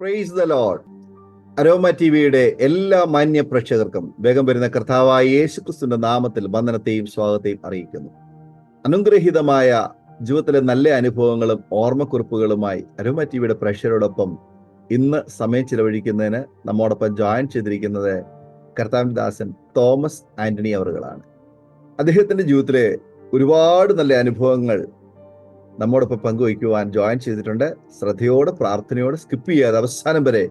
Praise the Lord. Aroma ടിവിയുടെ എല്ലാ മാന്യ പ്രേക്ഷകർക്കും വേഗം വരുന്ന കർത്താവായ യേശുക്രിസ്തുവിന്റെ നാമത്തിൽ വന്ദനത്തെയും സ്വാഗതത്തെയും അറിയിക്കുന്നു. അനുഗ്രഹീതമായ ജീവിതത്തിലെ നല്ല അനുഭവങ്ങളും ഓർമ്മക്കുറിപ്പുകളുമായി അരോമ ടിവിയുടെ പ്രേക്ഷകരോടൊപ്പം ഇന്ന് സമയം ചിലവഴിക്കുന്നതിന് നമ്മോടൊപ്പം ജോയിൻ ചെയ്തിരിക്കുന്നത് കർത്താവിന്റെ ദാസൻ തോമസ് ആന്റണി അവറുകളാണ്. അദ്ദേഹത്തിന്റെ ജീവിതത്തിലെ ഒരുപാട് നല്ല അനുഭവങ്ങൾ നമ്മോടൊപ്പം പങ്കുവയ്ക്കുവാൻ ജോയിൻ ചെയ്തിട്ടുണ്ട്. ശ്രദ്ധയോടെ പ്രാർത്ഥനയോടെ സ്കിപ്പ് ചെയ്യാതെ അവസാനം വരെ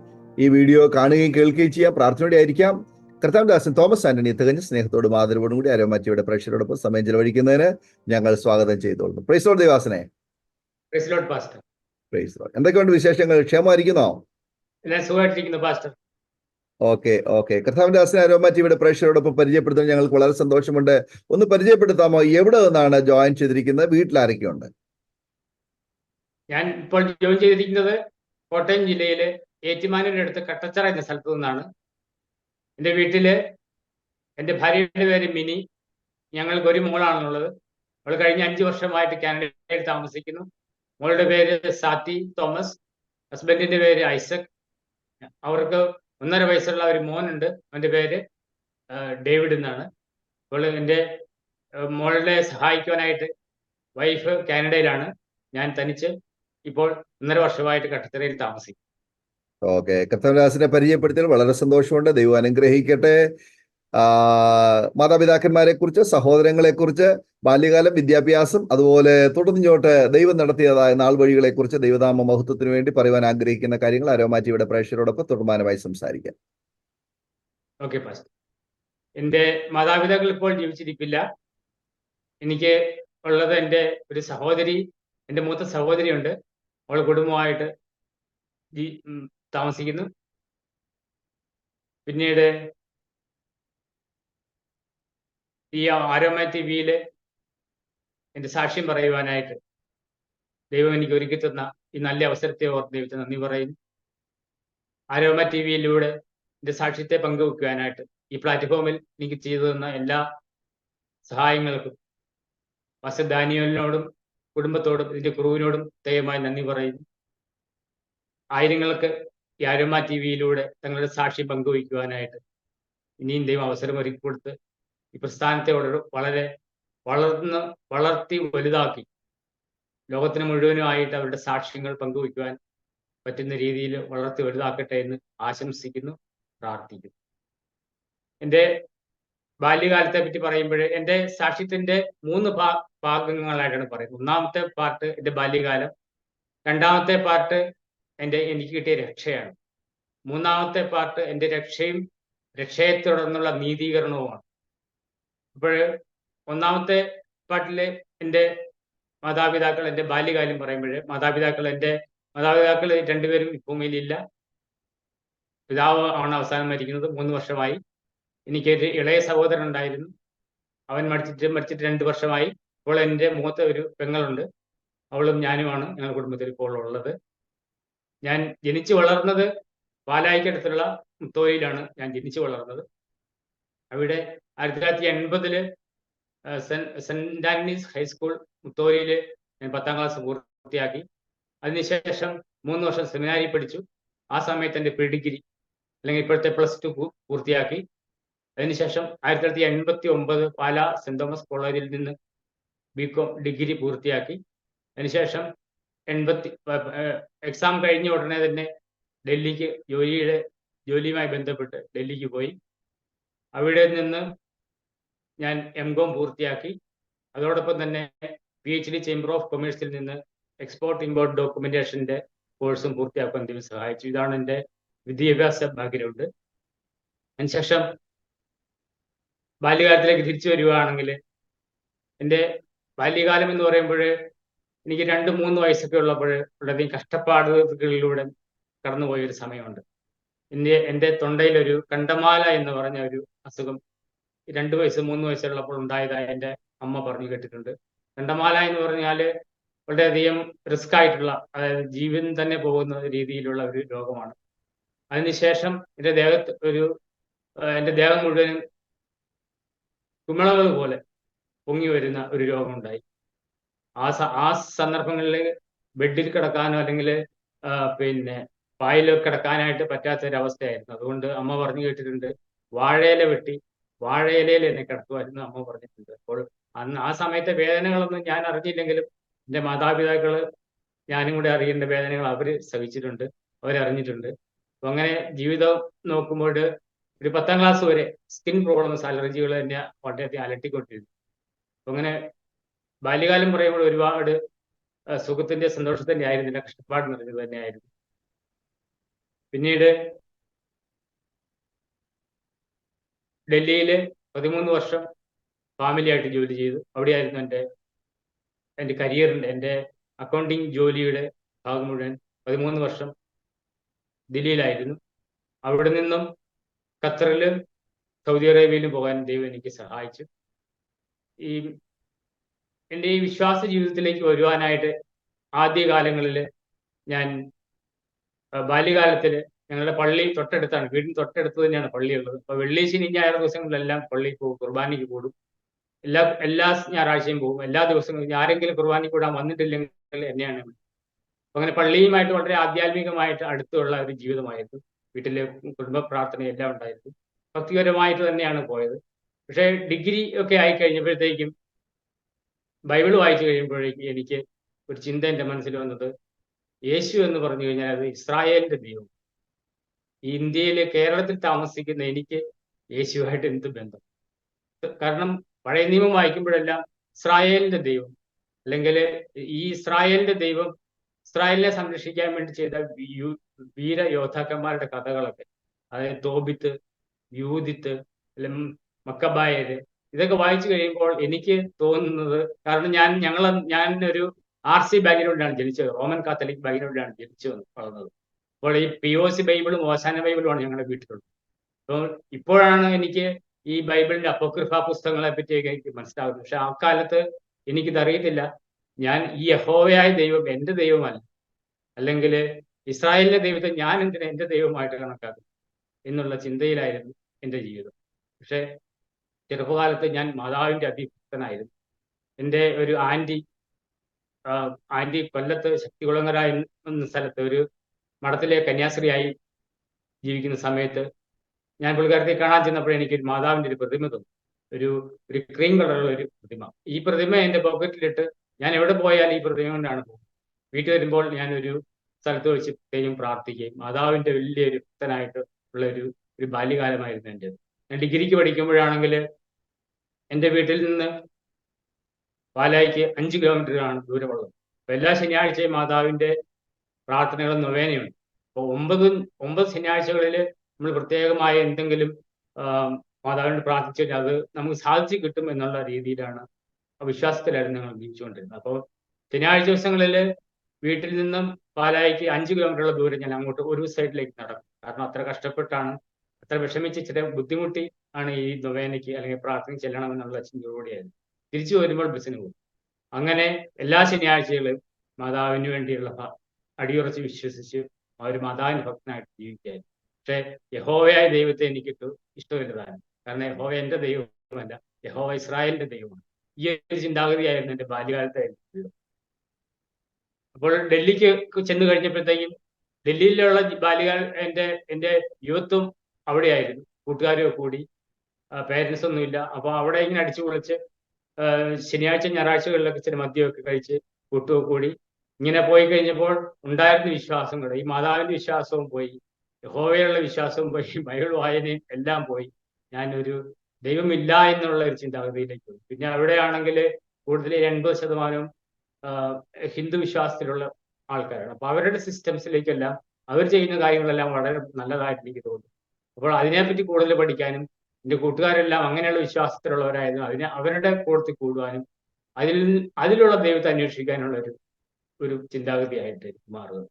ഈ വീഡിയോ കാണുകയും കേൾക്കുകയും ചെയ്യാം. പ്രാർത്ഥനയോടെ ആയിരിക്കാം. കർത്താവിന്റെ ദാസൻ തോമസ് ആന്റണി തികഞ്ഞ സ്നേഹത്തോടും ആദരവോടും കൂടി അരോമ ടിവിയുടെ പ്രേക്ഷകരോടൊപ്പം സമയം ചെലവഴിക്കുന്നതിന് ഞങ്ങൾ സ്വാഗതം ചെയ്തോളുന്നു. Praise Lord ദേവാസനെ. എന്തൊക്കെയുണ്ട് വിശേഷങ്ങൾ? ക്ഷേമമായിരിക്കുന്നോ? ഓക്കെ. കർത്താവിന്റെ ദാസനെ അരോമ ടിവിയുടെ പ്രേക്ഷകരോടൊപ്പം പരിചയപ്പെടുത്താൻ ഞങ്ങൾക്ക് വളരെ സന്തോഷമുണ്ട്. ഒന്ന് പരിചയപ്പെടുത്താമോ? എവിടെ നിന്നാണ് ജോയിൻ ചെയ്തിരിക്കുന്നത്? വീട്ടിൽ ആരൊക്കെയുണ്ട്? ഞാൻ ഇപ്പോൾ ജോയിൻ ചെയ്തിരിക്കുന്നത് കോട്ടയം ജില്ലയിലെ ഏറ്റുമാനൂരിന്റെ അടുത്ത് കട്ടച്ചിറ എന്ന സ്ഥലത്തു നിന്നാണ്. എൻ്റെ വീട്ടില് എൻ്റെ ഭാര്യയുടെ പേര് മിനി. ഞങ്ങൾക്ക് ഒരു മോളാണുള്ളത്. അവൾ കഴിഞ്ഞ 5 വർഷമായിട്ട് കാനഡയിൽ താമസിക്കുന്നു. മോളുടെ പേര് സാത്തി തോമസ്. ഹസ്ബൻഡിന്റെ പേര് ഐസക്. അവർക്ക് 1.5 വയസ്സുള്ള ഒരു മോനുണ്ട്. അവൻ്റെ പേര് ഡേവിഡ് എന്നാണ്. അപ്പോൾ എൻ്റെ മോളുടെ സഹായിക്കുവാനായിട്ട് വൈഫ് കാനഡയിലാണ്. ഞാൻ തനിച്ച് ഇപ്പോൾ 1.5 വർഷമായിട്ട് കട്ടച്ചിറയിൽ താമസിക്കും. ഓക്കെ. കർത്താവിനെ പരിചയപ്പെടുത്തിയാൽ വളരെ സന്തോഷമുണ്ട്. ദൈവം അനുഗ്രഹിക്കട്ടെ. മാതാപിതാക്കന്മാരെ കുറിച്ച്, സഹോദരങ്ങളെ കുറിച്ച്, ബാല്യകാലം, വിദ്യാഭ്യാസം, അതുപോലെ തുടർന്നിങ്ങോട്ട് ദൈവം നടത്തിയതായ നാൾ വഴികളെ കുറിച്ച് ദൈവനാമ മഹത്വത്തിന് വേണ്ടി പറയുവാൻ ആഗ്രഹിക്കുന്ന കാര്യങ്ങൾ അരോമ ടിവിയുടെ പ്രേക്ഷകരോടൊപ്പം തുടർമാനമായി സംസാരിക്കാം. Okay pastor. എൻ്റെ മാതാപിതാക്കൾ ഇപ്പോൾ ജീവിച്ചിരിപ്പില്ല. എനിക്ക് ഉള്ളത് എൻ്റെ ഒരു സഹോദരി, എൻ്റെ മൂത്ത സഹോദരിയുണ്ട്. അവൾ കുടുംബമായിട്ട് താമസിക്കുന്നു. പിന്നീട് ഈ അരോമ ടിവിയിൽ എൻ്റെ സാക്ഷ്യം പറയുവാനായിട്ട് ദൈവം എനിക്ക് ഒരുക്കി തന്ന ഈ നല്ല അവസരത്തെ ഓർത്ത് ദൈവത്തെ നന്ദി പറയുന്നു. അരോമ ടിവിയിലൂടെ എൻ്റെ സാക്ഷ്യത്തെ പങ്കുവെക്കുവാനായിട്ട് ഈ പ്ലാറ്റ്ഫോമിൽ എനിക്ക് ചെയ്തു തന്ന എല്ലാ സഹായങ്ങൾക്കും പാസ്റ്റർ ദാനിയേലിനോടും കുടുംബത്തോടും ഇതിന്റെ ക്രൂവിനോടും ദയമായി നന്ദി പറയുന്നു. ആയിരങ്ങൾക്ക് ഈ അരോമ ടിവിയിലൂടെ തങ്ങളുടെ സാക്ഷി പങ്കുവയ്ക്കുവാനായിട്ട് ഇനിയും ദൈവം അവസരം ഒരുക്കി കൊടുത്ത് ഈ പ്രസ്ഥാനത്തെ വളരെ വളർത്തി വലുതാക്കി ലോകത്തിന് മുഴുവനുമായിട്ട് അവരുടെ സാക്ഷ്യങ്ങൾ പങ്കുവയ്ക്കുവാൻ പറ്റുന്ന രീതിയിൽ വളർത്തി വലുതാക്കട്ടെ എന്ന് ആശംസിക്കുന്നു, പ്രാർത്ഥിക്കുന്നു. എൻ്റെ ബാല്യകാലത്തെ പറ്റി പറയുമ്പോൾ എൻ്റെ സാക്ഷ്യത്തിന്റെ 3 ഭാഗങ്ങളായിട്ടാണ് പറയുന്നത്. ഒന്നാമത്തെ പാർട്ട് എൻ്റെ ബാല്യകാലം, രണ്ടാമത്തെ പാർട്ട് എനിക്ക് കിട്ടിയ രക്ഷയാണ്, മൂന്നാമത്തെ പാർട്ട് എൻ്റെ രക്ഷയെ തുടർന്നുള്ള നീതീകരണവുമാണ്. അപ്പോൾ ഒന്നാമത്തെ പാർട്ടിലെ എൻ്റെ മാതാപിതാക്കൾ, എൻ്റെ ബാല്യകാലം പറയുമ്പോൾ മാതാപിതാക്കൾ 2 പേരും ഭൂമിയിലില്ല. പിതാവ് ആണ് അവസാനം മരിക്കുന്നത്. 3 വർഷമായി. എനിക്കൊരു ഇളയ സഹോദരൻ ഉണ്ടായിരുന്നു. അവൻ മരിച്ചിട്ട് 2 വർഷമായി. ഇപ്പോൾ എൻ്റെ മൂത്ത ഒരു പെങ്ങളുണ്ട്. അവളും ഞാനുമാണ് ഞങ്ങളുടെ കുടുംബത്തിൽ ഇപ്പോൾ ഉള്ളത്. ഞാൻ ജനിച്ചു വളർന്നത് പാലായിക്കടുത്തുള്ള മുത്തോലിയിലാണ് ഞാൻ ജനിച്ചു വളർന്നത്. അവിടെ 1980 സെന്റ് ആന്റണീസ് ഹൈസ്കൂൾ മുത്തോലിയിൽ ഞാൻ 10ാം ക്ലാസ് പൂർത്തിയാക്കി. അതിനുശേഷം 3 വർഷം സെമിനാരി പഠിച്ചു. ആ സമയത്ത് എൻ്റെ പ്രീ ഡിഗ്രി അല്ലെങ്കിൽ ഇപ്പോഴത്തെ +2 പൂർത്തിയാക്കി. അതിനുശേഷം 1989 പാലാ സെന്റ് തോമസ് കോളേജിൽ നിന്ന് ബികോം ഡിഗ്രി പൂർത്തിയാക്കി. അതിനുശേഷം എക്സാം കഴിഞ്ഞ ഉടനെ തന്നെ ഡൽഹിക്ക് ജോലിയുമായി ബന്ധപ്പെട്ട് ഡൽഹിക്ക് പോയി. അവിടെ നിന്ന് ഞാൻ MCOM പൂർത്തിയാക്കി. അതോടൊപ്പം തന്നെ PhD ചേംബർ ഓഫ് കൊമേഴ്സിൽ നിന്ന് എക്സ്പോർട്ട് ഇമ്പോർട്ട് ഡോക്യുമെന്റേഷന്റെ കോഴ്സും പൂർത്തിയാക്കാൻ ദൈവം സഹായിച്ചു. ഇതാണ് എൻ്റെ വിദ്യാഭ്യാസ ബാക്ക്ഗ്രൗണ്ട്. അതിനുശേഷം ബാല്യകാലത്തിലേക്ക് തിരിച്ചു വരികയാണെങ്കിൽ, എൻ്റെ ബാല്യകാലം എന്ന് പറയുമ്പോൾ എനിക്ക് 2-3 വയസ്സൊക്കെ ഉള്ളപ്പോൾ വളരെയധികം കഷ്ടപ്പാടുകളിലൂടെ കടന്നുപോയ ഒരു സമയമുണ്ട്. എൻ്റെ തൊണ്ടയിലൊരു കണ്ടമാല എന്ന് പറഞ്ഞ ഒരു അസുഖം 2 വയസ്സ് 3 വയസ്സുള്ളപ്പോൾ ഉണ്ടായതായി എൻ്റെ അമ്മ പറഞ്ഞു കേട്ടിട്ടുണ്ട്. കണ്ടമാല എന്ന് പറഞ്ഞാൽ വളരെയധികം റിസ്ക് ആയിട്ടുള്ള, അതായത് ജീവൻ തന്നെ പോകുന്ന രീതിയിലുള്ള ഒരു രോഗമാണ്. അതിനുശേഷം എൻ്റെ ദേഹം മുഴുവനും കുമിളകൾ പോലെ പൊങ്ങി വരുന്ന ഒരു രോഗമുണ്ടായി. ആ സന്ദർഭങ്ങളിൽ ബെഡിൽ കിടക്കാനോ അല്ലെങ്കിൽ പിന്നെ പായിൽ കിടക്കാനായിട്ട് പറ്റാത്തൊരവസ്ഥയായിരുന്നു. അതുകൊണ്ട് അമ്മ പറഞ്ഞു കേട്ടിട്ടുണ്ട്, വാഴയില വെട്ടി വാഴയിലയിൽ എന്നെ കിടത്തുമായിരുന്നു അമ്മ പറഞ്ഞിട്ടുണ്ട്. അപ്പോൾ ആ സമയത്തെ വേദനകളൊന്നും ഞാൻ അറിഞ്ഞില്ലെങ്കിലും എൻ്റെ മാതാപിതാക്കൾ, ഞാനും കൂടെ അറിയേണ്ട വേദനകൾ അവർ സഹിച്ചിട്ടുണ്ട്, അവരറിഞ്ഞിട്ടുണ്ട്. അപ്പം അങ്ങനെ ജീവിതം നോക്കുമ്പോൾ ഒരു 10ാം ക്ലാസ് വരെ സ്കിൻ പ്രോബ്ലംസ്, അലർജികൾ തന്നെ വളരെയധികം അലട്ടിക്കൊണ്ടിരുന്നു. അപ്പം അങ്ങനെ ബാല്യകാലം പറയുമ്പോൾ ഒരുപാട് സുഖത്തിന്റെ സന്തോഷത്തിന്റെ ആയിരുന്നില്ല, കഷ്ടപ്പാട് നിറഞ്ഞത് തന്നെയായിരുന്നു. പിന്നീട് ഡൽഹിയിൽ 13 വർഷം ഫാമിലിയായിട്ട് ജോലി ചെയ്തു. അവിടെയായിരുന്നു എൻ്റെ കരിയറിൻ്റെ, എൻ്റെ അക്കൗണ്ടിങ് ജോലിയുടെ ഭാഗം മുഴുവൻ 13 വർഷം ദില്ലിയിലായിരുന്നു. അവിടെ നിന്നും ഖത്തറിലും സൗദി അറേബ്യയിലും പോകാൻ ദൈവം എനിക്ക് സഹായിച്ചു. എൻ്റെ ഈ വിശ്വാസ ജീവിതത്തിലേക്ക് വരുവാനായിട്ട് ആദ്യകാലങ്ങളിൽ ഞാൻ ബാല്യകാലത്തിൽ ഞങ്ങളുടെ പള്ളി തൊട്ടടുത്താണ്, വീടിന് തൊട്ടടുത്ത് തന്നെയാണ് പള്ളിയുള്ളത്. അപ്പോൾ വെള്ളി, ശനി, ഞായർ ദിവസങ്ങളിലെല്ലാം പള്ളിയിൽ പോകും, കുർബാനയ്ക്ക് കൂടും. എല്ലാ ഞായറാഴ്ചയും പോകും. എല്ലാ ദിവസങ്ങളും ആരെങ്കിലും കുർബാനയ്ക്ക് കൂടാൻ വന്നിട്ടില്ലെങ്കിൽ എന്നെയാണ്. അങ്ങനെ പള്ളിയുമായിട്ട് വളരെ ആധ്യാത്മികമായിട്ട് അടുത്തുള്ള ഒരു ജീവിതമായിരുന്നു. വീട്ടിലെ കുടുംബ പ്രാർത്ഥന എല്ലാം ഉണ്ടായിരുന്നു. ഭക്തിപരമായിട്ട് തന്നെയാണ് പോയത്. പക്ഷേ ഡിഗ്രി ഒക്കെ ആയി കഴിഞ്ഞപ്പോഴത്തേക്കും, ബൈബിൾ വായിച്ചു കഴിയുമ്പോഴേക്കും എനിക്ക് ഒരു ചിന്ത എൻ്റെ മനസ്സിൽ വന്നത്, യേശു എന്ന് പറഞ്ഞു കഴിഞ്ഞാൽ അത് ഇസ്രായേലിന്റെ ദൈവം. ഈ ഇന്ത്യയിൽ, കേരളത്തിൽ താമസിക്കുന്ന എനിക്ക് യേശുവായിട്ട് എന്ത് ബന്ധം? കാരണം പഴയ നിയമം വായിക്കുമ്പോഴെല്ലാം ഇസ്രായേലിന്റെ ദൈവം, അല്ലെങ്കിൽ ഈ ഇസ്രായേലിന്റെ ദൈവം ഇസ്രായേലിനെ സംരക്ഷിക്കാൻ വേണ്ടി ചെയ്ത വീര യോദ്ധാക്കന്മാരുടെ കഥകളൊക്കെ, അതായത് തോബിത്ത്, യൂദിത്ത്, അല്ലെങ്കിൽ മക്കബായര്, ഇതൊക്കെ വായിച്ചു കഴിയുമ്പോൾ എനിക്ക് തോന്നുന്നത്, കാരണം ഞാൻ ഒരു RC ബാക്ക്ഗ്രൗണ്ടിലാണ് ജനിച്ചത്, റോമൻ കാത്തലിക് ബാക്ക്ഗ്രൗണ്ടിലാണ് ജനിച്ചു വളർന്നത്. അപ്പോൾ ഈ POC ബൈബിളും ഓശാന ബൈബിളുമാണ് ഞങ്ങളുടെ വീട്ടിലുള്ളത്. അപ്പോൾ ഇപ്പോഴാണ് എനിക്ക് ഈ ബൈബിളിന്റെ അപ്പോക്രിഫ പുസ്തകങ്ങളെ പറ്റിയൊക്കെ എനിക്ക് മനസ്സിലാകുന്നത്. പക്ഷെ ആ കാലത്ത് എനിക്കിതറിയത്തില്ല. ഞാൻ ഈ യഹോവയായ ദൈവം എൻ്റെ ദൈവമല്ല, അല്ലെങ്കിൽ ഇസ്രായേലിന്റെ ദൈവത്തെ ഞാൻ എന്തിനാ എൻ്റെ ദൈവമായിട്ട് കണക്കാക്കും എന്നുള്ള ചിന്തയിലായിരുന്നു എൻ്റെ ജീവിതം. പക്ഷെ ചെറുപ്പകാലത്ത് ഞാൻ മാതാവിന്റെ അതിഭക്തനായിരുന്നു. എൻ്റെ ഒരു ആന്റി കൊല്ലത്ത് ശക്തികുളങ്ങര എന്ന സ്ഥലത്ത് ഒരു മഠത്തിലെ കന്യാസ്ത്രീയായി ജീവിക്കുന്ന സമയത്ത് ഞാൻ പുള്ളിക്കാരത്തെ കാണാൻ ചെന്നപ്പോൾ എനിക്കൊരു മാതാവിന്റെ ഒരു പ്രതിമ തോന്നി. ഒരു ക്രീം കളറുള്ള ഒരു പ്രതിമ. ഈ പ്രതിമ എൻ്റെ പോക്കറ്റിലിട്ട് ഞാൻ എവിടെ പോയാലും ഈ പ്രതിമ കൊണ്ടാണ് പോകുന്നത്. വീട്ടിൽ വരുമ്പോൾ ഞാനൊരു സ്ഥലത്ത് വെച്ച് പ്രത്യേകം പ്രാർത്ഥിക്കുകയും മാതാവിന്റെ വലിയൊരു ഭക്തനായിട്ട് ഉള്ള ഒരു ബാല്യകാലമായിരുന്നു എൻ്റെത്. ഞാൻ ഡിഗ്രിക്ക് പഠിക്കുമ്പോഴാണെങ്കിൽ എൻ്റെ വീട്ടിൽ നിന്ന് പാലായിക്ക് 5 കിലോമീറ്ററാണ് ദൂരമുള്ളത്. അപ്പോൾ എല്ലാ ശനിയാഴ്ചയും മാതാവിന്റെ പ്രാർത്ഥനകളും നൊവേനയുണ്ട്. അപ്പോൾ 9 ശനിയാഴ്ചകളിൽ നമ്മൾ പ്രത്യേകമായ എന്തെങ്കിലും മാതാവിനോട് പ്രാർത്ഥിച്ചു കഴിഞ്ഞാൽ അത് നമുക്ക് സാധിച്ചു കിട്ടും എന്നുള്ള രീതിയിലാണ്, വിശ്വാസത്തിലായിരുന്നു ഞങ്ങൾ ജീവിച്ചുകൊണ്ടിരുന്നത്. അപ്പോൾ ശനിയാഴ്ച ദിവസങ്ങളിൽ വീട്ടിൽ നിന്നും പാലായിക്ക് 5 കിലോമീറ്ററുള്ള ദൂരം ഞാൻ അങ്ങോട്ട് ഒരു സൈഡിലേക്ക് നടക്കും. കാരണം അത്ര കഷ്ടപ്പെട്ടാണ്, അത്ര വിഷമിച്ച് ചില ബുദ്ധിമുട്ടി ആണ് ഈ നൊവേനയ്ക്ക് അല്ലെങ്കിൽ പ്രാർത്ഥന ചെല്ലണമെന്നുള്ള ചിന്തയോടെയായിരുന്നു. തിരിച്ചു വരുമ്പോൾ ബസ്സിന് പോകും. അങ്ങനെ എല്ലാ ശനിയാഴ്ചകളും മാതാവിന് വേണ്ടിയുള്ള അടിയുറച്ച് വിശ്വസിച്ച് ഒരു മാതാവിന്റെ ഭക്തനായിട്ട് ജീവിക്കായിരുന്നു. പക്ഷെ യഹോവയായ ദൈവത്തെ എനിക്കിട്ട് ഇഷ്ടമില്ലതാണ്. കാരണം യഹോവ എൻ്റെ ദൈവമല്ല, യഹോവ ഇസ്രായേലിന്റെ ദൈവമാണ്. ഈ ഒരു ചിന്താഗതിയായിരുന്നു എൻ്റെ ബാല്യകാലത്തായിരുന്നു. അപ്പോൾ ഡൽഹിക്ക് ചെന്ന് കഴിഞ്ഞപ്പോഴത്തേക്കും, ഡൽഹിയിലുള്ള എൻ്റെ യുവത്വം അവിടെയായിരുന്നു. കൂട്ടുകാരൊക്കെ കൂടി, പേരൻസ് ഒന്നുമില്ല. അപ്പോൾ അവിടെ ഇങ്ങനെ അടിച്ചു പൊളിച്ച് ശനിയാഴ്ച ഞായറാഴ്ചകളിലൊക്കെ ചില മദ്യമൊക്കെ കഴിച്ച് കൂട്ടുമൊക്കെ കൂടി ഇങ്ങനെ പോയി കഴിഞ്ഞപ്പോൾ ഉണ്ടായിരുന്ന വിശ്വാസങ്ങൾ, ഈ മാതാവിന്റെ വിശ്വാസവും പോയി, യഹോവയുള്ള വിശ്വാസവും പോയി, ബൈബിൾ വായനയും എല്ലാം പോയി. ഞാനൊരു ദൈവമില്ല എന്നുള്ള ഒരു ചിന്താഗതിയിലേക്ക് വന്നു. പിന്നെ അവിടെയാണെങ്കിൽ കൂടുതൽ 80% ഹിന്ദു വിശ്വാസത്തിലുള്ള ആൾക്കാരാണ്. അപ്പൊ അവരുടെ സിസ്റ്റംസിലേക്കെല്ലാം അവർ ചെയ്യുന്ന കാര്യങ്ങളെല്ലാം വളരെ നല്ലതായിട്ട് എനിക്ക് തോന്നുന്നു. അപ്പോൾ അതിനെപ്പറ്റി കൂടുതൽ പഠിക്കാനും എൻ്റെ കൂട്ടുകാരെല്ലാം അങ്ങനെയുള്ള വിശ്വാസത്തിലുള്ളവരായിരുന്നു, അവരുടെ കൂട്ടത്തിൽ കൂടുവാനും അതിലുള്ള ദൈവത്തെ അന്വേഷിക്കാനുള്ള ഒരു ചിന്താഗതിയായിട്ട് മാറുക.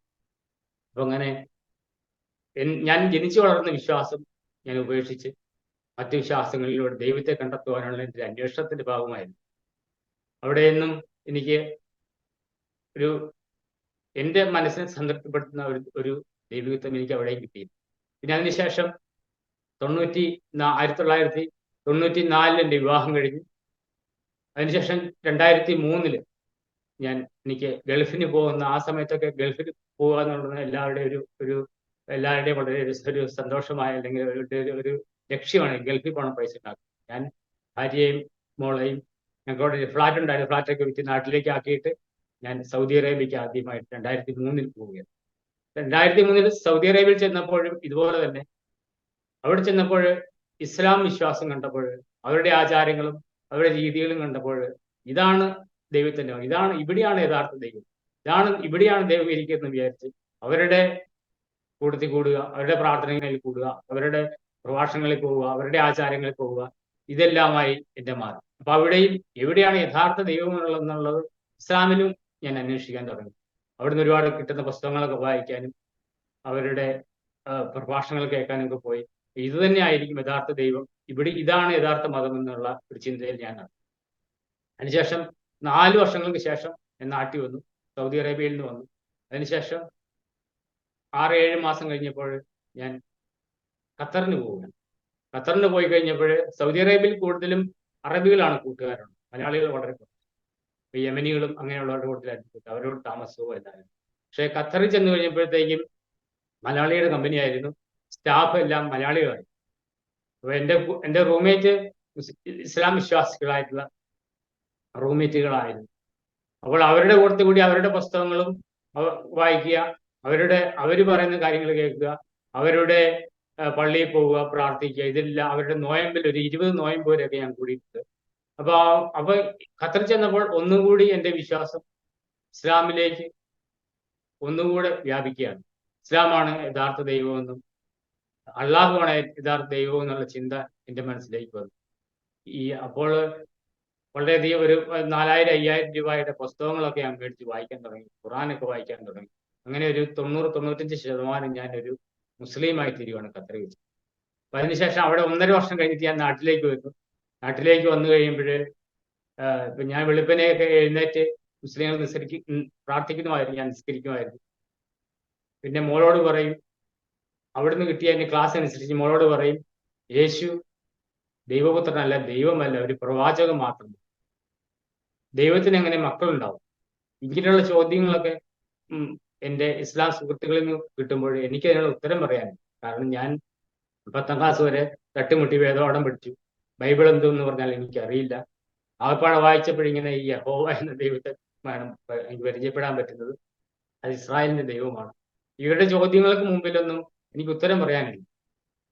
അപ്പൊ അങ്ങനെ ഞാൻ ജനിച്ചു വളർന്ന വിശ്വാസം ഞാൻ ഉപേക്ഷിച്ച് മറ്റു വിശ്വാസങ്ങളിലൂടെ ദൈവത്തെ കണ്ടെത്തുവാനുള്ള എൻ്റെ അന്വേഷണത്തിന്റെ ഭാഗമായിരുന്നു. അവിടെയൊന്നും എനിക്ക് എൻ്റെ മനസ്സിനെ സംതൃപ്തിപ്പെടുത്തുന്ന ഒരു ദൈവികത്വം എനിക്ക് അവിടെ കിട്ടിയില്ല. പിന്നെ അതിനുശേഷം 1994 എൻ്റെ വിവാഹം കഴിഞ്ഞു. അതിനുശേഷം 2003 എനിക്ക് ഗൾഫിന് പോകുന്ന ആ സമയത്തൊക്കെ ഗൾഫിൽ പോകുക എന്നുള്ളത് എല്ലാവരുടെയും വളരെ ഒരു സന്തോഷമായ അല്ലെങ്കിൽ ഒരു ലക്ഷ്യമാണ്. ഗൾഫിൽ പോകണം, പൈസ ഉണ്ടാക്കും. ഞാൻ ഭാര്യയെയും മോളെയും ഞങ്ങൾക്ക് ഒരു ഫ്ലാറ്റ് ഉണ്ടായിരുന്നു, ഫ്ലാറ്റൊക്കെ വിറ്റ് നാട്ടിലേക്ക് ആക്കിയിട്ട് ഞാൻ സൗദി അറേബ്യക്ക് ആദ്യമായിട്ട് 2003 പോവുകയാണ്. 2003 സൗദി അറേബ്യയിൽ ചെന്നപ്പോഴും ഇതുപോലെ തന്നെ അവിടെ ചെന്നപ്പോൾ ഇസ്ലാം വിശ്വാസം കണ്ടപ്പോൾ, അവരുടെ ആചാരങ്ങളും അവരുടെ രീതികളും കണ്ടപ്പോൾ ഇതാണ് ദൈവത്തിന്റെ, ഇവിടെയാണ് യഥാർത്ഥ ദൈവം, ഇവിടെയാണ് ദൈവം ഇരിക്കുന്നതെന്ന് വിചാരിച്ച് അവരുടെ കൂട്ടത്തിൽ കൂടുക, അവരുടെ പ്രാർത്ഥനകളിൽ കൂടുക, അവരുടെ പ്രഭാഷണങ്ങളിൽ പോവുക, അവരുടെ ആചാരങ്ങളിൽ പോവുക, ഇതെല്ലാമായി എൻ്റെ മാറി. അപ്പൊ അവിടെയും എവിടെയാണ് യഥാർത്ഥ ദൈവം എന്നുള്ളത് ഇസ്ലാമിലും ഞാൻ അന്വേഷിക്കാൻ തുടങ്ങി. അവിടുന്ന് ഒരുപാട് കിട്ടുന്ന പുസ്തകങ്ങളൊക്കെ വായിക്കാനും അവരുടെ പ്രഭാഷണങ്ങൾ കേൾക്കാനൊക്കെ പോയി. ഇത് തന്നെ ആയിരിക്കും യഥാർത്ഥ ദൈവം, ഇതാണ് യഥാർത്ഥ മതം എന്നുള്ള ഒരു ചിന്തയിൽ ഞാൻ നടന്നു. അതിനുശേഷം 4 വർഷങ്ങൾക്ക് ശേഷം ഞാൻ നാട്ടിൽ വന്നു, സൗദി അറേബ്യയിൽ നിന്ന് വന്നു. അതിനുശേഷം 6-7 മാസം കഴിഞ്ഞപ്പോൾ ഞാൻ ഖത്തറിന് പോവുകയാണ്. ഖത്തറിന് പോയി കഴിഞ്ഞപ്പോൾ സൗദി അറേബ്യയിൽ കൂടുതലും അറബികളാണ് കൂട്ടുകാരുണ്ട്, മലയാളികൾ വളരെ കുറവ്. യമനികളും അങ്ങനെയുള്ളവരുടെ കൂട്ടത്തിലായിരുന്നു, അവരോട് താമസവും എല്ലാവരും. പക്ഷെ ഖത്തറിൽ ചെന്ന് കഴിഞ്ഞപ്പോഴത്തേക്കും മലയാളിയുടെ കമ്പനിയായിരുന്നു, സ്റ്റാഫ് എല്ലാം മലയാളികളായി. അപ്പൊ എൻ്റെ റൂംമേറ്റ് ഇസ്ലാം വിശ്വാസികളായിട്ടുള്ള റൂംമേറ്റുകളായിരുന്നു. അപ്പോൾ അവരുടെ കൂട്ടത്തിൽ കൂടി അവരുടെ പുസ്തകങ്ങളും വായിക്കുക, അവർ പറയുന്ന കാര്യങ്ങൾ കേൾക്കുക, അവരുടെ പള്ളിയിൽ പോവുക, പ്രാർത്ഥിക്കുക, ഇതെല്ലാം അവരുടെ നോയമ്പിൽ ഒരു 20 നോയമ്പ് വരെയൊക്കെ ഞാൻ കൂടിയിട്ടുണ്ട്. അപ്പൊ ഖത്തറിൽ ചെന്നപ്പോൾ ഒന്നുകൂടി എൻ്റെ വിശ്വാസം ഇസ്ലാമിലേക്ക് ഒന്നുകൂടെ വ്യാപിക്കുകയാണ്. ഇസ്ലാമാണ് യഥാർത്ഥ ദൈവമെന്നും അള്ളാഹുവാണ് യഥാർത്ഥ ദൈവം എന്നുള്ള ചിന്ത എൻ്റെ മനസ്സിലേക്ക് വന്നു. അപ്പോൾ വളരെയധികം ഒരു 4000-5000 രൂപയുടെ പുസ്തകങ്ങളൊക്കെ ഞാൻ മേടിച്ച് വായിക്കാൻ തുടങ്ങി, ഖുറാനൊക്കെ വായിക്കാൻ തുടങ്ങി. അങ്ങനെ ഒരു 90-95% ഞാനൊരു മുസ്ലിമായി തീരുവാണ് ഖത്തറിൽ വെച്ച്. അപ്പൊ അതിനുശേഷം അവിടെ 1.5 വർഷം കഴിഞ്ഞിട്ട് ഞാൻ നാട്ടിലേക്ക് വന്നു. നാട്ടിലേക്ക് വന്നു കഴിയുമ്പോൾ ഇപ്പൊ ഞാൻ വെളുപ്പിനെയൊക്കെ എഴുന്നേറ്റ് മുസ്ലിങ്ങൾ പ്രാർത്ഥിക്കുമായിരുന്നു, ഞാൻ നിസ്കരിക്കുമായിരുന്നു. പിന്നെ മോളോട് പറയും, അവിടുന്ന് കിട്ടിയ എൻ്റെ ക്ലാസ് അനുസരിച്ച് മോളോട് പറയും, യേശു ദൈവപുത്രനല്ല, ദൈവമല്ല, ഒരു പ്രവാചകൻ മാത്രം. ദൈവത്തിന് എങ്ങനെ മക്കളുണ്ടാവും? ഇങ്ങനെയുള്ള ചോദ്യങ്ങളൊക്കെ എൻ്റെ ഇസ്ലാം സുഹൃത്തുക്കളിൽ നിന്ന് കിട്ടുമ്പോൾ എനിക്ക് അതിനുള്ള ഉത്തരം പറയാൻ, കാരണം ഞാൻ 10ാം ക്ലാസ് വരെ തട്ടിമുട്ടി വേദപാഠം പഠിച്ചു. ബൈബിൾ എന്തെന്ന് പറഞ്ഞാൽ എനിക്കറിയില്ല. ആകപ്പാടെ വായിച്ചപ്പോഴിങ്ങനെ ഈ യഹോവ എന്ന ദൈവത്തെ വേണം എനിക്ക് പരിചയപ്പെടാൻ പറ്റുന്നത്. അത് ഇസ്രായേലിന്റെ ദൈവമാണ്. ഇവരുടെ ചോദ്യങ്ങൾക്ക് മുമ്പിലൊന്നും എനിക്ക് ഉത്തരം പറയാനില്ല.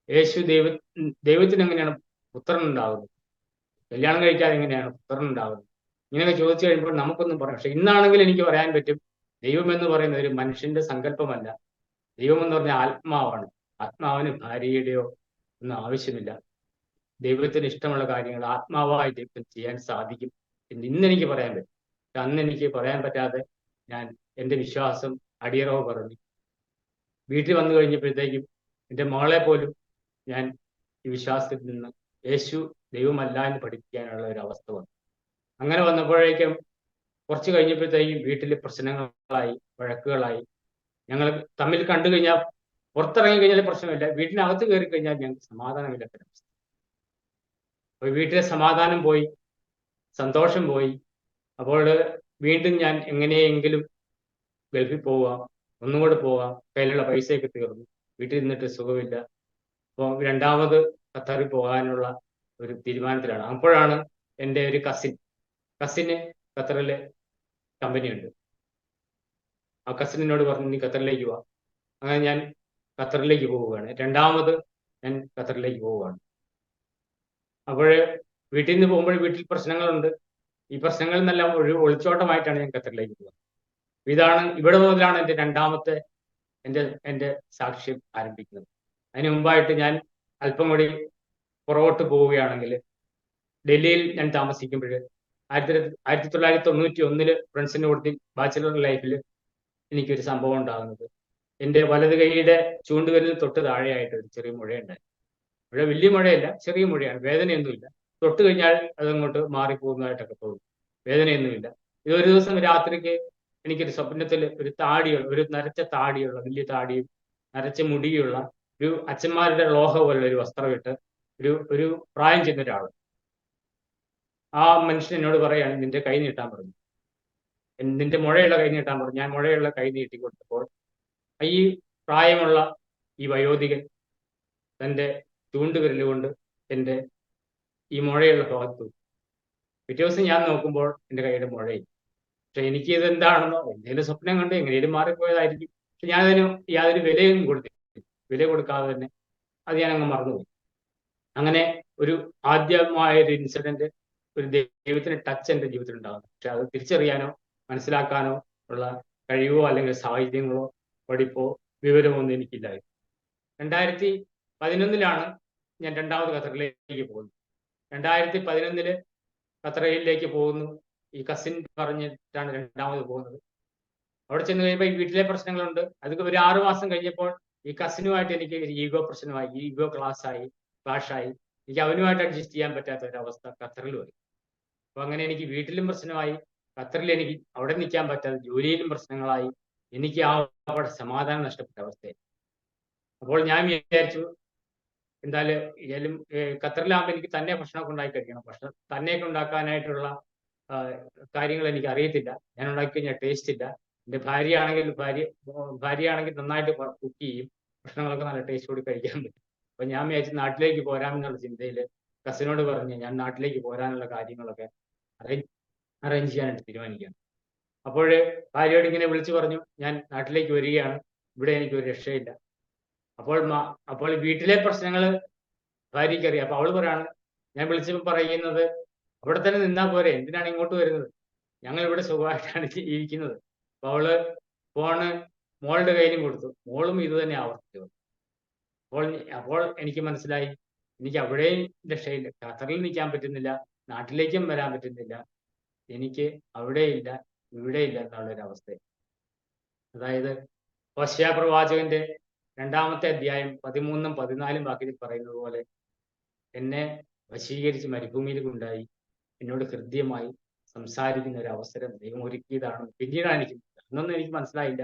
യേശു ദൈവത്തിന് എങ്ങനെയാണ് പുത്രൻ ഉണ്ടാകുന്നത്? കല്യാണം കഴിക്കാതെ എങ്ങനെയാണ് പുത്രൻ ഉണ്ടാകുന്നത്? ഇങ്ങനെയൊക്കെ ചോദിച്ചു കഴിയുമ്പോൾ നമുക്കൊന്നും പറയാം. പക്ഷെ ഇന്നാണെങ്കിൽ എനിക്ക് പറയാൻ പറ്റും, ദൈവം എന്ന് പറയുന്നത് ഒരു മനുഷ്യന്റെ സങ്കല്പമല്ല. ദൈവം എന്ന് പറഞ്ഞാൽ ആത്മാവാണ്. ആത്മാവിന് ഭാര്യയുടെയോ ഒന്നും ആവശ്യമില്ല. ദൈവത്തിന് ഇഷ്ടമുള്ള കാര്യങ്ങൾ ആത്മാവായി ദൈവത്തിന് ചെയ്യാൻ സാധിക്കും എന്ന് ഇന്നെനിക്ക് പറയാൻ പറ്റും. അന്ന് എനിക്ക് പറയാൻ പറ്റാതെ ഞാൻ എൻ്റെ വിശ്വാസം അടിയറവ് പറഞ്ഞു. വീട്ടിൽ വന്നു കഴിഞ്ഞപ്പോഴത്തേക്കും എൻ്റെ മോളെ പോലും ഞാൻ ഈ വിശ്വാസത്തിൽ നിന്ന് യേശു ദൈവമല്ല എന്ന് പഠിപ്പിക്കാനുള്ള ഒരു അവസ്ഥ വന്നു. അങ്ങനെ വന്നപ്പോഴേക്കും കുറച്ച് കഴിഞ്ഞപ്പോഴത്തേക്കും വീട്ടിൽ പ്രശ്നങ്ങളായി, വഴക്കുകളായി. ഞങ്ങൾ തമ്മിൽ കണ്ടു കഴിഞ്ഞാൽ, പുറത്തിറങ്ങി കഴിഞ്ഞാൽ പ്രശ്നമില്ല, വീട്ടിനകത്ത് കയറി കഴിഞ്ഞാൽ ഞങ്ങൾക്ക് സമാധാനമില്ലാത്ത അവസ്ഥ. അപ്പൊ വീട്ടിലെ സമാധാനം പോയി, സന്തോഷം പോയി. അപ്പോൾ വീണ്ടും ഞാൻ എങ്ങനെയെങ്കിലും ഗൾഫിൽ പോവാം, ഒന്നുകൂടെ പോവാം, കയ്യിലുള്ള പൈസയൊക്കെ തീർന്നു, വീട്ടിൽ നിന്നിട്ട് സുഖമില്ല. അപ്പോൾ 2ാമത് ഖത്തറിൽ പോകാനുള്ള ഒരു തീരുമാനത്തിലാണ്. അപ്പോഴാണ് എൻ്റെ ഒരു കസിന് ഖത്തറിലെ കമ്പനിയുണ്ട്. ആ കസിനോട് പറഞ്ഞു, നീ ഖത്തറിലേക്ക് പോവാം. അങ്ങനെ ഞാൻ ഖത്തറിലേക്ക് പോവുകയാണ്. 2ാമത് ഞാൻ ഖത്തറിലേക്ക് പോവുകയാണ്. അപ്പോൾ വീട്ടിൽ നിന്ന് പോകുമ്പോൾ വീട്ടിൽ പ്രശ്നങ്ങളുണ്ട്. ഈ പ്രശ്നങ്ങളിൽ നിന്നെല്ലാം ഒരു ഒളിച്ചോട്ടമായിട്ടാണ് ഞാൻ ഖത്തറിലേക്ക് പോകുന്നത്. ഇവിടെ മുതലാണ് എൻ്റെ സാക്ഷ്യം ആരംഭിക്കുന്നത്. അതിന് മുമ്പായിട്ട് ഞാൻ അല്പം കൂടി പുറകോട്ട് പോവുകയാണെങ്കിൽ, ഡൽഹിയിൽ ഞാൻ താമസിക്കുമ്പോൾ 1991 ഫ്രണ്ട്സിന്റെ കൂട്ടത്തിൽ ബാച്ചിലർ ലൈഫിൽ എനിക്കൊരു സംഭവം ഉണ്ടാകുന്നത്, എൻ്റെ വലത് കൈയുടെ ചൂണ്ടുവിരലിൽ തൊട്ട് താഴെയായിട്ട് ഒരു ചെറിയ മുഴയുണ്ടായി. മുഴ വലിയ മുഴയല്ല, ചെറിയ മുഴയാണ്, വേദനയൊന്നുമില്ല. തൊട്ട് കഴിഞ്ഞാൽ അതങ്ങോട്ട് മാറിപ്പോകുന്നതായിട്ടൊക്കെ തോന്നും, വേദനയൊന്നുമില്ല. ഇതൊരു ദിവസം രാത്രിക്ക് എനിക്കൊരു സ്വപ്നത്തിൽ ഒരു നരച്ച താടിയുള്ള, വലിയ താടിയും നരച്ച മുടിയുള്ള ഒരു അച്ഛന്മാരുടെ ലോഹ പോലുള്ള ഒരു വസ്ത്രമിട്ട് ഒരു പ്രായം ചെന്ന ഒരാൾ, ആ മനുഷ്യൻ എന്നോട് പറയാണ്, നിന്റെ കൈ നീട്ടാൻ പറഞ്ഞു, നിന്റെ മുഴയുള്ള കൈ നീട്ടാൻ പറഞ്ഞു. ഞാൻ മുഴയുള്ള കൈ നീട്ടി കൊടുത്തപ്പോൾ ഈ പ്രായമുള്ള ഈ വയോധികൻ തൻ്റെ ചൂണ്ടുവിരലുകൊണ്ട് എൻ്റെ ഈ മുഴയുള്ള ഭാഗത്തു. പിറ്റേ ദിവസം ഞാൻ നോക്കുമ്പോൾ എൻ്റെ കൈയുടെ മുഴയില്ല. പക്ഷെ എനിക്ക് ഇത് എന്താണെന്നോ എന്തെങ്കിലും സ്വപ്നം കണ്ട് എങ്ങനെയും മാറിപ്പോയതായിരിക്കും. പക്ഷെ ഞാനതിന് യാതൊരു വിലയും കൊടുത്തില്ല. വില കൊടുക്കാതെ തന്നെ അത് ഞാനങ്ങ് മറന്നുപോയി. അങ്ങനെ ഒരു ആദ്യമായൊരു ഇൻസിഡന്റ്, ഒരു ദൈവത്തിന് ടച്ച് എൻ്റെ ജീവിതത്തിൽ ഉണ്ടാകുന്നു. പക്ഷെ അത് തിരിച്ചറിയാനോ മനസ്സിലാക്കാനോ ഉള്ള കഴിവോ അല്ലെങ്കിൽ സാഹചര്യങ്ങളോ പഠിപ്പോ വിവരമോ ഒന്നും എനിക്കില്ലായിരുന്നു. 2011 ഞാൻ രണ്ടാമത് ഖത്തറിലേക്ക് പോകുന്നു. 2011 ഖത്തറിലേക്ക് പോകുന്നു. ഈ കസിൻ പറഞ്ഞിട്ടാണ് രണ്ടാമത് പോകുന്നത്. അവിടെ ചെന്ന് കഴിയുമ്പോൾ ഈ വീട്ടിലെ പ്രശ്നങ്ങളുണ്ട്. അത് ഒരു 6 മാസം കഴിഞ്ഞപ്പോൾ ഈ കസിനുമായിട്ട് എനിക്ക് ഒരു ഈഗോ പ്രശ്നമായി, ഈഗോ ക്ലാഷായി. എനിക്ക് അവനുമായിട്ട് അഡ്ജസ്റ്റ് ചെയ്യാൻ പറ്റാത്ത ഒരവസ്ഥ ഖത്തറിൽ വരും. അപ്പൊ അങ്ങനെ എനിക്ക് വീട്ടിലും പ്രശ്നമായി, ഖത്തറിൽ എനിക്ക് അവിടെ നിൽക്കാൻ പറ്റാതെ ജോലിയിലും പ്രശ്നങ്ങളായി. എനിക്ക് അവിടെ സമാധാനം നഷ്ടപ്പെട്ട അവസ്ഥയായി. അപ്പോൾ ഞാൻ വിചാരിച്ചു, എന്തായാലും ഖത്തറിലാകുമ്പോൾ എനിക്ക് തന്നെ ഭക്ഷണമൊക്കെ ഉണ്ടാക്കി കഴിക്കണം. ഭക്ഷണം തന്നെയൊക്കെ ഉണ്ടാക്കാനായിട്ടുള്ള കാര്യങ്ങൾ എനിക്ക് അറിയത്തില്ല. ഞാൻ ഉണ്ടാക്കി കഴിഞ്ഞാൽ ടേസ്റ്റ് ഇല്ല. എൻ്റെ ഭാര്യയാണെങ്കിൽ നന്നായിട്ട് കുക്ക് ചെയ്യും, ഭക്ഷണങ്ങളൊക്കെ നല്ല ടേസ്റ്റോട് കഴിക്കാൻ പറ്റും. അപ്പൊ ഞാൻ വിചാരിച്ചു നാട്ടിലേക്ക് പോരാമെന്നുള്ള ചിന്തയിൽ കസിനോട് പറഞ്ഞ് ഞാൻ നാട്ടിലേക്ക് പോരാനുള്ള കാര്യങ്ങളൊക്കെ അറേഞ്ച് ചെയ്യാനായിട്ട് തീരുമാനിക്കുകയാണ്. അപ്പോൾ ഭാര്യയോട് ഇങ്ങനെ വിളിച്ചു പറഞ്ഞു, ഞാൻ നാട്ടിലേക്ക് വരികയാണ്, ഇവിടെ എനിക്ക് ഒരു രക്ഷയില്ല. അപ്പോൾ വീട്ടിലെ പ്രശ്നങ്ങൾ ഭാര്യയ്ക്ക് അറിയാം. അപ്പൊ അവള് പറയാണ്, ഞാൻ വിളിച്ചപ്പോൾ പറയുന്നത്, അവിടെ തന്നെ നിന്നാ പോരെ, എന്തിനാണ് ഇങ്ങോട്ട് വരുന്നത്, ഞങ്ങൾ ഇവിടെ സുഖമായിട്ടാണ് ജീവിക്കുന്നത്. അപ്പൊ അവള് ഫോണ് മോളുടെ കയ്യിലും കൊടുത്തു. മോളും ഇത് തന്നെ ആവർത്തിച്ചു. അപ്പോൾ എനിക്ക് മനസ്സിലായി, എനിക്ക് അവിടെയും രക്ഷയില്ല, ഖത്തറിൽ നിൽക്കാൻ പറ്റുന്നില്ല, നാട്ടിലേക്കും വരാൻ പറ്റുന്നില്ല, എനിക്ക് അവിടെയില്ല ഇവിടെയില്ല എന്നുള്ളൊരവസ്ഥ. അതായത് ഹോശേയ പ്രവാചകന്റെ 2-ാമത്തെ അധ്യായം 13-ഉം 14-ഉം വാക്യത്തിൽ പറയുന്നത് പോലെ, എന്നെ വശീകരിച്ച് മരുഭൂമിയിൽ കൊണ്ടായി എന്നോട് ഹൃദ്യമായി സംസാരിക്കുന്ന ഒരു അവസരം ദൈവം ഒരുക്കിയതാണ്. പിന്നീടാണ് അന്നൊന്നും എനിക്ക് മനസ്സിലായില്ല.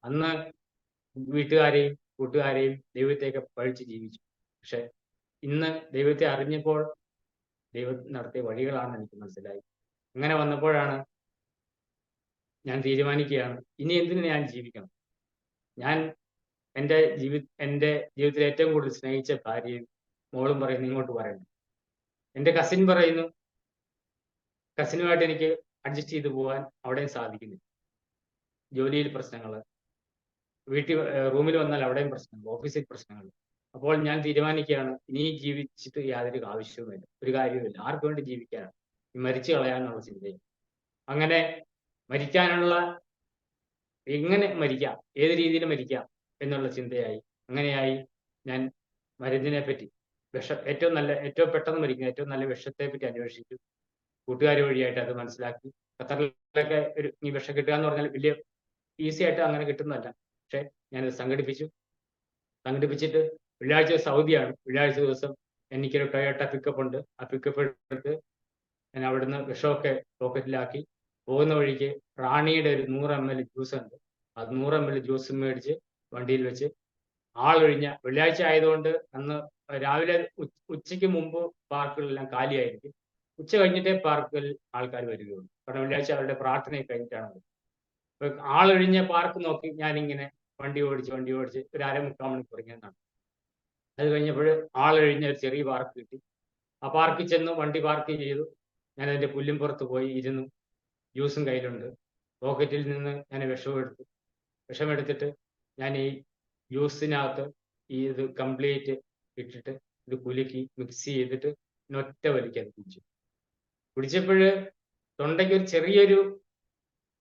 അന്ന് വീട്ടുകാരെയും കൂട്ടുകാരെയും ദൈവത്തെയൊക്കെ പഴിച്ച് ജീവിച്ചു. പക്ഷെ ഇന്ന് ദൈവത്തെ അറിഞ്ഞപ്പോൾ ദൈവം നടത്തിയ വഴികളാണ് എനിക്ക് മനസ്സിലായി. അങ്ങനെ വന്നപ്പോഴാണ് ഞാൻ തീരുമാനിക്കുകയാണ്, ഇനി എന്തിനു ഞാൻ ജീവിക്കണം. ഞാൻ എൻ്റെ ജീവിതത്തിൽ ഏറ്റവും കൂടുതൽ സ്നേഹിച്ച ഭാര്യയും മോളും പറയുന്നു, ഇങ്ങോട്ട് വരണ്ട. എൻ്റെ കസിൻ പറയുന്നു, കസിനുമായിട്ട് എനിക്ക് അഡ്ജസ്റ്റ് ചെയ്ത് പോകാൻ അവിടെയും സാധിക്കുന്നില്ല. ജോലിയിൽ പ്രശ്നങ്ങൾ, റൂമിൽ വന്നാൽ അവിടെയും പ്രശ്നങ്ങൾ, ഓഫീസിൽ പ്രശ്നങ്ങൾ. അപ്പോൾ ഞാൻ തീരുമാനിക്കുകയാണ്, ഇനി ജീവിച്ചിട്ട് യാതൊരു ആവശ്യവുമില്ല, ഒരു കാര്യവുമില്ല, ആർക്ക് വേണ്ടി ജീവിക്കാനാണ്, മരിച്ചു കളയാനുള്ള ചിന്തയും. അങ്ങനെ മരിക്കാനുള്ള, എങ്ങനെ മരിക്കാം, ഏത് രീതിയിൽ മരിക്കാം എന്നുള്ള ചിന്തയായി. അങ്ങനെയായി ഞാൻ മരുന്നിനെ പറ്റി, ഏറ്റവും പെട്ടെന്ന് മരിക്കുന്ന ഏറ്റവും നല്ല വിഷത്തെ പറ്റി അന്വേഷിച്ചു. കൂട്ടുകാർ വഴിയായിട്ട് അത് മനസ്സിലാക്കി. ഖത്തറിലൊക്കെ ഈ വിഷം കിട്ടുക എന്ന് പറഞ്ഞാൽ വലിയ ഈസി ആയിട്ട് അങ്ങനെ കിട്ടുന്നതല്ല. പക്ഷെ ഞാനത് സംഘടിപ്പിച്ചിട്ട് വെള്ളിയാഴ്ച സൗദിയാണ്. വെള്ളിയാഴ്ച ദിവസം എനിക്കൊരു ടൊയോട്ട പിക്കപ്പ് ഉണ്ട്. ആ പിക്കപ്പ് എടുത്ത് ഞാൻ അവിടുന്ന് വിഷമൊക്കെ പോക്കറ്റിലാക്കി പോകുന്ന വഴിക്ക് റാണിയുടെ ഒരു 100 ml ജ്യൂസ് ഉണ്ട്. അത് 100 ml ജ്യൂസ് മേടിച്ച് വണ്ടിയിൽ വെച്ച്, ആളൊഴിഞ്ഞ വെള്ളിയാഴ്ച ആയതുകൊണ്ട് അന്ന് രാവിലെ ഉച്ചയ്ക്ക് മുമ്പ് പാർക്കുകളെല്ലാം കാലിയായിരിക്കും. ഉച്ച കഴിഞ്ഞിട്ടേ പാർക്കിൽ ആൾക്കാർ വരികയുള്ളൂ. കാരണം വെള്ളിയാഴ്ച അവരുടെ പ്രാർത്ഥനയൊക്കെ കഴിഞ്ഞിട്ടാണ്. അപ്പൊ ആളൊഴിഞ്ഞ പാർക്ക് നോക്കി ഞാനിങ്ങനെ വണ്ടി ഓടിച്ച് ഒരു 1/2-മുക്കാൽ മണിക്കൂർ ഇങ്ങനെ നടന്നു. അത് കഴിഞ്ഞപ്പോൾ ആളൊഴിഞ്ഞ ഒരു ചെറിയ പാർക്ക് കിട്ടി. ആ പാർക്കിൽ ചെന്നു, വണ്ടി പാർക്ക് ചെയ്തു. ഞാൻ അതിന്റെ പുല്ലും പുറത്ത് പോയി ഇരുന്നു. ജ്യൂസും കയ്യിലുണ്ട്. പോക്കറ്റിൽ നിന്ന് ഞാൻ വിഷമെടുത്തിട്ട് ഞാൻ ഈ ജ്യൂസിനകത്ത് ഇത് കംപ്ലീറ്റ് ഇട്ടിട്ട് ഇത് കുലുക്കി മിക്സ് ചെയ്തിട്ട് ഒറ്റ വലിക്കാൻ കുടിച്ചു. കുടിച്ചപ്പോൾ തൊണ്ടയ്ക്ക് ഒരു ചെറിയൊരു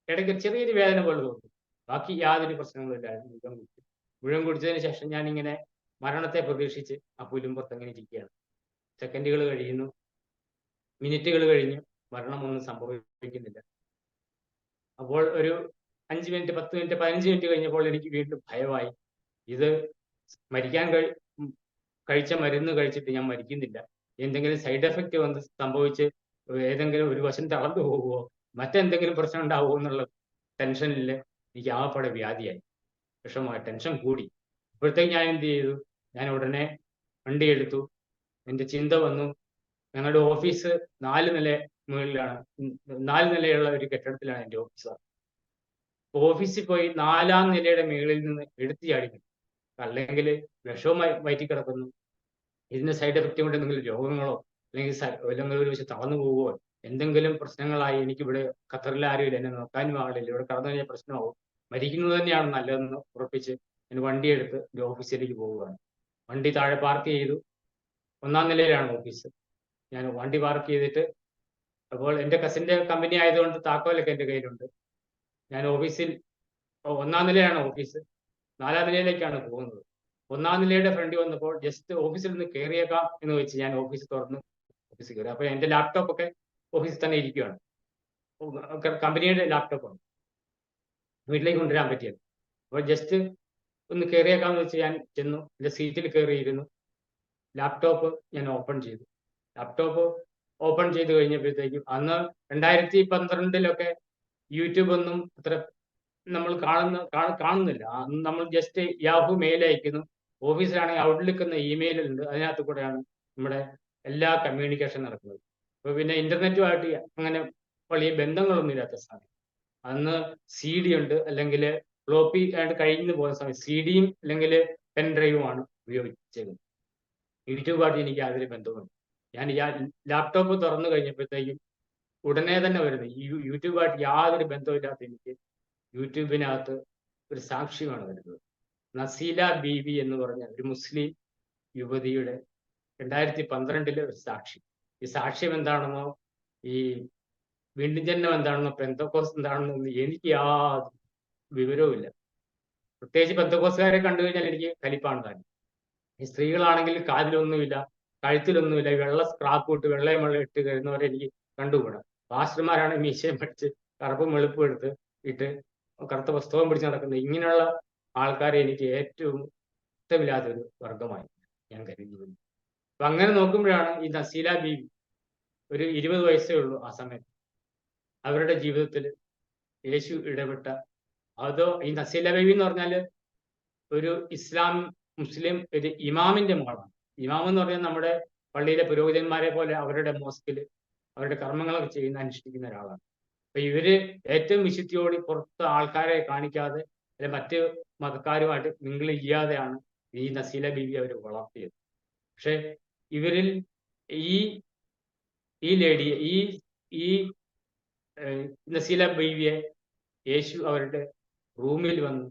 ഇടയ്ക്ക് ഒരു ചെറിയൊരു വേദന പോലെ തോന്നി. ബാക്കി യാതൊരു പ്രശ്നങ്ങളും ഇല്ലായിരുന്നു. മുഴുവൻ കുടിച്ചു. മുഴുവൻ കുടിച്ചതിന് ശേഷം ഞാനിങ്ങനെ മരണത്തെ പ്രതീക്ഷിച്ച് ആ പുല്ലുംപുറത്ത് അങ്ങനെ ഇരിക്കുകയാണ്. സെക്കൻഡുകൾ കഴിയുന്നു, മിനിറ്റുകൾ കഴിഞ്ഞു, മരണമൊന്നും സംഭവിക്കുന്നില്ല. അപ്പോൾ ഒരു 5 മിനിറ്റ്, 10 മിനിറ്റ്, 15 മിനിറ്റ് കഴിഞ്ഞപ്പോൾ എനിക്ക് വീണ്ടും ഭയമായി. ഇത് മരിക്കാൻ കഴിച്ച മരുന്ന് കഴിച്ചിട്ട് ഞാൻ മരിക്കുന്നില്ല, എന്തെങ്കിലും സൈഡ് എഫക്റ്റ് വന്ന് സംഭവിച്ച് ഏതെങ്കിലും ഒരു വശം തളർന്നു പോകുമോ, മറ്റെന്തെങ്കിലും പ്രശ്നം ഉണ്ടാവുമോ എന്നുള്ള ടെൻഷനിൽ എനിക്ക് ആകപ്പാടെ വ്യാധിയായി, വിഷമമായി, ടെൻഷൻ കൂടി. അപ്പോഴത്തേക്ക് ഞാൻ എന്ത് ചെയ്തു? ഞാൻ ഉടനെ വണ്ടി എടുത്തു. എൻ്റെ ചിന്ത വന്നു, ഞങ്ങളുടെ ഓഫീസ് 4 നില മുകളിലാണ്, 4 നിലയുള്ള ഒരു കെട്ടിടത്തിലാണ് എൻ്റെ ഓഫീസ്. ഓഫീസിൽ പോയി 4-ാം നിലയുടെ മുകളിൽ നിന്ന് എടുത്തു ചാടിക്കും, അല്ലെങ്കിൽ വിഷവും വയറ്റി കിടക്കുന്നു. ഇതിന്റെ സൈഡ് എഫക്റ്റ് കൊണ്ട് എന്തെങ്കിലും രോഗങ്ങളോ അല്ലെങ്കിൽ ഒരു വശം തളർന്നു പോവുകയോ എന്തെങ്കിലും പ്രശ്നങ്ങളായി എനിക്കിവിടെ ഖത്തറിൽ ആരുമില്ല, എന്നെ നോക്കാനും ആളില്ല, ഇവിടെ കടന്നു കഴിഞ്ഞാൽ പ്രശ്നമാവും, മരിക്കുന്നത് തന്നെയാണ് നല്ലതെന്ന് ഉറപ്പിച്ച് ഞാൻ വണ്ടിയെടുത്ത് എൻ്റെ ഓഫീസിലേക്ക് പോവുകയാണ്. വണ്ടി താഴെ പാർക്ക് ചെയ്തു. 1-ാം നിലയിലാണ് ഓഫീസ്. ഞാൻ വണ്ടി പാർക്ക് ചെയ്തിട്ട്, അപ്പോൾ എൻ്റെ കസിൻ്റെ കമ്പനി ആയതുകൊണ്ട് താക്കോലൊക്കെ എൻ്റെ കയ്യിലുണ്ട്. ഞാൻ ഓഫീസിൽ 1-ാം നിലയാണ് ഓഫീസ്, 4-ാം നിലയിലേക്കാണ് പോകുന്നത്. 1-ാം നിലയുടെ ഫ്രണ്ടിൽ വന്നപ്പോൾ ജസ്റ്റ് ഓഫീസിൽ നിന്ന് കയറിയേക്കാം എന്ന് വെച്ച് ഞാൻ ഓഫീസ് തുറന്ന് ഓഫീസിൽ കയറി. അപ്പോൾ എൻ്റെ ലാപ്ടോപ്പ് ഒക്കെ ഓഫീസിൽ തന്നെ ഇരിക്കുകയാണ്. കമ്പനിയുടെ ലാപ്ടോപ്പാണ്, വീട്ടിലേക്ക് കൊണ്ടുവരാൻ പറ്റിയത്. അപ്പോൾ ജസ്റ്റ് ഒന്ന് കയറിയേക്കാമെന്ന് വെച്ച് ഞാൻ ചെന്നു, എൻ്റെ സീറ്റിൽ കയറിയിരുന്നു. ലാപ്ടോപ്പ് ഞാൻ ഓപ്പൺ ചെയ്തു. ലാപ്ടോപ്പ് ഓപ്പൺ ചെയ്ത് കഴിഞ്ഞപ്പോഴത്തേക്കും, അന്ന് 2012 യൂട്യൂബ് ഒന്നും അത്ര നമ്മൾ കാണുന്നില്ല. അന്ന് നമ്മൾ ജസ്റ്റ് യാഹു മെയിൽ അയക്കുന്നു. ഓഫീസിലാണെങ്കിൽ ഔട്ട്ലുക്ക് എന്ന ഇമെയിൽ ഉണ്ട്, അതിനകത്ത് കൂടെയാണ് നമ്മുടെ എല്ലാ കമ്മ്യൂണിക്കേഷൻ നടക്കുന്നത്. അപ്പോൾ പിന്നെ ഇന്റർനെറ്റുമായിട്ട് അങ്ങനെ വലിയ ബന്ധങ്ങളൊന്നും ഇല്ലാത്ത സമയം. അന്ന് CD ഉണ്ട്, അല്ലെങ്കിൽ ഫ്ലോപ്പി ആയിട്ട് കഴിഞ്ഞു പോകുന്ന സമയം CD-യും അല്ലെങ്കിൽ പെൻ ഡ്രൈവുമാണ് ഉപയോഗിച്ചേക്കുന്നത്. യൂട്യൂബായിട്ട് എനിക്ക് യാതൊരു ബന്ധവുമില്ല. ഞാൻ ലാപ്ടോപ്പ് തുറന്നു കഴിഞ്ഞപ്പോഴത്തേക്കും ഉടനെ തന്നെ വരുന്നത് യൂട്യൂബായിട്ട് യാതൊരു ബന്ധമില്ലാത്ത എനിക്ക് യൂട്യൂബിനകത്ത് ഒരു സാക്ഷ്യമാണ് വരുന്നത്. നസീല ബീവി എന്ന് പറഞ്ഞ ഒരു മുസ്ലിം യുവതിയുടെ 2012 ഒരു സാക്ഷ്യം. ഈ സാക്ഷ്യം എന്താണെന്നോ, ഈ വീണ്ടും ജന്മം എന്താണെന്നോ, പെന്തക്കോസ് എന്താണെന്നോ എനിക്ക് യാതൊരു വിവരവുമില്ല. പ്രത്യേകിച്ച് പെന്തക്കോസുകാരെ കണ്ടു കഴിഞ്ഞാൽ എനിക്ക് കലിപ്പാണ് താൻ. ഈ സ്ത്രീകളാണെങ്കിൽ കാതിലൊന്നുമില്ല, കഴുത്തിലൊന്നുമില്ല, വെള്ള സ്ക്രാപ്പ് ഇട്ട് വെള്ളയും വെള്ളം ഇട്ട് കരുന്നവരെ എനിക്ക് കണ്ടുകൂടാ. പാസ്റ്റർമാരാണ് മീശയും പഠിച്ച് കറുപ്പും വെളുപ്പും എടുത്ത് ഇട്ട് കറുത്ത പുസ്തകം പിടിച്ച് നടക്കുന്ന ഇങ്ങനെയുള്ള ആൾക്കാരെ എനിക്ക് ഏറ്റവും ഇഷ്ടമില്ലാത്തൊരു വർഗമായി ഞാൻ കരുതുന്നു. അപ്പൊ അങ്ങനെ നോക്കുമ്പോഴാണ് ഈ നസീല ബീവി, ഒരു 20 വയസ്സേ ഉള്ളൂ ആ സമയത്ത്, അവരുടെ ജീവിതത്തിൽ യേശു ഇടപെട്ട. അതോ ഈ നസീല ബീവി എന്ന് പറഞ്ഞാല് ഒരു മുസ്ലിം ഒരു ഇമാമിന്റെ മകളാണ്. ഇമാം എന്ന് പറഞ്ഞാൽ നമ്മുടെ പള്ളിയിലെ പുരോഹിതന്മാരെ പോലെ അവരുടെ മോസ്കിൽ അവരുടെ കർമ്മങ്ങളൊക്കെ അനുഷ്ഠിക്കുന്ന ഒരാളാണ്. അപ്പൊ ഇവര് ഏറ്റവും വിശുദ്ധിയോടെ പുറത്ത് ആൾക്കാരെ കാണിക്കാതെ അല്ലെ മറ്റ് മതക്കാരുമായിട്ട് മിങ്കിൾ ചെയ്യാതെയാണ് ഈ നസീല ബീവി അവർ വളർത്തിയത്. പക്ഷെ ഇവരിൽ ഈ ലേഡിയെ ഈ നസീല ബീവിയെ യേശു അവരുടെ റൂമിൽ വന്ന്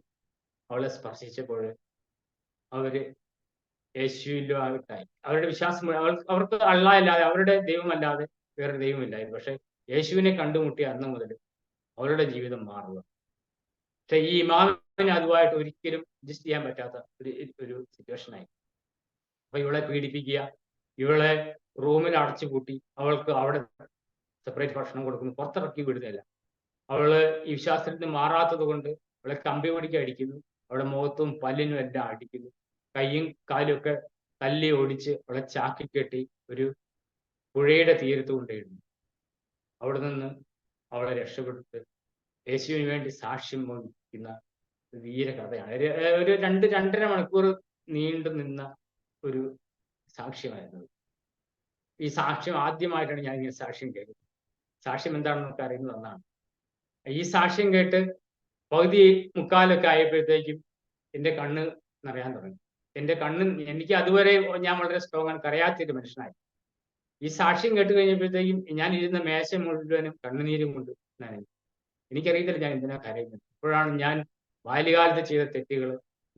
അവളെ സ്പർശിച്ചപ്പോൾ അവര് യേശുവിലുമായിട്ടായി. അവരുടെ വിശ്വാസം അവർക്ക് അല്ലാതെ, അവരുടെ ദൈവമല്ലാതെ വേറെ ദൈവമില്ലായിരുന്നു. പക്ഷെ യേശുവിനെ കണ്ടുമുട്ടിയ അന്ന് മുതൽ അവരുടെ ജീവിതം മാറുക. പക്ഷെ ഈ ഇമാമിന് അതുമായിട്ട് ഒരിക്കലും അഡ്ജസ്റ്റ് ചെയ്യാൻ പറ്റാത്ത ഒരു സിറ്റുവേഷനായി. അപ്പൊ ഇവളെ പീഡിപ്പിക്കുക, ഇവളെ റൂമിൽ അടച്ചു പൂട്ടി, അവൾക്ക് അവിടെ സെപ്പറേറ്റ് ഭക്ഷണം കൊടുക്കുന്നു, പുറത്തിറക്കി വിടുന്നില്ല. അവള് ഈ വിശ്വാസത്തിൽ നിന്ന് മാറാത്തത് കൊണ്ട് അവളെ കമ്പി പിടിക്കുക അടിക്കുന്നു, അവളുടെ മുഖത്തും പല്ലിനും എല്ലാം അടിക്കുന്നു, കൈയും കാലും ഒക്കെ തല്ലി ഓടിച്ച് അവളെ ചാക്കി കെട്ടി ഒരു പുഴയുടെ തീരത്ത് കൊണ്ടിടുന്നു. അവിടെ നിന്ന് അവളെ രക്ഷപ്പെടുത്ത് യേശുവിന് വേണ്ടി സാക്ഷ്യം വഹിക്കുന്ന വീരകഥയാണ്. ഒരു 2-2.5 മണിക്കൂർ നീണ്ടു നിന്ന ഒരു സാക്ഷ്യമായിരുന്നു. ഈ സാക്ഷ്യം ആദ്യമായിട്ടാണ് ഞാൻ ഇങ്ങനെ സാക്ഷ്യം കേൾക്കുന്നത്. സാക്ഷ്യം എന്താണെന്ന് നമുക്ക് അറിയുന്നത് ഒന്നാണ്. ഈ സാക്ഷ്യം കേട്ട് പകുതി മുക്കാലൊക്കെ ആയപ്പോഴത്തേക്കും എൻ്റെ കണ്ണ് നിറയാൻ തുടങ്ങി. എൻ്റെ കണ്ണ്, എനിക്ക് അതുവരെ ഞാൻ വളരെ സ്ട്രോങ് ആണ്, കരയാത്തൊരു മനുഷ്യനായി. ഈ സാക്ഷ്യം കേട്ട് കഴിഞ്ഞപ്പോഴത്തേക്കും ഞാൻ ഇരുന്ന മേശ മുഴുവനും കണ്ണുനീരും കൊണ്ട് നനഞ്ഞു. എനിക്കറിയത്തില്ല ഞാൻ എന്തിനാ കരയുന്നത്. അപ്പോഴാണ് ഞാൻ ബാല്യകാലത്ത് ചെയ്ത തെറ്റുകൾ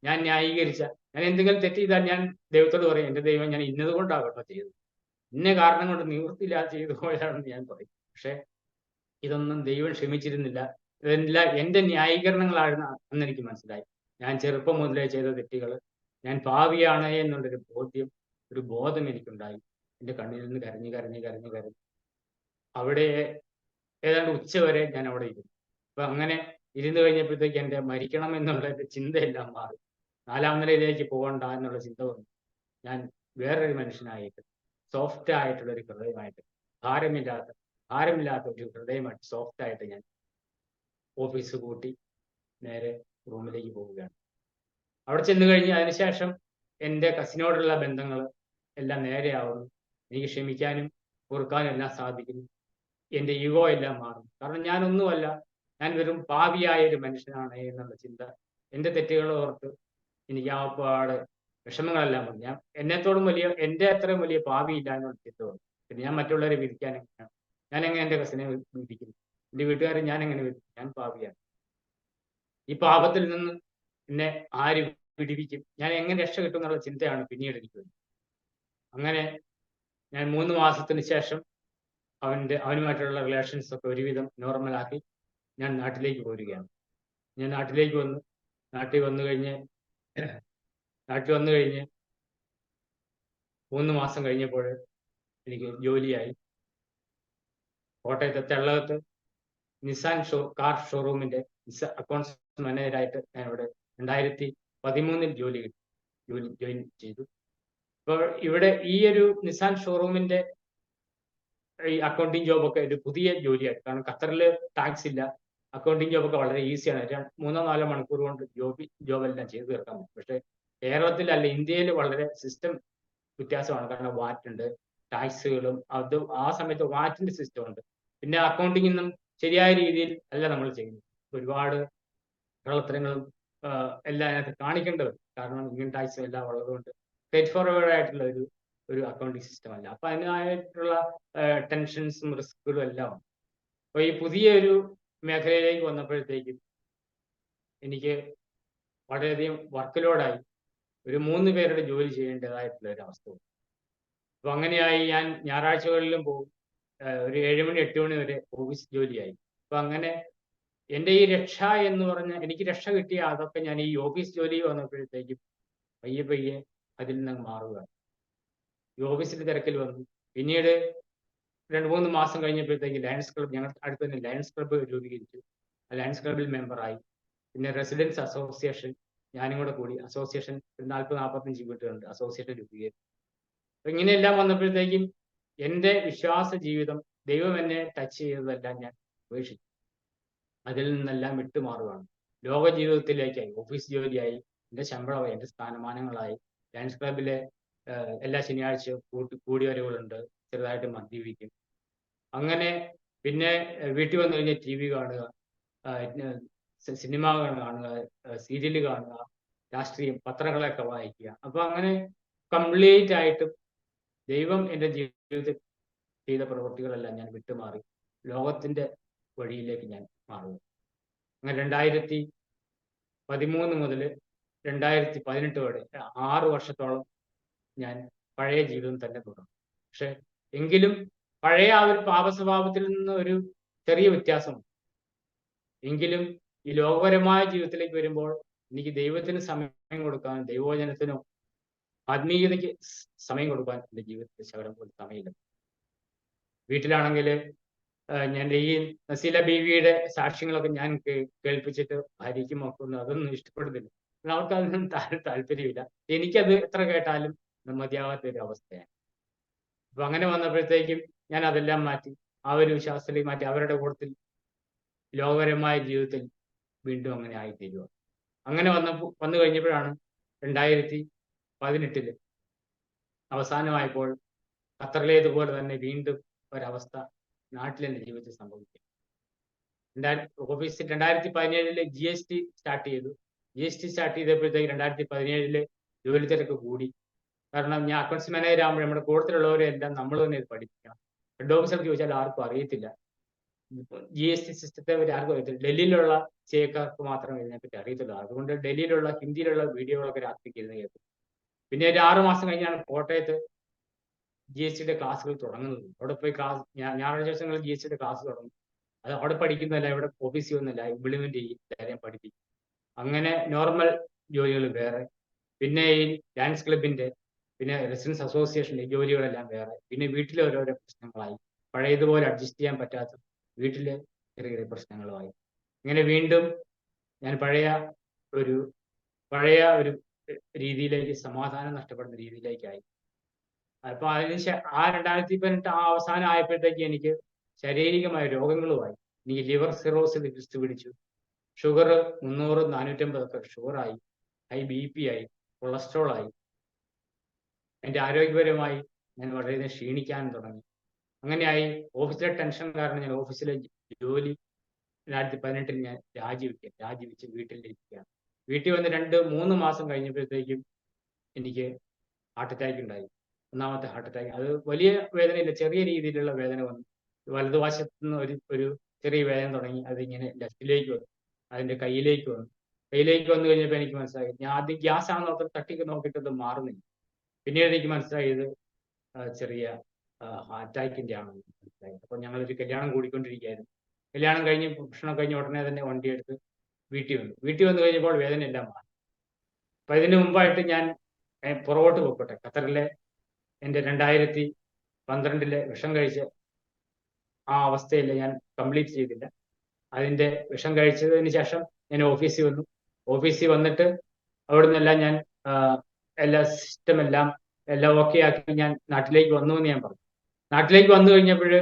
ഞാൻ ന്യായീകരിച്ച, ഞാൻ എന്തെങ്കിലും തെറ്റ് ചെയ്താൽ ഞാൻ ദൈവത്തോട് പറയും, എൻ്റെ ദൈവം ഞാൻ ഇന്നത് കൊണ്ടാകട്ടോ ചെയ്തത്, ഇന്ന കാരണം കൊണ്ട് നിവൃത്തിയില്ലാതെ ചെയ്തു പോയാണെന്ന് ഞാൻ പറയും. പക്ഷെ ഇതൊന്നും ദൈവം ക്ഷമിച്ചിരുന്നില്ല. ഇതെല്ലാം എൻ്റെ ന്യായീകരണങ്ങളാണെന്ന് അന്ന് എനിക്ക് മനസ്സിലായി. ഞാൻ ചെറുപ്പം മുതലേ ചെയ്ത തെറ്റുകൾ, ഞാൻ പാപിയാണ് എന്നുള്ളൊരു ഒരു ബോധം എനിക്കുണ്ടായി. എൻ്റെ കണ്ണിൽ നിന്ന് കരഞ്ഞ് കരഞ്ഞ് കരഞ്ഞ് കരഞ്ഞ് അവിടെ ഏതാണ്ട് ഉച്ചവരെ ഞാൻ അവിടെ ഇരുന്നു. അപ്പൊ അങ്ങനെ ഇരുന്ന് കഴിഞ്ഞപ്പോഴത്തേക്ക് എൻ്റെ മരിക്കണം എന്നുള്ള എൻ്റെ ചിന്തയെല്ലാം മാറി. 4-ാം നിലയിലേക്ക് പോകണ്ട എന്നുള്ള ചിന്ത വന്നു. ഞാൻ വേറൊരു മനുഷ്യനായിട്ട്, സോഫ്റ്റ് ആയിട്ടുള്ള ഒരു ഹൃദയമായിട്ട്, ഭാരമില്ലാത്ത ഒരു ഹൃദയമായിട്ട്, സോഫ്റ്റ് ആയിട്ട് ഞാൻ ഓഫീസ് കൂട്ടി നേരെ റൂമിലേക്ക് പോവുകയാണ്. അവിടെ ചെന്ന് കഴിഞ്ഞ് അതിനുശേഷം എൻ്റെ കസിനോടുള്ള ബന്ധങ്ങൾ എല്ലാം നേരെയാവുന്നു. എനിക്ക് ക്ഷമിക്കാനും പൊറുക്കാനും എല്ലാം സാധിക്കുന്നു. എൻ്റെ ഈഗോ എല്ലാം മാറും. കാരണം ഞാനൊന്നുമല്ല, ഞാൻ വെറും പാപിയായ ഒരു മനുഷ്യനാണ് എന്നുള്ള ചിന്ത, എൻ്റെ തെറ്റുകൾ ഓർത്ത് എനിക്ക് ആപ്പാട് വിഷമങ്ങളെല്ലാം വന്നു. എൻ്റെ അത്രയും വലിയ പാപിയില്ല എന്നുള്ള ചിന്ത വന്നു. പിന്നെ ഞാൻ മറ്റുള്ളവരെ വിധിക്കാൻ എങ്ങനെയാണ്? ഞാൻ എങ്ങനെ എൻ്റെ കസിനെ വിധിക്കുന്നു? എൻ്റെ വീട്ടുകാരെ ഞാൻ എങ്ങനെ വിധിക്കും? ഞാൻ പാപിയാണ്. ഈ പാപത്തിൽ നിന്ന് എന്നെ ആര് വിടിവിക്കും? ഞാൻ എങ്ങനെ രക്ഷ കിട്ടും എന്നുള്ള ചിന്തയാണ് പിന്നീട് എനിക്ക് വരുന്നത്. അങ്ങനെ ഞാൻ 3 മാസത്തിന് ശേഷം അവനുമായിട്ടുള്ള റിലേഷൻസ് ഒക്കെ ഒരുവിധം നോർമലാക്കി ഞാൻ നാട്ടിലേക്ക് പോരുകയാണ്. ഞാൻ നാട്ടിലേക്ക് വന്നു. നാട്ടിൽ വന്നു കഴിഞ്ഞ് 3 മാസം കഴിഞ്ഞപ്പോൾ എനിക്ക് ജോലിയായി. കോട്ടയത്തെ തെള്ളകത്ത് നിസാൻ കാർ ഷോറൂമിന്റെ അക്കൗണ്ട്സ് മാനേജറായിട്ട് ഞാൻ ഇവിടെ 2013 ജോയിൻ ചെയ്തു. അപ്പോൾ ഇവിടെ ഈ ഒരു നിസാൻ ഷോറൂമിന്റെ ഈ അക്കൗണ്ടിങ് ജോബൊക്കെ ഒരു പുതിയ ജോലിയാണ്. കാരണം ഖത്തറിൽ ടാക്സ് ഇല്ല, അക്കൗണ്ടിങ് ജോബൊക്കെ വളരെ ഈസിയാണ്. 3-4 മണിക്കൂർ കൊണ്ട് ജോബെല്ലാം ചെയ്തു തീർക്കാൻ പറ്റും. പക്ഷേ കേരളത്തിലല്ല, ഇന്ത്യയിൽ വളരെ സിസ്റ്റം വ്യത്യാസമാണ്. കാരണം വാറ്റ് ഉണ്ട്, ടാക്സുകളും ആ സമയത്ത് വാറ്റിന്റെ സിസ്റ്റം ഉണ്ട്. പിന്നെ അക്കൗണ്ടിംഗ് ഒന്നും ശരിയായ രീതിയിൽ അല്ല നമ്മൾ ചെയ്യുന്നത്. ഒരുപാട് പ്രവർത്തനങ്ങളും എല്ലാം അതിനകത്ത് കാണിക്കേണ്ടത്. കാരണം ഇൻകം ടാക്സും എല്ലാം ഉള്ളതുകൊണ്ട് സ്ട്രേറ്റ് ഫോർവേഡ് ആയിട്ടുള്ള ഒരു അക്കൗണ്ടിങ് സിസ്റ്റം അല്ല. അപ്പൊ അതിനായിട്ടുള്ള ടെൻഷൻസും റിസ്കുകളും എല്ലാം ഉണ്ട്. അപ്പൊ ഈ പുതിയൊരു മേഖലയിലേക്ക് വന്നപ്പോഴത്തേക്കും എനിക്ക് വളരെയധികം വർക്ക് ലോഡായി. ഒരു 3 പേരുടെ ജോലി ചെയ്യേണ്ടതായിട്ടുള്ള ഒരു അവസ്ഥ വന്നു. അപ്പൊ അങ്ങനെയായി ഞാൻ ഞായറാഴ്ചകളിലും പോകും. ഒരു 7 മണി 8 മണി വരെ ഓഫീസ് ജോലിയായി. അപ്പൊ അങ്ങനെ എൻ്റെ ഈ രക്ഷ എന്ന് പറഞ്ഞ, എനിക്ക് രക്ഷ കിട്ടിയ അതൊക്കെ ഞാൻ ഈ ഓഫീസ് ജോലി വന്നപ്പോഴത്തേക്കും പയ്യെ പയ്യെ അതിൽ നിന്ന് മാറുകയാണ്. ഈ ഓഫീസിന്റെ തിരക്കിൽ വന്നു. പിന്നീട് 2-3 മാസം കഴിഞ്ഞപ്പോഴത്തേക്ക് ലയൺസ് ക്ലബ്ബ്, ഞങ്ങളുടെ അടുത്ത് തന്നെ ലയൺസ് ക്ലബ്ബ് രൂപീകരിച്ചു. ആ ലയൺസ് ക്ലബ്ബിൽ മെമ്പറായി. പിന്നെ റെസിഡൻസ് അസോസിയേഷൻ, ഞാനും കൂടെ കൂടി അസോസിയേഷൻ, 40-45 വീട്ടുകളുണ്ട്, അസോസിയേഷൻ രൂപീകരിച്ചു. അപ്പൊ ഇങ്ങനെയെല്ലാം വന്നപ്പോഴത്തേക്കും എൻ്റെ വിശ്വാസ ജീവിതം, ദൈവം എന്നെ ടച്ച് ചെയ്തതെല്ലാം ഞാൻ ഉപേക്ഷിച്ചു. അതിൽ നിന്നെല്ലാം വിട്ടുമാറുകയാണ്. ലോക ജീവിതത്തിലേക്കായി, ഓഫീസ് ജോലിയായി, എൻ്റെ ശമ്പളമായി, എൻ്റെ സ്ഥാനമാനങ്ങളായി, ലയൺസ് ക്ലബിലെ എല്ലാ ശനിയാഴ്ചയും കൂടിവരവുകളുണ്ട്, ചെറുതായിട്ട് മദ്യപിക്കും. അങ്ങനെ പിന്നെ വീട്ടിൽ വന്നു കഴിഞ്ഞാൽ TV കാണുക, സിനിമ കാണുക, സീരിയൽ കാണുക, രാഷ്ട്രീയം, പത്രങ്ങളൊക്കെ വായിക്കുക. അപ്പൊ അങ്ങനെ കംപ്ലീറ്റ് ആയിട്ടും ദൈവം എൻ്റെ ജീവിതത്തിൽ ചെയ്ത പ്രവൃത്തികളെല്ലാം ഞാൻ വിട്ടുമാറി ലോകത്തിന്റെ വഴിയിലേക്ക് ഞാൻ മാറുക. അങ്ങനെ 2013 മുതൽ 2018 വരെ 6 വർഷത്തോളം ഞാൻ പഴയ ജീവിതം തന്നെ തുടർന്നു. പക്ഷെ എങ്കിലും പഴയ ആ ഒരു പാപസ്വഭാവത്തിൽ നിന്ന് ഒരു ചെറിയ വ്യത്യാസമുണ്ട്. എങ്കിലും ഈ ലോകപരമായ ജീവിതത്തിലേക്ക് വരുമ്പോൾ എനിക്ക് ദൈവത്തിന് സമയം കൊടുക്കാൻ, ദൈവവചനത്തിനോ ആത്മീയതയ്ക്ക് സമയം കൊടുക്കാൻ എൻ്റെ ജീവിതത്തിൽ ശകലം പോലും സമയമില്ല. വീട്ടിലാണെങ്കിൽ ഞാൻ ഈ നസീല ബീവിയുടെ സാക്ഷ്യങ്ങളൊക്കെ ഞാൻ കേൾപ്പിച്ചിട്ട് ഭാര്യയ്ക്ക് നോക്കുന്നു, അതൊന്നും ഇഷ്ടപ്പെടുന്നില്ല. അവർക്ക് അതിനൊന്നും താല്പര്യമില്ല. എനിക്കത് എത്ര കേട്ടാലും മതിയാവാത്ത ഒരു അവസ്ഥയാണ്. അപ്പൊ അങ്ങനെ വന്നപ്പോഴത്തേക്കും ഞാൻ അതെല്ലാം മാറ്റി, ആ ഒരു വിശ്വാസത്തിലേക്ക് മാറ്റി, അവരുടെ കൂട്ടത്തിൽ ലോകപരമായ ജീവിതത്തിൽ വീണ്ടും അങ്ങനെ ആയിത്തീരുക. അങ്ങനെ വന്നു കഴിഞ്ഞപ്പോഴാണ് 2018 അവസാനമായപ്പോൾ ഖത്തറിലേതുപോലെ തന്നെ വീണ്ടും ഒരവസ്ഥ നാട്ടിലെൻ്റെ ജീവിതത്തിൽ സംഭവിക്കും. ഓഫീസിൽ 2017 GST സ്റ്റാർട്ട് ചെയ്തു. GST സ്റ്റാർട്ട് ചെയ്തപ്പോഴത്തേക്ക് 2017 ജോലി തിരക്ക് കൂടി. കാരണം ഞാൻ അക്കൗണ്ട്സ് മാനേജർ ആകുമ്പോൾ നമ്മുടെ കൂട്ടത്തിലുള്ളവരെല്ലാം നമ്മൾ തന്നെ ഇത് പഠിപ്പിക്കണം. ഹെഡ് ഓഫീസർക്ക് ചോദിച്ചാൽ ആർക്കും അറിയത്തില്ല. GST സിസ്റ്റത്തെ പറ്റി ആർക്കും അറിയത്തില്ല. ഡൽഹിയിലുള്ള ചെയ്യക്കാർക്ക് മാത്രമേ ഇതിനെപ്പറ്റി അറിയത്തുള്ളൂ. അതുകൊണ്ട് ഡൽഹിയിലുള്ള ഹിന്ദിയിലുള്ള വീഡിയോകളൊക്കെ രാത്രിക്ക് ഇരുന്ന് കേൾക്കും. പിന്നെ ഒരു 6 മാസം കഴിഞ്ഞാണ് കോട്ടയത്ത് GSTയുടെ ക്ലാസ്സുകൾ തുടങ്ങുന്നത്. അവിടെ പോയി ഞായറാഴ്ച ദിവസങ്ങളിൽ GSTയുടെ ക്ലാസ് തുടങ്ങും. അത് അവിടെ പഠിക്കുന്നതല്ല, ഇവിടെ ഓഫീസിൽ വന്നല്ല ഇംപ്ലിമെന്റ് ചെയ്യും, കാര്യം പഠിപ്പിക്കും. അങ്ങനെ നോർമൽ ജോലികൾ വേറെ, പിന്നെ ഈ ഡാൻസ് ക്ലബിന്റെ, പിന്നെ റെസിഡൻസ് അസോസിയേഷന്റെ ജോലികളെല്ലാം വേറെ, പിന്നെ വീട്ടിലെ ഓരോരോ പ്രശ്നങ്ങളായി, പഴയതുപോലെ അഡ്ജസ്റ്റ് ചെയ്യാൻ പറ്റാത്ത വീട്ടിലെ ചെറിയ ചെറിയ പ്രശ്നങ്ങളുമായി, ഇങ്ങനെ വീണ്ടും ഞാൻ പഴയ ഒരു രീതിയിലേക്ക്, സമാധാനം നഷ്ടപ്പെടുന്ന രീതിയിലേക്കായി. അപ്പൊ ആ 2018 ആ അവസാനം ആയപ്പോഴത്തേക്ക് എനിക്ക് ശാരീരികമായ രോഗങ്ങളുമായി. എനിക്ക് ലിവർ സിറോസിസ് പിടിച്ചു, ഷുഗർ 300 450 ഒക്കെ ഷുഗറായി, ഹൈ BP ആയി, കൊളസ്ട്രോൾ ആയി. എൻ്റെ ആരോഗ്യപരമായി ഞാൻ വളരെയധികം ക്ഷീണിക്കാൻ തുടങ്ങി. അങ്ങനെയായി ഓഫീസിലെ ടെൻഷൻ കാരണം ഞാൻ ഓഫീസിലെ ജോലി 2018 ഞാൻ രാജിവെച്ച് വീട്ടിലിരിക്കുകയാണ്. വീട്ടിൽ വന്ന് 2-3 മാസം കഴിഞ്ഞപ്പോഴത്തേക്കും എനിക്ക് ഹാർട്ട് അറ്റാക്ക് ഉണ്ടായി. ഒന്നാമത്തെ ഹാർട്ട് അറ്റാക്ക്. അത് വലിയ വേദനയില്ല, ചെറിയ രീതിയിലുള്ള വേദന വന്നു. വലതുവശത്ത് നിന്ന് ഒരു ചെറിയ വേദന തുടങ്ങി, അതിങ്ങനെ ലെഫ്റ്റിലേക്ക് വന്നു, അതിന്റെ കയ്യിലേക്ക് വന്നു. കയ്യിലേക്ക് വന്നു കഴിഞ്ഞപ്പോൾ എനിക്ക് മനസ്സിലായി, ഞാൻ ആദ്യം ഗ്യാസ് ആണെന്ന് ഓർത്ത് തട്ടിക്ക് നോക്കിയിട്ട് അത് മാറുന്നില്ല. പിന്നീട് എനിക്ക് മനസ്സിലായത് ചെറിയ അറ്റാക്കിന്റെ ആണെന്ന് മനസ്സിലായി. അപ്പൊ ഞങ്ങളൊരു കല്യാണം കൂടിക്കൊണ്ടിരിക്കുകയായിരുന്നു. കല്യാണം കഴിഞ്ഞ് ഭക്ഷണം കഴിഞ്ഞ് ഉടനെ തന്നെ വണ്ടി എടുത്ത് വീട്ടിൽ വന്നു കഴിഞ്ഞപ്പോൾ വേദന എല്ലാം മാറി. അപ്പൊ ഇതിന് മുമ്പായിട്ട് ഞാൻ പുറകോട്ട് പോയിക്കോട്ടെ, ഖത്തറിലെ എൻ്റെ 2012 വിഷം കഴിച്ച ആ അവസ്ഥയിൽ ഞാൻ കംപ്ലീറ്റ് ചെയ്തില്ല. അതിന്റെ വിഷം കഴിച്ചതിന് ശേഷം ഞാൻ ഓഫീസിൽ വന്നു. ഓഫീസിൽ വന്നിട്ട് അവിടെ നിന്നെല്ലാം ഞാൻ എല്ലാ സിസ്റ്റം എല്ലാം ഓക്കെ ആക്കി ഞാൻ നാട്ടിലേക്ക് വന്നു എന്ന് ഞാൻ പറഞ്ഞു. നാട്ടിലേക്ക് വന്നു കഴിഞ്ഞപ്പോൾ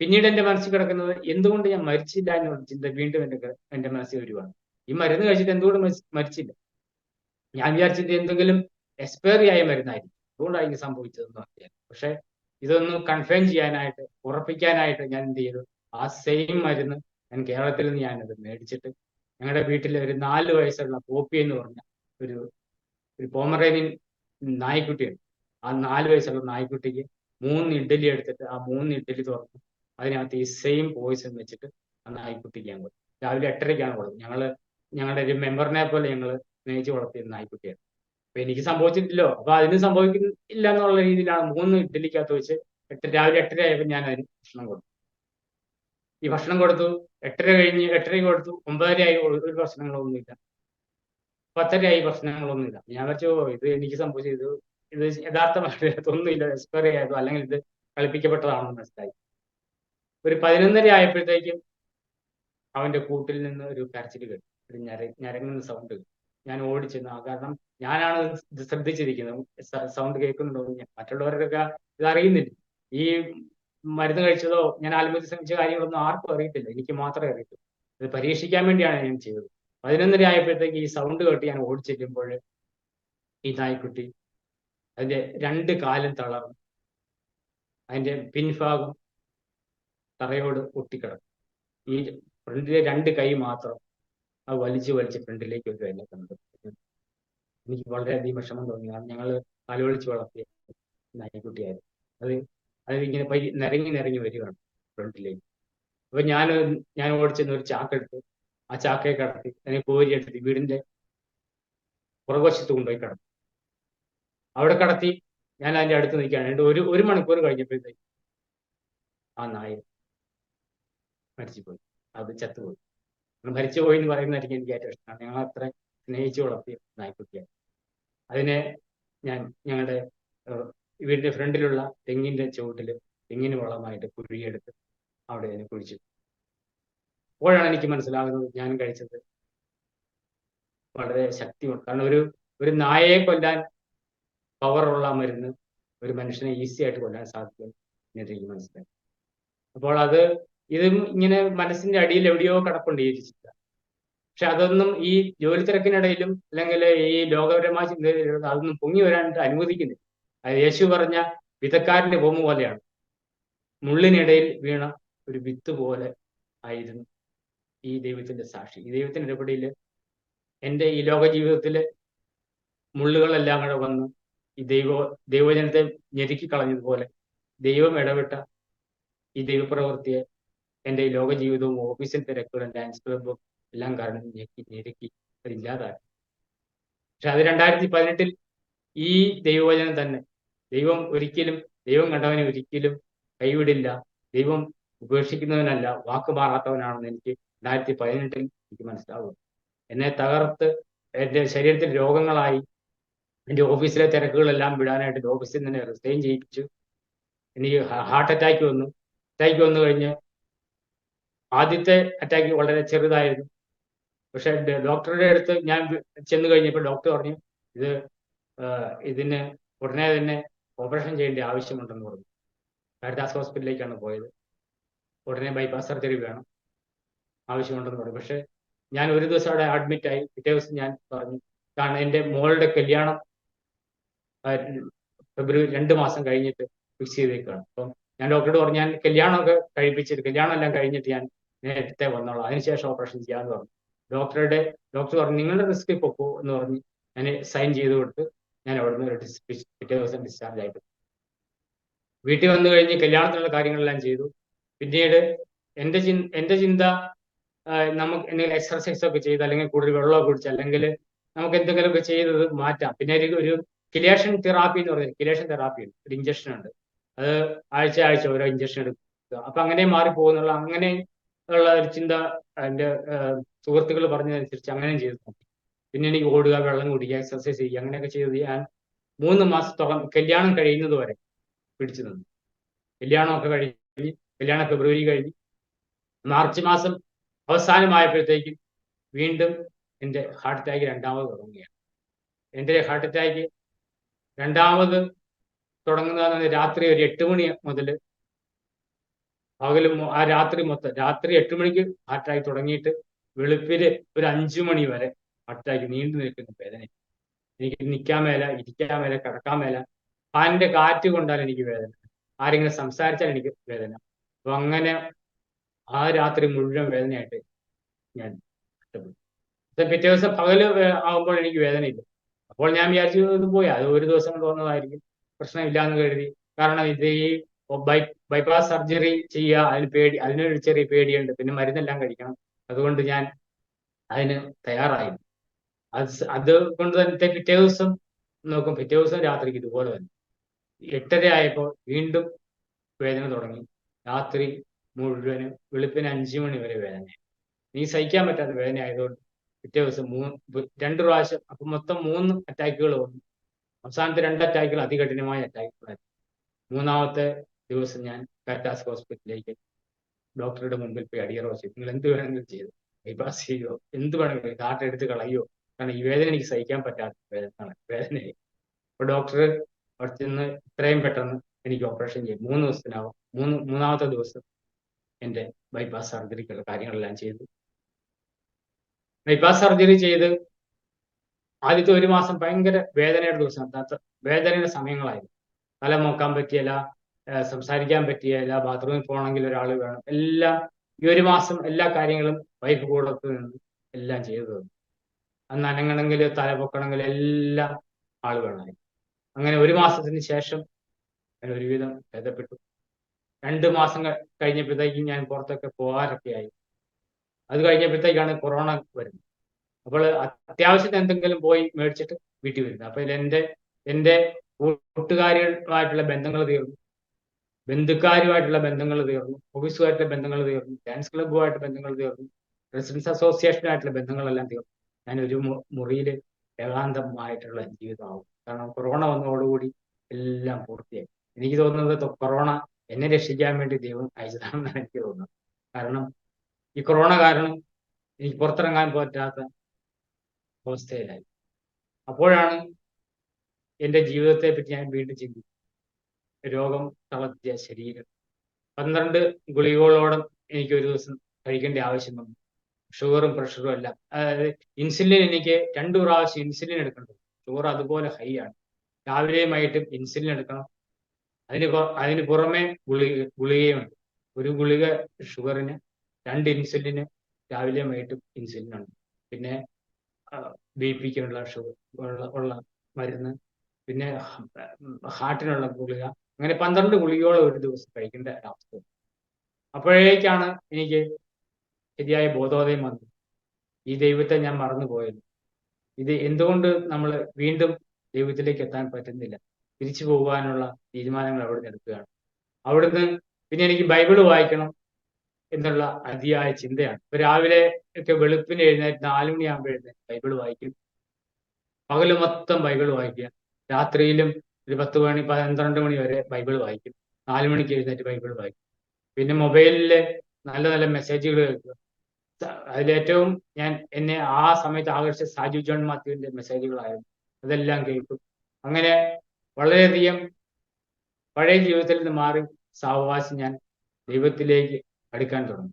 പിന്നീട് എൻ്റെ മനസ്സിൽ കിടക്കുന്നത്, എന്തുകൊണ്ട് ഞാൻ മരിച്ചില്ല എന്നുള്ള ചിന്ത വീണ്ടും എൻ്റെ മനസ്സിൽ വരുവാണ്. ഈ മരുന്ന് കഴിച്ചിട്ട് എന്തുകൊണ്ട് മരിച്ചില്ല? ഞാൻ വിചാരിച്ചത് എന്തെങ്കിലും എക്സ്പയറി ആയ മരുന്നായിരിക്കും, അതുകൊണ്ടായിരിക്കും സംഭവിച്ചതെന്ന് അറിയാം. പക്ഷെ ഇതൊന്ന് കൺഫേം ചെയ്യാനായിട്ട്, ഉറപ്പിക്കാനായിട്ട് ഞാൻ എന്ത് ചെയ്തു, ആ സെയിം മരുന്ന് ഞാൻ കേരളത്തിൽ നിന്ന് ഞാനത് മേടിച്ചിട്ട് ഞങ്ങളുടെ വീട്ടിലെ ഒരു 4 വയസ്സുള്ള പോപ്പി എന്ന് പറഞ്ഞ ഒരു പോമറേനിയൻ നായ്ക്കുട്ടിയുണ്ട്. ആ 4 വയസ്സുള്ള നായ്ക്കുട്ടിക്ക് 3 ഇഡ്ഡലി എടുത്തിട്ട് ആ 3 ഇഡ്ഡലി തുറന്നു അതിനകത്ത് ഈ സെയിം പോയിസൺ വെച്ചിട്ട് ആ നായ്ക്കുട്ടിക്ക് ഞാൻ കൊടുത്തു. രാവിലെ 8:30-ക്കാണ് കൊടുത്തത്. ഞങ്ങളുടെ ഒരു മെമ്പറിനെ പോലെ ഞങ്ങൾ സ്നേഹിച്ച് വളർത്തിയ നായ്ക്കുട്ടിയാണ്. അപ്പൊ എനിക്ക് സംഭവിച്ചിട്ടില്ലോ, അപ്പൊ അതിന് സംഭവിക്കില്ല എന്നുള്ള രീതിയിലാണ് 3 ഇഡ്ഡലിക്കകത്ത് വെച്ച് രാവിലെ 8:30 ആയപ്പോൾ ഞാൻ അതിന് ഭക്ഷണം കൊടുത്തു. ഈ ഭക്ഷണം കൊടുത്തു, 8:30 കൊടുത്തു, 9:30 ആയി, ഒരു പ്രശ്നങ്ങളൊന്നുമില്ല. 10:30 ആയി, പ്രശ്നങ്ങളൊന്നുമില്ല. ഞാൻ വെച്ചോ ഇത് എനിക്ക് സംഭവിച്ചത്, ഇത് യഥാർത്ഥമായിട്ടൊന്നുമില്ല, എക്സ്പയറി ആയതോ അല്ലെങ്കിൽ ഇത് കളിപ്പിക്കപ്പെട്ടതാണെന്ന് മനസ്സിലായി. ഒരു 11:30 ആയപ്പോഴത്തേക്കും അവന്റെ കൂട്ടിൽ നിന്ന് ഒരു കരച്ചിൽ കേട്ടു, ഒരു ഞരങ്ങുന്ന സൗണ്ട് കേട്ടു. ഞാൻ ഓടിച്ചെന്നു, കാരണം ഞാനാണ് ഇത് ശ്രദ്ധിച്ചിരിക്കുന്നത്, സൗണ്ട് കേൾക്കുന്നുണ്ടോ. മറ്റുള്ളവർക്കൊക്കെ ഇത് അറിയുന്നില്ല. ഈ മരുന്ന് കഴിച്ചതോ ഞാൻ ആത്മഹത്യ ശ്രമിച്ച കാര്യങ്ങളൊന്നും ആർക്കും അറിയത്തില്ല, എനിക്ക് മാത്രമേ അറിയത്തുള്ളൂ. ഇത് പരീക്ഷിക്കാൻ വേണ്ടിയാണ് ഞാൻ ചെയ്തത്. 11:30 ആയപ്പോഴത്തേക്ക് ഈ സൗണ്ട് കേട്ട് ഞാൻ ഓടിച്ചെല്ലുമ്പോൾ ഈ നായ്ക്കുട്ടി അതിന്റെ 2 കാലും തളർന്നു, അതിന്റെ പിൻഭാഗം തറയോട് ഒട്ടിക്കിടക്കും. ഈ ഫ്രണ്ടിലെ 2 കൈ മാത്രം അത് വലിച്ച് ഫ്രണ്ടിലേക്ക് ഒരു എന്നെ കണ്ടു. എനിക്ക് വളരെയധികം വിഷമം തോന്നി, കാരണം ഞങ്ങൾ കാലുവളിച്ച് വളർത്തിയ നായ്ക്കുട്ടിയായിരുന്നു. അതിങ്ങനെ നിരങ്ങി വരികയാണ് ഫ്രണ്ടിലേക്ക്. അപ്പൊ ഞാൻ ഓടിച്ചെന്ന് ഒരു ചാക്കെടുത്ത് ആ ചാക്കയെ കടത്തി അതിനെ കോരിയെടുത്ത് വീടിന്റെ പുറകുവശത്ത് കൊണ്ടുപോയി കടത്തി. അവിടെ കടത്തി ഞാൻ അതിന്റെ അടുത്ത് നിൽക്കുകയാണ്. ഒരു മണിക്കൂർ കഴിഞ്ഞപ്പോഴത്തേക്ക് ആ നായ മരിച്ചുപോയി, അത് ചത്തുപോയി. മരിച്ചുപോയി എന്ന് പറയുന്നതായിരിക്കും എനിക്ക് ഏറ്റവും ഇഷ്ടമാണ്. ഞങ്ങൾ അത്ര സ്നേഹിച്ചു വളർത്തിയ നായ്ക്കുട്ടിയാണ്. അതിനെ ഞാൻ ഞങ്ങളുടെ വീടിന്റെ ഫ്രണ്ടിലുള്ള തെങ്ങിന്റെ ചുവട്ടിൽ തെങ്ങിന് വളമായിട്ട് കുഴിയെടുത്ത് അവിടെ അതിനെ കുഴിച്ചു. അപ്പോഴാണ് എനിക്ക് മനസ്സിലാകുന്നത് ഞാൻ കഴിച്ചത് വളരെ ശക്തിയുണ്ട്. കാരണം ഒരു നായയെ കൊല്ലാൻ പവറുള്ള മരുന്ന് ഒരു മനുഷ്യനെ ഈസി ആയിട്ട് കൊല്ലാൻ സാധിക്കും എന്നെനിക്ക് മനസ്സിലായി. അപ്പോൾ ഇത് ഇങ്ങനെ മനസ്സിന്റെ അടിയിൽ എവിടെയോ കിടപ്പുണ്ട് ഈ ചിന്ത. പക്ഷെ അതൊന്നും ഈ ജോലി തിരക്കിനിടയിലും അല്ലെങ്കിൽ ഈ ലോകപരമായ ചിന്തയിലും അതൊന്നും പൊങ്ങി വരാനായിട്ട് അനുവദിക്കുന്നില്ല. അത് യേശു പറഞ്ഞ വിതക്കാരന്റെ ഭൂമി പോലെയാണ്. മുള്ളിനിടയിൽ വീണ ഒരു വിത്ത് പോലെ ആയിരുന്നു ഈ ദൈവത്തിന്റെ സാക്ഷി. ഈ ദൈവത്തിന്റെ ഇടപെടലിൽ എൻ്റെ ഈ ലോക ജീവിതത്തില് മുള്ളുകളെല്ലാം കൂടെ വന്ന് ഈ ദൈവജനത്തെ ഞെരുക്കി കളഞ്ഞതുപോലെ ദൈവം ഇടപെട്ട ഈ ദൈവപ്രവൃത്തിയെ എൻ്റെ ഈ ലോക ജീവിതവും ഓഫീസിൽ തിരക്കുകളും ഡാൻസ് ക്ലബും എല്ലാം കാരണം ഞെരുക്കി അതില്ലാതാക്കി. പക്ഷെ അത് 2018 ഈ ദൈവവചനം തന്നെ, ദൈവം ഒരിക്കലും ദൈവം കണ്ടവനെ ഒരിക്കലും കൈവിടില്ല. ദൈവം ഉപേക്ഷിക്കുന്നവനല്ല, വാക്ക് മാറാത്തവനാണെന്ന് എനിക്ക് 2018 എനിക്ക് മനസ്സിലാവും. എന്നെ തകർത്ത് എൻ്റെ ശരീരത്തിൽ രോഗങ്ങളായി എൻ്റെ ഓഫീസിലെ തിരക്കുകളെല്ലാം വിടാനായിട്ട് ഓഫീസിൽ നിന്ന് റിസൈൻ ചെയ്യിപ്പിച്ചു. എനിക്ക് ഹാർട്ട് അറ്റാക്ക് വന്നു. അറ്റാക്ക് വന്നു കഴിഞ്ഞ് ആദ്യത്തെ അറ്റാക്ക് വളരെ ചെറുതായിരുന്നു. പക്ഷെ ഡോക്ടറുടെ അടുത്ത് ഞാൻ ചെന്ന് കഴിഞ്ഞപ്പോൾ ഡോക്ടർ പറഞ്ഞു ഇതിന് ഉടനെ തന്നെ ഓപ്പറേഷൻ ചെയ്യേണ്ട ആവശ്യമുണ്ടെന്ന് പറഞ്ഞു. കാരിത്താസ് ഹോസ്പിറ്റലിലേക്കാണ് പോയത്. ഉടനെ ബൈപ്പാസ് സർജറി വേണം, ആവശ്യമുണ്ടെന്ന് പറഞ്ഞു. പക്ഷെ ഞാൻ ഒരു ദിവസം അവിടെ അഡ്മിറ്റ് ആയി. പിറ്റേ ദിവസം ഞാൻ പറഞ്ഞു, കാരണം എൻ്റെ മോളുടെ കല്യാണം ഫെബ്രുവരി 2 മാസം കഴിഞ്ഞിട്ട് ഫിക്സ് ചെയ്തേക്കാണ്. അപ്പം ഞാൻ ഡോക്ടറോട് പറഞ്ഞു, ഞാൻ കല്യാണമൊക്കെ കല്യാണം എല്ലാം കഴിഞ്ഞിട്ട് ഞാൻ നേരത്തെ വന്നോളാം, അതിനുശേഷം ഓപ്പറേഷൻ ചെയ്യാമെന്ന് പറഞ്ഞു. ഡോക്ടർ പറഞ്ഞു നിങ്ങളുടെ റിസ്ക് പൊക്കോ എന്ന് പറഞ്ഞ് ഞാൻ സൈൻ ചെയ്ത് കൊടുത്ത് ഞാൻ അവിടുന്ന് പിറ്റേ ദിവസം ഡിസ്ചാർജ് ആയിട്ട് വീട്ടിൽ വന്നു കഴിഞ്ഞ് കല്യാണത്തിനുള്ള കാര്യങ്ങളെല്ലാം ചെയ്തു. പിന്നീട് എൻ്റെ ചിന്ത നമുക്ക് എന്തെങ്കിലും എക്സർസൈസ് ഒക്കെ ചെയ്ത്, അല്ലെങ്കിൽ കൂടുതൽ വെള്ളമൊക്കെ കുടിച്ച്, അല്ലെങ്കിൽ നമുക്ക് എന്തെങ്കിലുമൊക്കെ ചെയ്തത് മാറ്റാം. പിന്നെ ഒരു കിലേഷൻ തെറാപ്പി എന്ന് പറഞ്ഞാൽ കിലേഷൻ തെറാപ്പി ഉണ്ട്, ഒരു ഇഞ്ചക്ഷൻ ഉണ്ട്. അത് ആഴ്ച ഓരോ ഇഞ്ചക്ഷൻ എടുക്കുക. അപ്പൊ അങ്ങനെ മാറിപ്പോകുന്നുള്ള അങ്ങനെ ഉള്ള ഒരു ചിന്ത എൻ്റെ സുഹൃത്തുക്കൾ പറഞ്ഞതനുസരിച്ച് അങ്ങനെയും ചെയ്തു നോക്കി. പിന്നെ എനിക്ക് ഓടുക, വെള്ളം കുടിക്കുക, എക്സർസൈസ് ചെയ്യുക, അങ്ങനെയൊക്കെ ചെയ്ത് ഞാൻ 3 മാസത്തോളം കല്യാണം കഴിയുന്നത് വരെ പിടിച്ചു നിന്നു. കല്യാണമൊക്കെ കഴിഞ്ഞ് കല്യാണം ഫെബ്രുവരി കഴിഞ്ഞ് മാർച്ച് മാസം അവസാനമായപ്പോഴത്തേക്കും വീണ്ടും എൻ്റെ ഹാർട്ട് അറ്റാക്ക് രണ്ടാമത് തുടങ്ങുകയാണ്. എൻ്റെ ഹാർട്ട് അറ്റാക്ക് രണ്ടാമത് തുടങ്ങുന്നത് രാത്രി ഒരു 8 മണി മുതൽ പകലും ആ രാത്രി 8 മണിക്ക് ഹാർട്ട് അറ്റാക്ക് തുടങ്ങിയിട്ട് വെളുപ്പിന് ഒരു 5 മണി വരെ ഹാർട്ട് അറ്റാക്ക് നീണ്ടു നിൽക്കുന്ന വേദന. എനിക്ക് നിൽക്കാൻ മേല, ഇരിക്കാൻ മേല, കിടക്കാൻ മേല. ഫാനിന്റെ കാറ്റ് കൊണ്ടാൽ എനിക്ക് വേദന, ആരെങ്കിലും സംസാരിച്ചാൽ എനിക്ക് വേദന. അപ്പൊ അങ്ങനെ ആ രാത്രി മുഴുവൻ വേദനയായിട്ട് ഞാൻ കഷ്ടപ്പെട്ടു. പിറ്റേ ദിവസം പകല് ആകുമ്പോൾ എനിക്ക് വേദനയില്ല. അപ്പോൾ ഞാൻ വിചാരിച്ചു ഇത് പോയി, അത് ഒരു ദിവസം കൊണ്ട് വന്നതായിരിക്കും, പ്രശ്നമില്ല എന്ന് കരുതി. കാരണം ഇത് ഈ ബൈപ്പാസ് സർജറി ചെയ്യുക, അതിനൊരു ചെറിയ പേടിയുണ്ട്, പിന്നെ മരുന്നെല്ലാം കഴിക്കണം. അതുകൊണ്ട് ഞാൻ അതിന് തയ്യാറായി. അതുകൊണ്ട് തന്നെ പിറ്റേ ദിവസം നോക്കും, പിറ്റേ ദിവസം രാത്രിക്ക് ഇതുപോലെ തന്നെ 8:30 ആയപ്പോൾ വീണ്ടും വേദന തുടങ്ങി. രാത്രി മുഴുവനും വെളുപ്പിന് 5 മണി വരെ വേദന. നീ സഹിക്കാൻ പറ്റാത്ത വേദന ആയതുകൊണ്ട് പിറ്റേ ദിവസം 2 പ്രാവശ്യം, അപ്പൊ മൊത്തം 3 അറ്റാക്കുകൾ വന്നു. അവസാനത്തെ 2 അറ്റാക്കുകൾ അതികഠിനമായ അറ്റാക്കുകളായിരുന്നു. 3-ാമത്തെ ദിവസം ഞാൻ കാരിത്താസ് ഹോസ്പിറ്റലിലേക്ക് ഡോക്ടറുടെ മുമ്പിൽ പോയി അടിയറവച്ചു, നിങ്ങൾ എന്ത് വേണമെങ്കിലും ചെയ്തു, ബൈപ്പാസ് ചെയ്യോ, എന്ത് വേണമെങ്കിലും, ഹാർട്ട് എടുത്ത് കളയോ, കാരണം ഈ വേദന എനിക്ക് സഹിക്കാൻ പറ്റാത്ത വേദനയായി. അപ്പൊ ഡോക്ടർ അവിടെ ചെന്ന് ഇത്രയും പെട്ടെന്ന് എനിക്ക് ഓപ്പറേഷൻ ചെയ്യും, 3 ദിവസത്തിനാവും. 3-ാമത്തെ ദിവസം എൻ്റെ ബൈപ്പാസ് സർജറിക്കുള്ള കാര്യങ്ങളെല്ലാം ചെയ്തു. ബൈപ്പാസ് സർജറി ചെയ്ത് ആദ്യത്തെ 1 മാസം ഭയങ്കര വേദനയുടെ ദിവസം, വേദനയുടെ സമയങ്ങളായിരുന്നു. തല നോക്കാൻ പറ്റിയല്ല, സംസാരിക്കാൻ പറ്റിയല്ല, ബാത്റൂമിൽ പോകണമെങ്കിൽ ഒരാൾ വേണം, എല്ലാം ഈ 1 മാസം എല്ലാ കാര്യങ്ങളും വൈഫ് കൂടത്ത് നിന്ന് എല്ലാം ചെയ്തു തന്നു. അന്ന് അനങ്ങണമെങ്കിൽ, തല പൊക്കണമെങ്കിൽ എല്ലാം ആൾ വേണമായിരുന്നു. അങ്ങനെ 1 മാസത്തിന് ശേഷം ഞാൻ ഒരുവിധം ഭേദപ്പെട്ടു. 2 മാസം കഴിഞ്ഞപ്പോഴത്തേക്കും ഞാൻ പുറത്തൊക്കെ പോകാറൊക്കെ ആയി. അത് കഴിഞ്ഞപ്പോഴത്തേക്കാണ് കൊറോണ വരുന്നത്. അപ്പോൾ അത്യാവശ്യത്തിന് എന്തെങ്കിലും പോയി മേടിച്ചിട്ട് വീട്ടിൽ വരുന്നത്. അപ്പോൾ എൻ്റെ കൂട്ടുകാരുമായിട്ടുള്ള ബന്ധങ്ങൾ തീർന്നു, ബന്ധുക്കാരുമായിട്ടുള്ള ബന്ധങ്ങൾ തീർന്നു, ഓഫീസുമായിട്ടുള്ള ബന്ധങ്ങൾ തീർന്നു, ഡാൻസ് ക്ലബ്ബുമായിട്ട് ബന്ധങ്ങൾ തീർന്നു, റെസിഡൻസ് അസോസിയേഷനുമായിട്ടുള്ള ബന്ധങ്ങളെല്ലാം തീർന്നു. ഞാനൊരു മുറിയിൽ ഏകാന്തമായിട്ടുള്ള ജീവിതമാവും. കാരണം കൊറോണ വന്നതോടുകൂടി എല്ലാം പൂർത്തിയായി. എനിക്ക് തോന്നുന്നത് കൊറോണ എന്നെ രക്ഷിക്കാൻ വേണ്ടി ദൈവം അയച്ചതാണെന്നാണ് എനിക്ക് തോന്നുന്നത്. കാരണം ഈ കൊറോണ കാരണം എനിക്ക് പുറത്തിറങ്ങാൻ പറ്റാത്ത അവസ്ഥയിലായി. അപ്പോഴാണ് എൻ്റെ ജീവിതത്തെ പറ്റി ഞാൻ വീണ്ടും ചിന്തിച്ചു. രോഗം തളർത്തിയ ശരീരം, 12 ഗുളികകളോളം എനിക്ക് ഒരു ദിവസം കഴിക്കേണ്ട ആവശ്യം വന്നു. ഷുഗറും പ്രഷറും എല്ലാം, അതായത് ഇൻസുലിൻ, എനിക്ക് 2 പ്രാവശ്യം ഇൻസുലിൻ എടുക്കേണ്ടത്. ഷുഗർ അതുപോലെ ഹൈ ആണ്. രാവിലെയുമായിട്ടും ഇൻസുലിൻ എടുക്കണം. അതിന് പുറമെ ഗുളികയുണ്ട്. 1 ഗുളിക ഷുഗറിന്, 2 ഇൻസുലിന്, രാവിലെയുമായിട്ടും ഇൻസുലിൻ ഉണ്ട്. പിന്നെ BP-ക്കുള്ള ഉള്ള മരുന്ന്, പിന്നെ ഹാർട്ടിനുള്ള ഗുളിക, അങ്ങനെ 12 ഗുളികയോളം ഒരു ദിവസം കഴിക്കേണ്ട അവസ്ഥ. അപ്പോഴേക്കാണ് എനിക്ക് ശരിയായ ബോധോദയം വന്നത്. ഈ ദൈവത്തെ ഞാൻ മറന്നുപോയത്. ഇത് എന്തുകൊണ്ട് നമ്മൾ വീണ്ടും ദൈവത്തിലേക്ക് എത്താൻ പറ്റുന്നില്ല? തിരിച്ചു പോകാനുള്ള തീരുമാനങ്ങൾ അവിടുന്ന് എടുക്കുകയാണ്. അവിടുന്ന് പിന്നെ എനിക്ക് ബൈബിള് വായിക്കണം എന്നുള്ള അതിയായ ചിന്തയാണ്. ഇപ്പൊ രാവിലെ ഒക്കെ വെളുപ്പിന് എഴുന്നേറ്റ് 4 മണിയാകുമ്പോൾ എഴുന്നേറ്റ് ബൈബിള് വായിക്കും. പകല് മൊത്തം ബൈബിള് വായിക്കുക. രാത്രിയിലും ഒരു 10 മണി 12 മണി വരെ ബൈബിള് വായിക്കും. 4 മണിക്ക് എഴുന്നേറ്റ് ബൈബിള് വായിക്കും. പിന്നെ മൊബൈലില് നല്ല നല്ല മെസ്സേജുകൾ കേൾക്കുക. അതിലേറ്റവും എന്നെ ആ സമയത്ത് ആകർഷിച്ച സാജു ജോൺ മാത്യുവിന്റെ മെസ്സേജുകളായിരുന്നു. അതെല്ലാം കേൾക്കും. അങ്ങനെ വളരെയധികം പഴയ ജീവിതത്തിൽ നിന്ന് മാറി സാവകാശം ഞാൻ ദൈവത്തിലേക്ക് അടുക്കാൻ തുടങ്ങി.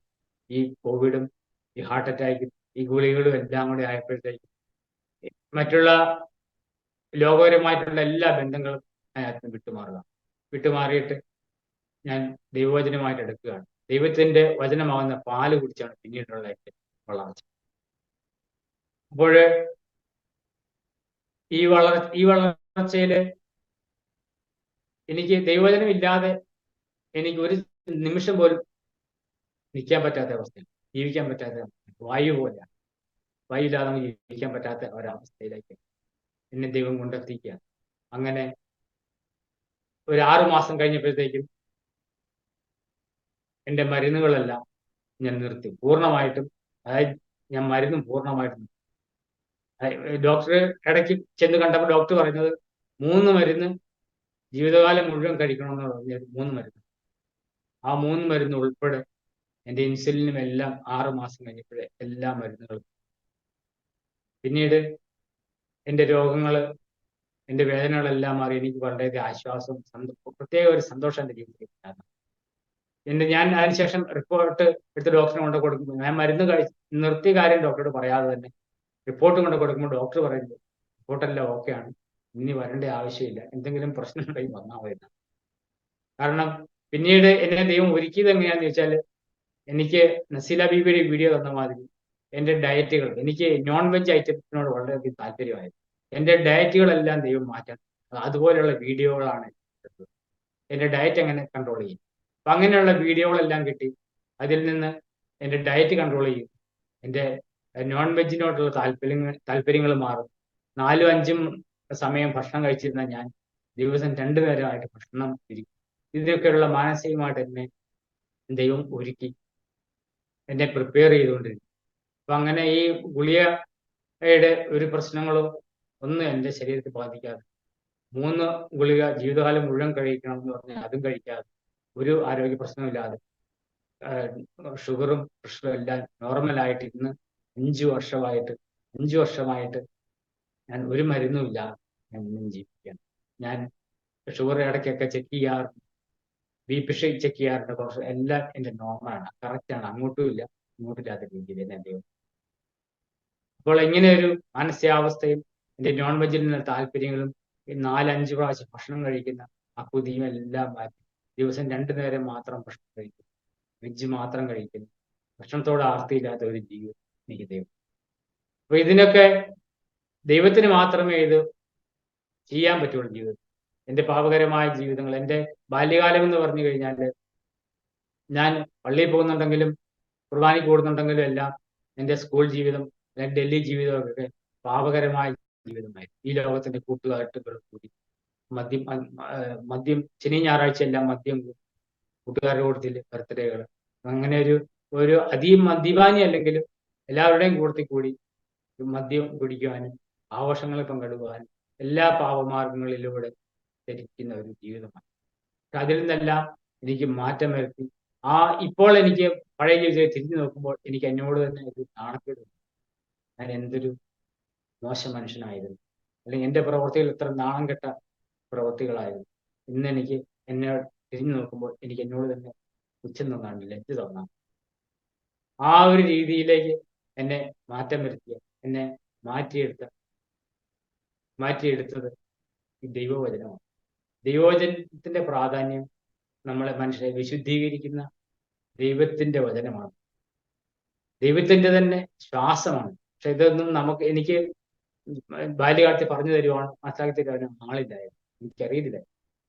ഈ കോവിഡും ഈ ഹാർട്ട് അറ്റാക്കും ഈ ഗുളികളും എല്ലാം കൂടി ആയപ്പോഴത്തേക്ക് മറ്റുള്ള ലോകപരമായിട്ടുള്ള എല്ലാ ബന്ധങ്ങളും അതിനകത്ത് വിട്ടുമാറിയിട്ട് ഞാൻ ദൈവവചനമായിട്ട് എടുക്കുകയാണ്. ദൈവത്തിന്റെ വചനമാകുന്ന പാല് കുടിച്ചാണ് പിന്നീടുള്ള എൻ്റെ വളർച്ച. അപ്പോൾ ഈ വളർച്ചയില് എനിക്ക് ദൈവവചനം ഇല്ലാതെ എനിക്ക് ഒരു നിമിഷം പോലും നിൽക്കാൻ പറ്റാത്ത അവസ്ഥയിൽ, ജീവിക്കാൻ പറ്റാത്ത വായു പോലെ, വായു ഇല്ലാതെ നമുക്ക് ജീവിക്കാൻ പറ്റാത്ത ഒരവസ്ഥയിലേക്ക് എന്നെ ദൈവം കൊണ്ടെത്തിക്കുകയാണ്. അങ്ങനെ ഒരു 6 മാസം കഴിഞ്ഞപ്പോഴത്തേക്കും എൻ്റെ മരുന്നുകളെല്ലാം ഞാൻ നിർത്തി പൂർണ്ണമായിട്ടും. അതായത് ഞാൻ മരുന്നും പൂർണ്ണമായിട്ടും ഡോക്ടർ ഇടയ്ക്ക് ചെന്ന് കണ്ടപ്പോൾ ഡോക്ടർ പറഞ്ഞത് 3 മരുന്ന് ജീവിതകാലം മുഴുവൻ കഴിക്കണമെന്ന് പറഞ്ഞത് 3 മരുന്ന്. ആ 3 മരുന്ന് ഉൾപ്പെടെ എൻ്റെ ഇൻസുലിനും എല്ലാം 6 മാസം കഴിഞ്ഞപ്പോഴേ എല്ലാ മരുന്നുകളും. പിന്നീട് എൻ്റെ രോഗങ്ങൾ, എൻ്റെ വേദനകളെല്ലാം മാറി എനിക്ക് വളരെയധികം ആശ്വാസവും പ്രത്യേക ഒരു സന്തോഷം എൻ്റെ ജീവിതത്തിൽ ഉണ്ടായിരുന്നു. ഞാൻ അതിനുശേഷം റിപ്പോർട്ട് എടുത്ത് ഡോക്ടറിനെ കൊണ്ട് കൊടുക്കുമ്പോൾ ഞാൻ മരുന്ന് നിർത്തിയ കാര്യം ഡോക്ടറോട് പറയാതെ തന്നെ റിപ്പോർട്ട് കൊണ്ട് കൊടുക്കുമ്പോൾ ഡോക്ടർ പറയുന്നത് റിപ്പോർട്ടെല്ലാം ഓക്കെയാണ്, ഇനി വരേണ്ട ആവശ്യമില്ല, എന്തെങ്കിലും പ്രശ്നമുണ്ടെങ്കിൽ വന്നാൽ മതി. കാരണം പിന്നീട് എന്നെ ദൈവം ഒരുക്കിയത് എങ്ങനെയാണെന്ന് വെച്ചാൽ, എനിക്ക് നസീല ബീബിയുടെ വീഡിയോ തന്ന മാതിരി എൻ്റെ ഡയറ്റുകൾ, എനിക്ക് നോൺ വെജ് ഐറ്റത്തിനോട് വളരെയധികം താല്പര്യമായിരുന്നു. എൻ്റെ ഡയറ്റുകളെല്ലാം ദൈവം മാറ്റാൻ അതുപോലെയുള്ള വീഡിയോകളാണ് എൻ്റെ ഡയറ്റ് എങ്ങനെ കൺട്രോൾ ചെയ്യും. അപ്പം അങ്ങനെയുള്ള വീഡിയോകളെല്ലാം കിട്ടി. അതിൽ നിന്ന് എൻ്റെ ഡയറ്റ് കൺട്രോൾ ചെയ്യും, എൻ്റെ നോൺ വെജിനോടുള്ള താല്പര്യങ്ങൾ മാറും. 4-5 സമയം ഭക്ഷണം കഴിച്ചിരുന്ന ഞാൻ ദിവസം 2 നേരമായിട്ട് ഭക്ഷണം ഇരിക്കും. ഇതിനൊക്കെയുള്ള മാനസികമായിട്ട് എന്നെ ദൈവം ഒരുക്കി എന്നെ പ്രിപ്പയർ ചെയ്തുകൊണ്ടിരിക്കും. അപ്പം അങ്ങനെ ഈ ഗുളികയുടെ ഒരു പ്രശ്നങ്ങളോ ഒന്നും എൻ്റെ ശരീരത്തെ ബാധിക്കാതെ 3 ഗുളിക ജീവിതകാലം മുഴുവൻ കഴിക്കണം എന്ന് പറഞ്ഞാൽ അതും കഴിക്കാതെ, ഒരു ആരോഗ്യ പ്രശ്നമില്ലാതെ, ഷുഗറും പ്രഷറും എല്ലാം നോർമലായിട്ട് ഇന്ന് 5 വർഷമായിട്ട് ഞാൻ ഒരു മരുന്നും ഇല്ലാതെ ഞാൻ ഇന്നും ജീവിക്കുകയാണ്. ഞാൻ ഷുഗർ ഇടയ്ക്കൊക്കെ ചെക്ക് ചെയ്യാറുണ്ട്, BP ചെക്ക് ചെയ്യാറുണ്ട്, കുറച്ച് എല്ലാം എൻ്റെ നോർമലാണ്, കറക്റ്റാണ്, അങ്ങോട്ടും ഇല്ല ഇങ്ങോട്ടും ഇല്ലാത്ത രീതിയിൽ തന്നെ ദൈവം. അപ്പോൾ ഇങ്ങനെ ഒരു മാനസികാവസ്ഥയും എൻ്റെ നോൺ വെജിൽ നിന്ന താല്പര്യങ്ങളും 4-5 പ്രാവശ്യം ഭക്ഷണം കഴിക്കുന്ന ആ കൊതിയും എല്ലാം മാറ്റി ദിവസം 2 നേരം മാത്രം ഭക്ഷണം കഴിക്കുന്നു, വെജ് മാത്രം കഴിക്കുന്നു, ഭക്ഷണത്തോട് ആർത്തിയില്ലാത്ത ഒരു ജീവിതം എനിക്ക് ദൈവം. അപ്പൊ ഇതിനൊക്കെ ദൈവത്തിന് മാത്രമേ ഇത് ചെയ്യാൻ പറ്റുള്ളൂ. ജീവിതം, എൻ്റെ പാപകരമായ ജീവിതങ്ങൾ, എൻ്റെ ബാല്യകാലം എന്ന് പറഞ്ഞു കഴിഞ്ഞാൽ ഞാൻ പള്ളിയിൽ പോകുന്നുണ്ടെങ്കിലും കുർബാനയ്ക്ക് കൂടുന്നുണ്ടെങ്കിലും എല്ലാം എൻ്റെ സ്കൂൾ ജീവിതം, ഡൽഹി ജീവിതമൊക്കെ പാപകരമായ ജീവിതമായിരുന്നു. ഈ ലോകത്തിന്റെ കൂട്ടുകാട്ടുകൾ കൂടി മദ്യം ശനി ഞായറാഴ്ച എല്ലാം മദ്യം കൂട്ടുകാരുടെ കൂട്ടത്തിൽ ബർത്ത്ഡേകൾ, അങ്ങനെ ഒരു അധികം മദ്യപാനി അല്ലെങ്കിലും എല്ലാവരുടെയും കൂട്ടത്തിൽ കൂടി മദ്യം കുടിക്കുവാനും ആഘോഷങ്ങളിൽ പങ്കെടുക്കുവാനും എല്ലാ പാപമാർഗങ്ങളിലൂടെ ധരിക്കുന്ന ഒരു ജീവിതമാണ്. അതിൽ നിന്നെല്ലാം എനിക്ക് മാറ്റം വരുത്തി. ഇപ്പോൾ എനിക്ക് പഴയ ജീവിതത്തെ തിരിഞ്ഞു നോക്കുമ്പോൾ എനിക്ക് എന്നോട് തന്നെ ഒരു നാണക്കേട്, ഞാൻ എന്തൊരു മോശം മനുഷ്യനായിരുന്നു, അല്ലെങ്കിൽ എൻ്റെ പ്രവൃത്തികൾ ഇത്ര നാണം കെട്ട പ്രവൃത്തികളായിരുന്നു. ഇന്ന് എനിക്ക് എന്നെ തിരിഞ്ഞു നോക്കുമ്പോൾ എനിക്ക് എന്നോട് തന്നെ പുച്ഛം തോന്നാണ്, ലജ്ജ തോന്നാം. ആ ഒരു രീതിയിലേക്ക് എന്നെ മാറ്റം വരുത്തിയ, എന്നെ മാറ്റിയെടുത്തത് ഈ ദൈവവചനമാണ്. ദൈവവചനത്തിന്റെ പ്രാധാന്യം നമ്മളെ മനുഷ്യരെ വിശുദ്ധീകരിക്കുന്ന ദൈവത്തിന്റെ വചനമാണ്, ദൈവത്തിന്റെ തന്നെ ശ്വാസമാണ്. പക്ഷെ ഇതൊന്നും എനിക്ക് ബാല്യകാലത്തിൽ പറഞ്ഞു തരുവാണ്, മനസ്സിലാക്കി തരുവാനും ആളില്ലായിരുന്നു, എനിക്കറിയില്ല.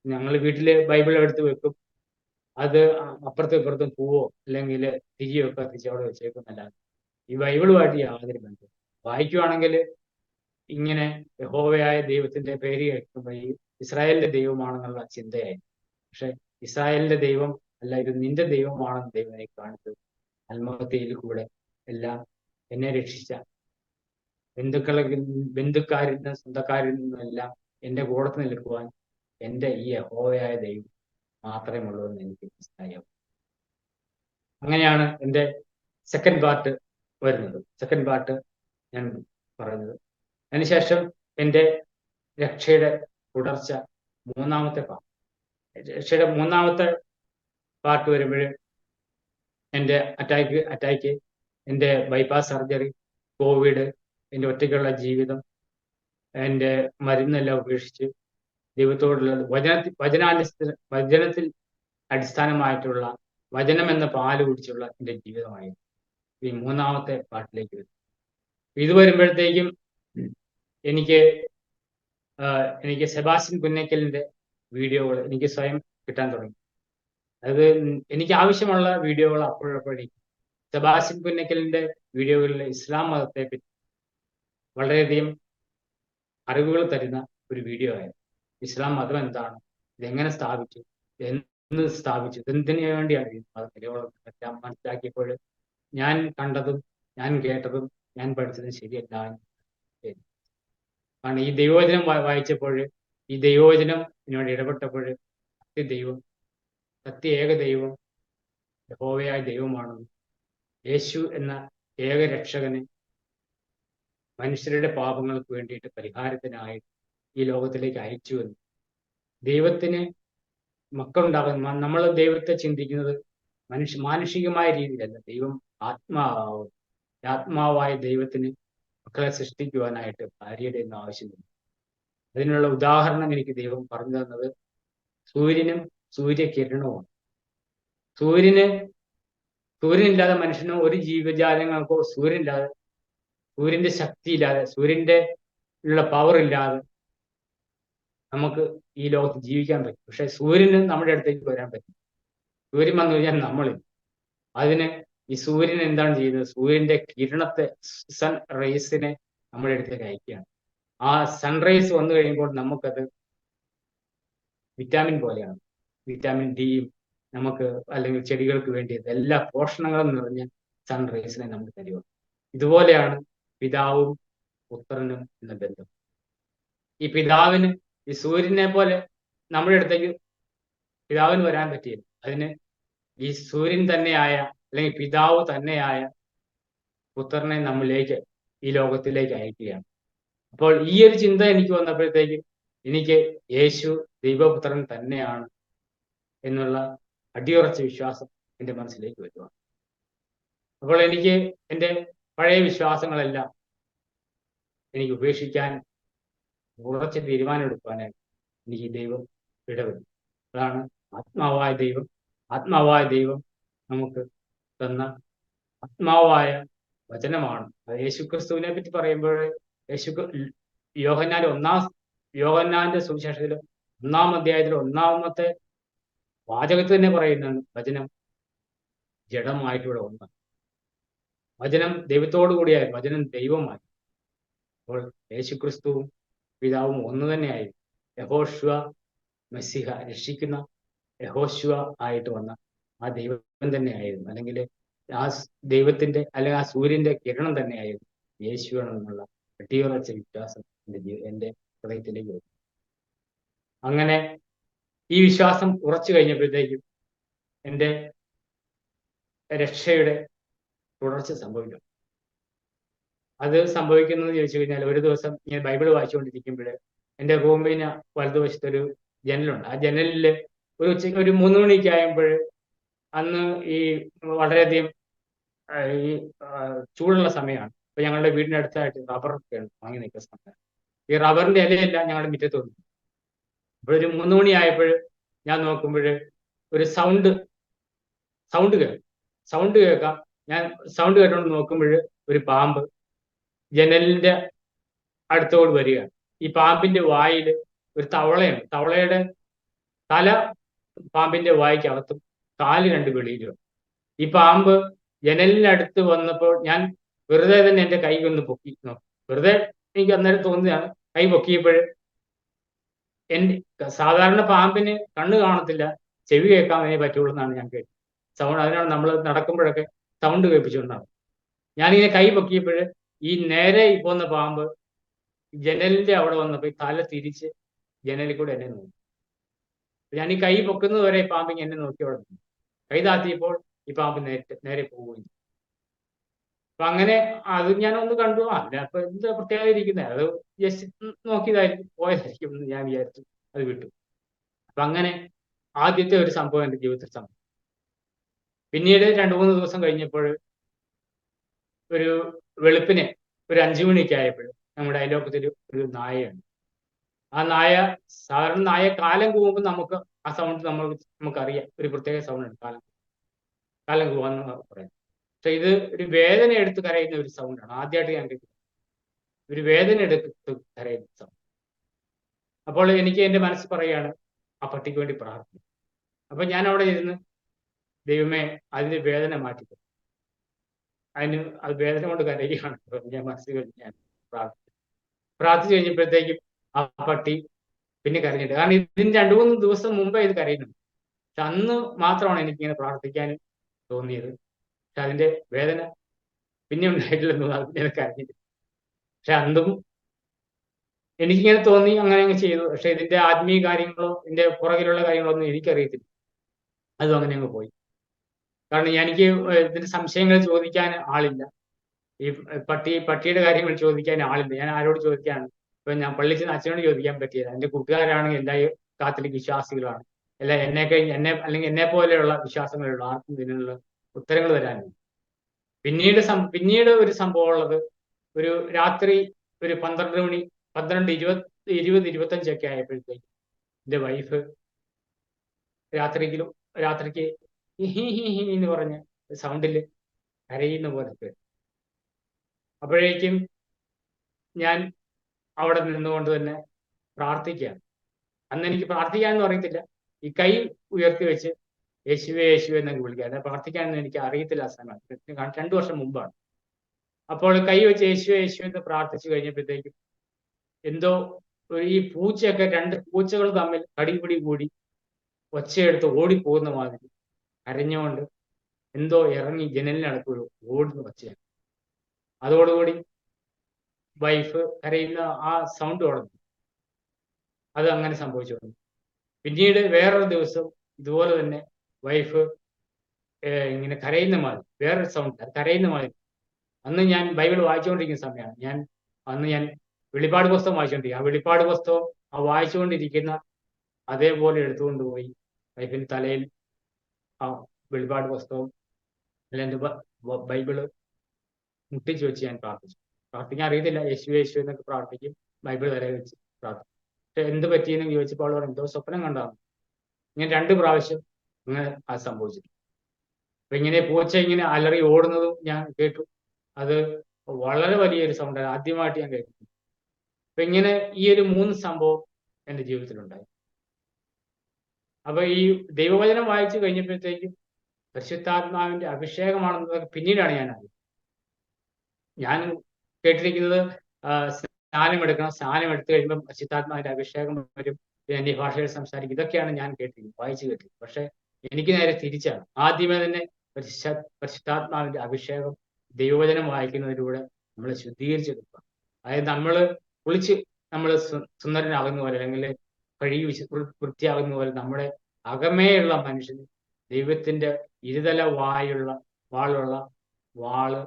ഞങ്ങൾ വീട്ടില് ബൈബിൾ എടുത്ത് വെക്കും, അത് അപ്പുറത്തും ഇപ്പുറത്തും പൂവോ അല്ലെങ്കിൽ തിരിയോ ഒക്കെ കത്തിച്ച് അവിടെ വെച്ചേക്കുന്നല്ലാതെ ഈ ബൈബിളുമായിട്ട് യാതൊരു ബന്ധം. വായിക്കുവാണെങ്കിൽ ഇങ്ങനെ യഹോവയായ ദൈവത്തിന്റെ പേര് കേൾക്കുമ്പോൾ ഈ ഇസ്രായേലിന്റെ ദൈവമാണെന്നുള്ള ചിന്തയായി. പക്ഷെ ഇസ്രായേലിന്റെ ദൈവം അല്ല, ഇത് നിന്റെ ദൈവമാണെന്ന് ദൈവം എനിക്ക് കാണിച്ചത്. അൽമഹത്തയിൽ കൂടെ എല്ലാം എന്നെ രക്ഷിച്ച ബന്ധുക്കാരിൽ നിന്നും സ്വന്തക്കാരിൽ നിന്നെല്ലാം എന്റെ കൂടത്ത് നിൽക്കുവാൻ എന്റെ ഈ യഹോവയായ ദൈവം മാത്രമേ ഉള്ളൂ എന്ന് എനിക്ക് മനസ്സിലാവും. അങ്ങനെയാണ് എൻ്റെ സെക്കൻഡ് പാർട്ട് വരുന്നത്. സെക്കൻഡ് പാർട്ട് ഞാൻ പറയുന്നത്. അതിനുശേഷം എൻ്റെ രക്ഷയുടെ തുടർച്ച മൂന്നാമത്തെ പാർട്ട്. രക്ഷയുടെ മൂന്നാമത്തെ പാർട്ട് വരുമ്പോൾ എൻ്റെ അറ്റാക്ക്, എൻ്റെ ബൈപ്പാസ് സർജറി, കോവിഡ്, എൻ്റെ ഒറ്റയ്ക്കുള്ള ജീവിതം, എൻ്റെ മരുന്നെല്ലാം ഉപേക്ഷിച്ച് ദൈവത്തോടുള്ള വചനത്തിൽ അടിസ്ഥാനമായിട്ടുള്ള വചനം എന്ന പാല് കുടിച്ചുള്ള എൻ്റെ ജീവിതമായിരുന്നു ഈ മൂന്നാമത്തെ പാട്ടിലേക്ക് വരും. ഇത് വരുമ്പോഴത്തേക്കും എനിക്ക് സെബാസ്റ്റ്യൻ പുന്നക്കലിന്റെ വീഡിയോകൾ എനിക്ക് സ്വയം കിട്ടാൻ തുടങ്ങി. അത് എനിക്ക് ആവശ്യമുള്ള വീഡിയോകൾ അപ്പോഴപ്പോഴും സെബാസ്റ്റ്യൻ പുന്നക്കലിന്റെ വീഡിയോകളിൽ ഇസ്ലാം മതത്തെ പറ്റി വളരെയധികം അറിവുകൾ തരുന്ന ഒരു വീഡിയോ ആയിരുന്നു. ഇസ്ലാം മതം എന്താണ്, ഇതെങ്ങനെ സ്ഥാപിച്ചു, എന്ന് സ്ഥാപിച്ചു, എന്തിനു വേണ്ടിയാണ് ഈ മതം നിലകൊള്ളുന്നതെല്ലാം മനസ്സിലാക്കിയപ്പോൾ ഞാൻ കണ്ടതും ഞാൻ കേട്ടതും ഞാൻ പഠിച്ചതും ശരിയല്ല. കാരണം ഈ ദൈവവചനം വായിച്ചപ്പോൾ, ഈ ദൈവവചനം എന്നോട് ഇടപെട്ടപ്പോൾ സത്യ ഏക ദൈവം യഹോവയായ ദൈവമാണെന്നും യേശു എന്ന ഏക രക്ഷകനെ മനുഷ്യരുടെ പാപങ്ങൾക്ക് വേണ്ടിയിട്ട് പരിഹാരത്തിനായി ഈ ലോകത്തിലേക്ക് അയച്ചുവെന്നും ദൈവത്തിന് മക്കളുണ്ടാകും. നമ്മൾ ദൈവത്തെ ചിന്തിക്കുന്നത് മാനുഷികമായ രീതിയിലല്ല. ദൈവം ആത്മാവായ ദൈവത്തിന് മക്കളെ സൃഷ്ടിക്കുവാനായിട്ട് ഭാര്യയുടെ ഒന്നും ആവശ്യമില്ല. അതിനുള്ള ഉദാഹരണം എനിക്ക് ദൈവം പറഞ്ഞു തന്നത് സൂര്യനും സൂര്യകിരണവുമാണ്. സൂര്യനില്ലാതെ മനുഷ്യനോ ഒരു ജീവജാലങ്ങൾക്കോ സൂര്യന്റെ ശക്തിയില്ലാതെ, സൂര്യന്റെ ഉള്ള പവർ ഇല്ലാതെ നമുക്ക് ഈ ലോകത്ത് ജീവിക്കാൻ പറ്റും. പക്ഷെ സൂര്യന് നമ്മുടെ അടുത്തേക്ക് വരാൻ പറ്റും. സൂര്യൻ വന്നു കഴിഞ്ഞാൽ നമ്മളിൽ അതിന് ഈ സൂര്യൻ എന്താണ് ചെയ്യുന്നത്? സൂര്യന്റെ കിരണത്തെ, സൺ റേസിനെ നമ്മുടെ അടുത്തേക്ക് അയക്കുകയാണ്. ആ സൺറൈസ് വന്നു കഴിയുമ്പോൾ നമുക്കത് വിറ്റാമിൻ പോലെയാണ്. വിറ്റാമിൻ ഡിയും നമുക്ക് അല്ലെങ്കിൽ ചെടികൾക്ക് വേണ്ടി എല്ലാ പോഷണങ്ങളും നിറഞ്ഞ സൺറൈസിനെ നമുക്ക് തരുക. ഇതുപോലെയാണ് പിതാവും പുത്രനും എന്ന ബന്ധം. ഈ പിതാവിന് ഈ സൂര്യനെ പോലെ നമ്മുടെ അടുത്തേക്ക് പിതാവിന് വരാൻ പറ്റിയില്ല. അതിന് ഈ സൂര്യൻ തന്നെയായ അല്ലെങ്കിൽ പിതാവ് തന്നെയായ പുത്രനെ നമ്മളിലേക്ക്, ഈ ലോകത്തിലേക്ക് അയക്കുകയാണ്. അപ്പോൾ ഈ ഒരു ചിന്ത എനിക്ക് വന്നപ്പോഴത്തേക്ക് എനിക്ക് യേശു ദൈവപുത്രൻ തന്നെയാണ് എന്നുള്ള അടിയുറച്ച വിശ്വാസം എൻ്റെ മനസ്സിലേക്ക് വരുവാണ്. അപ്പോൾ എനിക്ക് എൻ്റെ പഴയ വിശ്വാസങ്ങളെല്ലാം എനിക്ക് ഉപേക്ഷിക്കാൻ ഉറച്ച തീരുമാനമെടുക്കാനായി എനിക്ക് ദൈവം ഇടവരും. അതാണ് ആത്മാവായ ദൈവം നമുക്ക് തന്ന ആത്മാവായ വചനമാണ്. അത് യേശുക്രിസ്തുവിനെ പറ്റി പറയുമ്പോൾ യോഹന്നാന്റെ സുവിശേഷത്തിൽ 1-ാം അധ്യായത്തിൽ 1-ാമത്തെ വാചകത്തിൽ തന്നെ പറയുന്നുണ്ട്, വചനം ജഡമായിട്ടുള്ള ഒന്നാണ്. വചനം ദൈവത്തോടു കൂടിയായിരുന്നു, വചനം ദൈവമായി. അപ്പോൾ യേശുക്രിസ്തുവും പിതാവും ഒന്ന് തന്നെയായി. യഹോശുവ മെസ്സിഹ, രക്ഷിക്കുന്ന യഹോശുവ ആയിട്ട് വന്ന ആ ദൈവം തന്നെയായിരുന്നു, അല്ലെങ്കിൽ ആ ദൈവത്തിന്റെ അല്ലെങ്കിൽ ആ സൂര്യന്റെ കിരണം തന്നെയായിരുന്നു യേശുവാണെന്നുള്ള അടിയുറച്ച വിശ്വാസം എൻ്റെ ഹൃദയത്തിലേക്ക് വരും. അങ്ങനെ ഈ വിശ്വാസം ഉറച്ചു കഴിഞ്ഞപ്പോഴത്തേക്കും എൻ്റെ രക്ഷയുടെ തുടർച്ച സംഭവിക്കും. അത് സംഭവിക്കുന്നതെന്ന് ചോദിച്ചു കഴിഞ്ഞാൽ, ഒരു ദിവസം ഞാൻ ബൈബിൾ വായിച്ചുകൊണ്ടിരിക്കുമ്പോൾ എൻ്റെ റൂമിന് വലതുവശത്തൊരു ജനലുണ്ട്. ആ ജനലിൽ ഉച്ചയ്ക്ക് ഒരു 3 മണിക്ക് ആയപ്പോൾ, അന്ന് ഈ വളരെയധികം ഈ ചൂടുള്ള സമയമാണ്. അപ്പൊ ഞങ്ങളുടെ വീടിൻ്റെ അടുത്തായിട്ട് റബ്ബറൊക്കെയാണ് വാങ്ങി നിൽക്കുന്ന സമയം. ഈ റബ്ബറിന്റെ ഇലയെല്ലാം ഞങ്ങളുടെ മുറ്റത്ത് വന്നു. അപ്പോഴൊരു 3 മണി ആയപ്പോൾ ഞാൻ നോക്കുമ്പോൾ ഒരു സൗണ്ട് കേൾക്കാം. ഞാൻ സൗണ്ട് കേട്ടോണ്ട് നോക്കുമ്പോൾ ഒരു പാമ്പ് ജനലിന്റെ അടുത്തോട് വരികയാണ്. ഈ പാമ്പിന്റെ വായിൽ ഒരു തവളയാണ്. തവളയുടെ തല പാമ്പിന്റെ വായ്ക്കകത്തും കാല് 2 വെളിയിലും. ഈ പാമ്പ് ജനലിനടുത്ത് വന്നപ്പോൾ ഞാൻ വെറുതെ തന്നെ എൻ്റെ കൈ ഒന്ന് പൊക്കി നോക്കി. വെറുതെ എനിക്ക് അന്നേരം തോന്നിയതാണ്. കൈ പൊക്കിയപ്പോൾ സാധാരണ പാമ്പിന് കണ്ണ് കാണത്തില്ല, ചെവി കേൾക്കാനേ പറ്റുള്ളൂ എന്നാണ് ഞാൻ കേട്ടത്. സൗണ്ട് അതിനാണ് നമ്മൾ നടക്കുമ്പോഴൊക്കെ സൗണ്ട് കേൾപ്പിച്ചുകൊണ്ടാണ്. ഞാനിങ്ങനെ കൈ പൊക്കിയപ്പോൾ ഈ നേരെ പോകുന്ന പാമ്പ് ജനലിന്റെ അവിടെ വന്നപ്പോൾ ഈ തല തിരിച്ച് ജനലിൽ കൂടെ എന്നെ നോക്കി. ഞാൻ ഈ കൈ പൊക്കുന്നത് വരെ ഈ പാമ്പിങ് എന്നെ നോക്കി അവിടെ നിന്നു. കൈ താത്തിയപ്പോൾ ഈ പാമ്പ് നേരെ പോവുകയും. അപ്പൊ അങ്ങനെ അത് ഞാൻ ഒന്ന് കണ്ടു. അതിനപ്പൊ എന്താ പ്രത്യേകത ഇരിക്കുന്നത്, അത് ജസ്റ്റ് നോക്കിയതായിരിക്കും, പോയതായിരിക്കും എന്ന് ഞാൻ വിചാരിച്ചു, അത് വിട്ടു. അപ്പൊ അങ്ങനെ ആദ്യത്തെ ഒരു സംഭവം എൻ്റെ ജീവിതത്തിൽ സംഭവിച്ചു. പിന്നീട് 2-3 ദിവസം കഴിഞ്ഞപ്പോൾ ഒരു വെളുപ്പിന് ഒരു 5 മണിയൊക്കെ ആയപ്പോൾ നമ്മുടെ അയലോക്കത്തിൽ ഒരു നായയുണ്ട്. ആ നായ, സാധാരണ നായ കാലം കൂവുമ്പോൾ നമുക്ക് ആ സൗണ്ട് നമുക്കറിയാം, ഒരു പ്രത്യേക സൗണ്ട് ഉണ്ട്, കാലം കൂവാന്ന് പറയാം. പക്ഷെ ഇത് ഒരു വേദന എടുത്ത് കരയുന്ന ഒരു സൗണ്ടാണ്. ആദ്യമായിട്ട് ഞാൻ കേൾക്കുന്നത് ഒരു വേദന എടുത്ത് കരയുന്ന സൗണ്ട്. അപ്പോൾ എനിക്ക് എൻ്റെ മനസ്സ് പറയുകയാണ്, ആ പട്ടിക്ക് വേണ്ടി പ്രാർത്ഥിക്കും. അപ്പൊ ഞാൻ അവിടെ ഇരുന്ന്, ദൈവമേ അതിന്റെ വേദന മാറ്റിക്കും, അത് വേദന കൊണ്ട് കരയുകയാണ് ഞാൻ മനസ്സിൽ ഞാൻ പ്രാർത്ഥിച്ചു കഴിഞ്ഞപ്പോഴത്തേക്കും ആ പട്ടി പിന്നെ കരഞ്ഞിട്ട്. കാരണം ഇതിന് 2-3 ദിവസം മുമ്പേ ഇത് കരയുന്നുണ്ട്. പക്ഷെ അന്ന് മാത്രമാണ് എനിക്കിങ്ങനെ പ്രാർത്ഥിക്കാൻ തോന്നിയത്. പക്ഷെ അതിന്റെ വേദന പിന്നെ ഉണ്ടായിട്ടില്ലെന്ന് അതിനെ കരഞ്ഞിട്ട്. പക്ഷെ അന്നും എനിക്കിങ്ങനെ തോന്നി, അങ്ങനെ അങ്ങ് ചെയ്തു. പക്ഷെ ഇതിന്റെ ആത്മീയ കാര്യങ്ങളോ ഇതിന്റെ പുറകിലുള്ള കാര്യങ്ങളോ ഒന്നും എനിക്കറിയത്തില്ല. അതും അങ്ങനെ അങ്ങ് പോയി. കാരണം എനിക്ക് ഇതിന്റെ സംശയങ്ങൾ ചോദിക്കാൻ ആളില്ല. ഈ പട്ടിയുടെ കാര്യങ്ങൾ ചോദിക്കാൻ ആളില്ല. ഞാൻ ആരോട് ചോദിക്കാണ്? ഇപ്പൊ ഞാൻ പള്ളിയിൽ ചെന്ന് അച്ഛനോട് ചോദിക്കാൻ പറ്റിയത്. എൻ്റെ കൂട്ടുകാരാണെങ്കിൽ എല്ലാ കാത്തലിക് വിശ്വാസികളാണ്. അല്ല അല്ലെങ്കിൽ എന്നെ പോലെയുള്ള വിശ്വാസങ്ങളുള്ള ആർക്കും ഇതിനുള്ള ഉത്തരങ്ങൾ തരാനില്ല. പിന്നീട് ഒരു സംഭവം ഉള്ളത്, ഒരു രാത്രി ഒരു 12 മണി, 12, 20, 25 ആയപ്പോഴത്തേക്ക് എൻ്റെ വൈഫ് രാത്രിക്ക് ഹി ഹി ഹി എന്ന് പറഞ്ഞ സൗണ്ടിൽ കരയുന്ന പോലെ കേട്ടു. അപ്പോഴേക്കും ഞാൻ അവിടെ നിന്നുകൊണ്ട് തന്നെ പ്രാർത്ഥിക്കുകയാണ്. അന്ന് എനിക്ക് പ്രാർത്ഥിക്കാനൊന്നും അറിയത്തില്ല. ഈ കൈ ഉയർത്തി വെച്ച് യേശുവേ യേശുവേ എന്നൊക്കെ വിളിക്കുക. പ്രാർത്ഥിക്കാനൊന്നും എനിക്ക് അറിയത്തില്ല. ആ സമയത്ത് 2 വർഷം മുമ്പാണ്. അപ്പോൾ കൈ വെച്ച് യേശുവേ യേശുവേ എന്ന് പ്രാർത്ഥിച്ചു കഴിഞ്ഞപ്പോഴത്തേക്കും എന്തോ ഈ പൂച്ചയൊക്കെ, 2 പൂച്ചകൾ തമ്മിൽ കടിപിടി കൂടി ഒച്ചയെടുത്ത് ഓടിപ്പോകുന്ന മാതിരി കരഞ്ഞുകൊണ്ട് എന്തോ ഇറങ്ങി ജനലിനടുത്ത് ഓടുന്ന ഒച്ചയാണ്. അതോടുകൂടി വൈഫ് കരയുന്ന ആ സൗണ്ട് തുടങ്ങി. അത് അങ്ങനെ സംഭവിച്ചു തുടങ്ങി. പിന്നീട് വേറൊരു ദിവസം ഇതുപോലെ തന്നെ വൈഫ് ഇങ്ങനെ കരയുന്ന മാതിരി, വേറൊരു സൗണ്ട്, അത് കരയുന്ന മാതിരി. അന്ന് ഞാൻ ബൈബിൾ വായിച്ചുകൊണ്ടിരിക്കുന്ന സമയമാണ്. അന്ന് ഞാൻ വെളിപ്പാട് പുസ്തകം വായിച്ചുകൊണ്ടിരിക്കുക. ആ വെളിപ്പാട് പുസ്തകം ആ വായിച്ചുകൊണ്ടിരിക്കുന്ന അതേപോലെ എടുത്തുകൊണ്ട് പോയി വൈഫിന്റെ തലയിൽ ആ വെളിപ്പാട് പുസ്തകം അല്ലെങ്കിൽ ബൈബിള് മുട്ടിച്ചു വെച്ച് ഞാൻ പ്രാർത്ഥിച്ചു. പ്രാർത്ഥിക്കാൻ അറിയത്തില്ല. യേശു യേശു എന്നൊക്കെ പ്രാർത്ഥിക്കും, ബൈബിൾ തലയിൽ വെച്ച് പ്രാർത്ഥിക്കും. പക്ഷെ എന്ത് പറ്റിയെന്ന് ചോദിച്ചപ്പോൾ അവർ എന്തോ സ്വപ്നം കണ്ടാണ്. ഇങ്ങനെ 2 പ്രാവശ്യം അങ്ങനെ അത് സംഭവിച്ചിട്ടുണ്ട്. അപ്പൊ ഇങ്ങനെ പൂച്ച ഇങ്ങനെ അലറി ഓടുന്നതും ഞാൻ കേട്ടു. അത് വളരെ വലിയൊരു സൗണ്ടാണ്, ആദ്യമായിട്ട് ഞാൻ കേൾക്കുന്നത്. അപ്പൊ ഇങ്ങനെ ഈ ഒരു 3 സംഭവം എൻ്റെ ജീവിതത്തിലുണ്ടായി. അപ്പൊ ഈ ദൈവവചനം വായിച്ചു കഴിഞ്ഞപ്പോഴത്തേക്കും പരിശുദ്ധാത്മാവിന്റെ അഭിഷേകമാണെന്നതൊക്കെ പിന്നീടാണ് ഞാൻ അറിയുന്നത്. ഞാൻ കേട്ടിരിക്കുന്നത് സ്നാനം എടുക്കണം, സ്നാനം എടുത്തു കഴിയുമ്പോൾ പരിശുദ്ധാത്മാവിന്റെ അഭിഷേകം വരും, അന്യ ഭാഷയിൽ സംസാരിക്കും, ഇതൊക്കെയാണ് ഞാൻ കേട്ടിരിക്കുന്നത്, വായിച്ചു കേട്ടിരിക്കുന്നത്. പക്ഷെ എനിക്ക് നേരെ തിരിച്ചാണ്. ആദ്യമേ തന്നെ പരിശുദ്ധാത്മാവിന്റെ അഭിഷേകം ദൈവവചനം വായിക്കുന്നതിലൂടെ നമ്മളെ ശുദ്ധീകരിച്ചെടുക്കുക. അതായത് നമ്മൾ സുന്ദരനാകുന്ന പോലെ, അല്ലെങ്കിൽ കഴുകി വൃത്തിയാകുന്ന പോലെ നമ്മുടെ അകമേയുള്ള മനുഷ്യന് ദൈവത്തിന്റെ ഇരുതല വാളുള്ള വാള്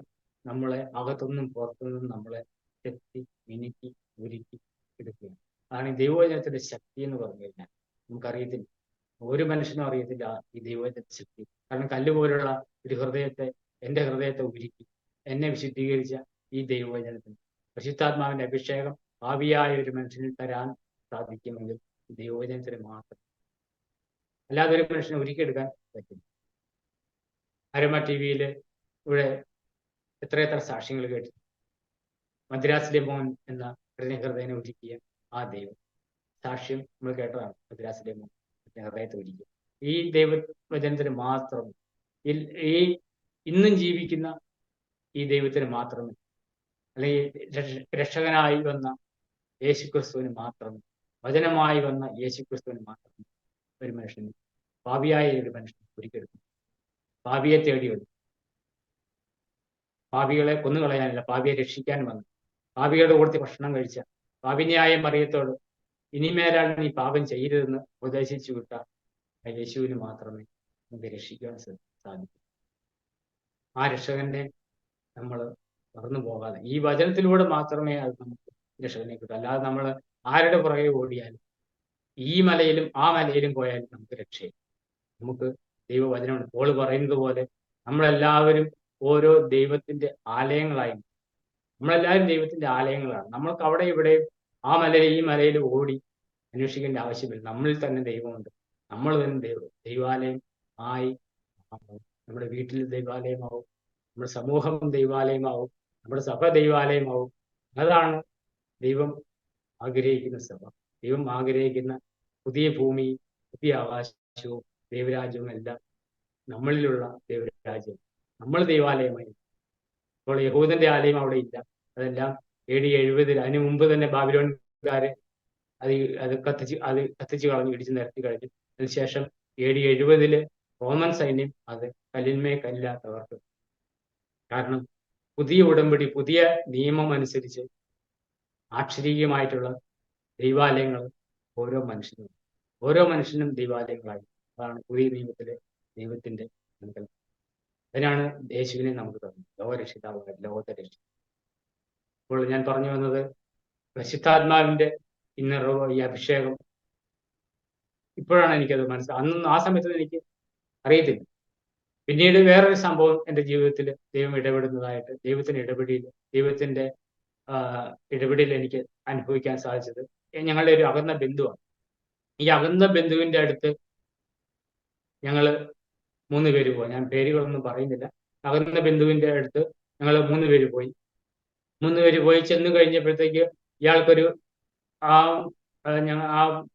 നമ്മളെ അകത്തുനിന്നും പുറത്തുനിന്നും നമ്മളെ ചെത്തി മിനുക്കി ഉരുക്കി എടുക്കുകയാണ്. അതാണ് ഈ ദൈവവചനത്തിന്റെ ശക്തി എന്ന് പറഞ്ഞു കഴിഞ്ഞാൽ. നമുക്കറിയത്തില്ല, ഒരു മനുഷ്യനും അറിയത്തില്ല ഈ ദൈവവചനത്തിന്റെ ശക്തി. കാരണം കല്ലുപോലുള്ള ഒരു എൻ്റെ ഹൃദയത്തെ ഉരുക്കി എന്നെ വിശുദ്ധീകരിച്ച ഈ ദൈവവചനത്തിന് പരിശുദ്ധാത്മാവിന്റെ അഭിഷേകം ഭാവിയായ ഒരു മനുഷ്യനിൽ തരാൻ സാധിക്കുമെങ്കിൽ ദൈവവചനത്തിന് മാത്രം, അല്ലാതെ ഒരു മനുഷ്യനെ ഒരുക്കിയെടുക്കാൻ പറ്റില്ല. അരോമ TV-യിൽ ഇവിടെ എത്രയെത്ര സാക്ഷ്യങ്ങൾ കേട്ടു. മദ്രാസിലെ മോൻ എന്ന ഹൃദയനെ ഒരുക്കിയ ആ ദൈവം സാക്ഷ്യം നമ്മൾ കേട്ടതാണ്. മദ്രാസിലെ മോൻ ഹൃദയത്തെ ഒരുക്കിയ ഈ ദൈവവചനത്തിന് മാത്രം, ഈ ഇന്നും ജീവിക്കുന്ന ഈ ദൈവത്തിന് മാത്രമേ അല്ലെങ്കിൽ രക്ഷകനായി വന്ന യേശുക്രിസ്തുവിന് മാത്രമേ, വചനമായി വന്ന യേശുക്രിസ്തുവിന് മാത്രമേ ഒരു മനുഷ്യന്, പാപിയായ ഒരു മനുഷ്യന് ഒരിക്കലും പാപിയെ തേടി വന്നു. പാപികളെ കൊന്നുകളയാനല്ല, പാപിയെ രക്ഷിക്കാൻ വന്നു. പാപികളുടെ കൂട്ടത്തിൽ ഭക്ഷണം കഴിച്ച പാപിന്യായ മറിയത്തോട് ഇനിമേലാൽ നീ പാപം ചെയ്യരുതെന്ന് ഉപദേശിച്ചു വിട്ട യേശുവിന് മാത്രമേ നമുക്ക് രക്ഷിക്കാൻ സാധിക്കൂ. ആ രക്ഷകന്റെ നമ്മൾ മറന്നു പോകാതെ ഈ വചനത്തിലൂടെ മാത്രമേ അത് നമുക്ക് രക്ഷകനെ കിട്ടൂ. അല്ലാതെ നമ്മൾ ആരുടെ പുറകെ ഓടിയാലും ഈ മലയിലും ആ മലയിലും പോയാലും നമുക്ക് രക്ഷയില്ല. നമുക്ക് ദൈവവചനമുണ്ട്. പോൾ പറയുന്നത് പോലെ നമ്മളെല്ലാവരും ഓരോ ദൈവത്തിന്റെ ആലയങ്ങളായി. നമ്മളെല്ലാവരും ദൈവത്തിന്റെ ആലയങ്ങളാണ്. നമ്മൾക്ക് അവിടെ ഇവിടെ ആ മലയിൽ ഈ മലയിൽ ഓടി അന്വേഷിക്കേണ്ട ആവശ്യമില്ല. നമ്മളിൽ തന്നെ ദൈവമുണ്ട്. നമ്മൾ തന്നെ ദൈവാലയം ആയി. നമ്മുടെ വീട്ടിൽ ദൈവാലയമാവും, നമ്മുടെ സമൂഹം ദൈവാലയമാവും, നമ്മുടെ സഭ ദൈവാലയമാവും. അതാണ് ദൈവം ആഗ്രഹിക്കുന്ന സഭ. ദൈവം ആഗ്രഹിക്കുന്ന പുതിയ ഭൂമി, പുതിയ ആകാശവും ദൈവരാജ്യവും എല്ലാം നമ്മളിലുള്ള ദൈവരാജ്യം. നമ്മൾ ദൈവാലയമായി. ഇപ്പോൾ യഹൂദന്റെ ആലയം അവിടെ ഇല്ല. അതെല്ലാം AD 70 അതിനു മുമ്പ് തന്നെ ബാബിലോൺകാര് അത് കത്തിച്ച് കളഞ്ഞു, ഇടിച്ചു നിരത്തി കഴിഞ്ഞു. അതിനുശേഷം AD 70 റോമൻ സൈന്യം അത് കല്ലിന്മേ കല്ലാത്തവർക്ക്. കാരണം പുതിയ ഉടമ്പടി, പുതിയ നിയമം അനുസരിച്ച് ആക്ഷരീയമായിട്ടുള്ള ദൈവാലയങ്ങൾ ഓരോ മനുഷ്യനും ദൈവാലയങ്ങളായി. അതാണ് പുതിയ നിയമത്തിലെ ദൈവത്തിന്റെ സങ്കല്പം. അതിനാണ് യേശുവിനെ നമുക്ക് തന്നത്, ലോകരക്ഷിതാവ്, ലോകത്തെ രക്ഷിതാവ്. ഇപ്പോൾ ഞാൻ പറഞ്ഞു വന്നത് പരിശുദ്ധാത്മാവിന്റെ ഈ അഭിഷേകം ഇപ്പോഴാണ് എനിക്കത് മനസ്സിലായത്. ആ സമയത്ത് എനിക്ക് അറിയത്തില്ല. പിന്നീട് വേറൊരു സംഭവം എൻ്റെ ജീവിതത്തിൽ ദൈവം ഇടപെടുന്നതായിട്ട്, ദൈവത്തിന്റെ ഇടപെടൽ എനിക്ക് അനുഭവിക്കാൻ സാധിച്ചത് ഞങ്ങളുടെ ഒരു അകന്ന ബന്ധുവാണ്. ഈ അകന്ന ബന്ധുവിന്റെ അടുത്ത് ഞങ്ങൾ 3 പേര് പോയി. ഞാൻ പേരുകളൊന്നും പറയുന്നില്ല. അകന്ന ബന്ധുവിന്റെ അടുത്ത് ഞങ്ങൾ 3 പേര് പോയി. 3 പേര് പോയി ചെന്ന് കഴിഞ്ഞപ്പോഴത്തേക്ക് ഇയാൾക്കൊരു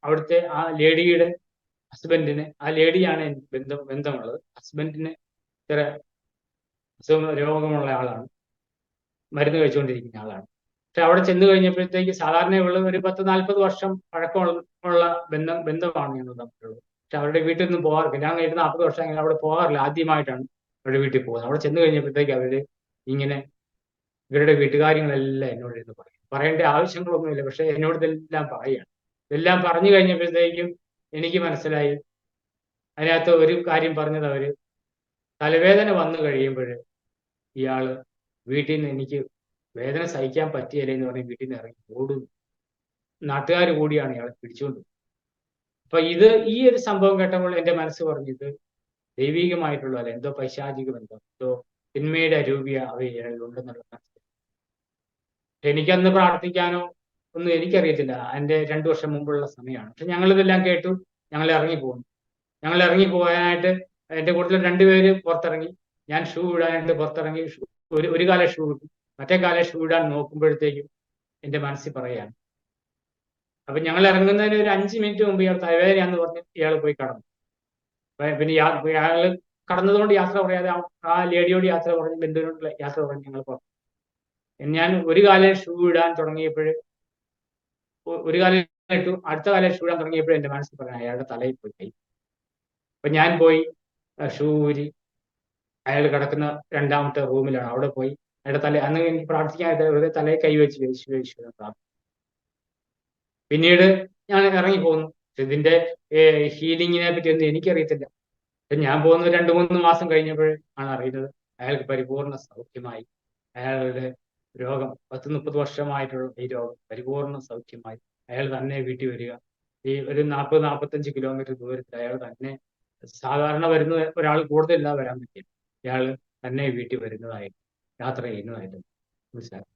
അവിടുത്തെ ആ ലേഡിയുടെ ഹസ്ബൻഡിന്, ആ ലേഡിയാണ് ബന്ധമുള്ളത്. ഹസ്ബൻഡിന് ഇത്ര രോഗമുള്ള ആളാണ്, മരുന്ന് കഴിച്ചുകൊണ്ടിരിക്കുന്ന ആളാണ്. പക്ഷെ അവിടെ ചെന്ന് കഴിഞ്ഞപ്പോഴത്തേക്ക് സാധാരണയുള്ള ഒരു 10-40 വർഷം പഴക്കമുള്ള ബന്ധമാണ് ഞങ്ങൾ തമ്മിലുള്ളത്. പക്ഷെ അവരുടെ വീട്ടിൽ നിന്നും പോകാറില്ല. ഞാൻ കഴിഞ്ഞ 40 വർഷം അവിടെ പോകാറില്ല. ആദ്യമായിട്ടാണ് അവരുടെ വീട്ടിൽ പോകുന്നത്. അവിടെ ചെന്ന് കഴിഞ്ഞപ്പോഴത്തേക്ക് അവര് ഇങ്ങനെ ഇവരുടെ വീട്ടുകാര്യങ്ങളെല്ലാം എന്നോട് ഇരുന്ന് പറയേണ്ട ആവശ്യങ്ങളൊന്നുമില്ല. പക്ഷെ എന്നോട് ഇതെല്ലാം പറയുകയാണ്. ഇതെല്ലാം പറഞ്ഞു കഴിഞ്ഞപ്പോഴത്തേക്കും എനിക്ക് മനസ്സിലായി, അതിനകത്ത് ഒരു കാര്യം പറഞ്ഞത്, അവര് തലവേദന വന്നു കഴിയുമ്പോൾ ഇയാള് വീട്ടിൽ നിന്ന്, എനിക്ക് വേദന സഹിക്കാൻ പറ്റിയല്ലേ എന്ന് പറഞ്ഞ് വീട്ടിൽ നിന്ന് ഇറങ്ങി ഓടുന്നു. നാട്ടുകാർ കൂടിയാണ് ഇയാളെ പിടിച്ചുകൊണ്ട്. അപ്പൊ ഈ ഒരു സംഭവം കേട്ടപ്പോൾ എൻ്റെ മനസ്സ് പറഞ്ഞത് ദൈവികമായിട്ടുള്ള അല്ല, എന്തോ പൈശാചിക ബന്ധം, എന്തോ തിന്മയുടെ അരൂപിയ അവയിലുണ്ടെന്നുള്ള മനസ്സിലായി. എനിക്കന്ന് പ്രാർത്ഥിക്കാനോ ഒന്നും എനിക്കറിയത്തില്ല. എൻ്റെ 2 വർഷം മുമ്പുള്ള സമയമാണ്. പക്ഷെ ഞങ്ങളിതെല്ലാം കേട്ടു. ഞങ്ങൾ ഇറങ്ങി പോകാനായിട്ട് എൻ്റെ കൂട്ടത്തിൽ 2 പേര് പുറത്തിറങ്ങി. ഞാൻ ഷൂ ഇടാനായിട്ട് പുറത്തിറങ്ങി. ഒരു കാല ഷൂ ഇട്ടു. മറ്റേ കാല ഷൂ ഇടാൻ നോക്കുമ്പോഴത്തേക്കും എൻ്റെ മനസ്സിൽ പറയാണ്. അപ്പൊ ഞങ്ങൾ ഇറങ്ങുന്നതിന് ഒരു 5 മിനിറ്റ് മുമ്പ് ഇയാൾ തലവേദനയാന്ന് പറഞ്ഞ് ഇയാൾ പോയി കടന്നു. പിന്നെ ഇയാൾ കടന്നതുകൊണ്ട് യാത്ര പറയാതെ ആ ലേഡിയോട് യാത്ര പറഞ്ഞ്, ബന്ധുവിനോട് യാത്ര പറഞ്ഞ് ഞങ്ങൾ പറഞ്ഞു. ഞാൻ ഒരു കാലം ഷൂ ഇടാൻ തുടങ്ങിയപ്പോൾ, ഒരു കാലം ഇട്ടു, അടുത്ത കാലം ഷൂ ഇടാൻ തുടങ്ങിയപ്പോൾ എൻ്റെ മനസ്സിൽ പറയാം, അയാളുടെ തലയിൽ പോയി കൈ. അപ്പൊ ഞാൻ പോയി ഷൂ ഊരി, അയാൾ കിടക്കുന്ന 2ാമത്തെ റൂമിലാണ്, അവിടെ പോയി അയാളുടെ അന്ന് എനിക്ക് പ്രാർത്ഥിക്കാൻ വെറുതെ തലയിൽ കൈവച്ച് പ്രാർത്ഥിച്ചു. പിന്നീട് ഞാൻ ഇറങ്ങി പോന്നു. ഇതിന്റെ ഹീലിങ്ങിനെ പറ്റി ഒന്നും എനിക്കറിയത്തില്ല. ഞാൻ പോകുന്ന 2-3 മാസം കഴിഞ്ഞപ്പോൾ ആണ് അറിയുന്നത് അയാൾക്ക് പരിപൂർണ സൗഖ്യമായി. അയാളുടെ രോഗം 10-30 വർഷമായിട്ടുള്ള ഈ രോഗം പരിപൂർണ സൗഖ്യമായി. അയാൾ തന്നെ വീട്ടിൽ വരിക. ഈ ഒരു 40-45 കിലോമീറ്റർ ദൂരത്തിൽ അയാൾ തന്നെ, സാധാരണ വരുന്ന ഒരാൾ കൂടുതലില്ലാതെ വരാൻ പറ്റില്ല, ഇയാൾ തന്നെ വീട്ടിൽ വരുന്നതായിട്ട്, യാത്ര ചെയ്യുന്നതായിട്ട് മനസ്സിലാക്കി.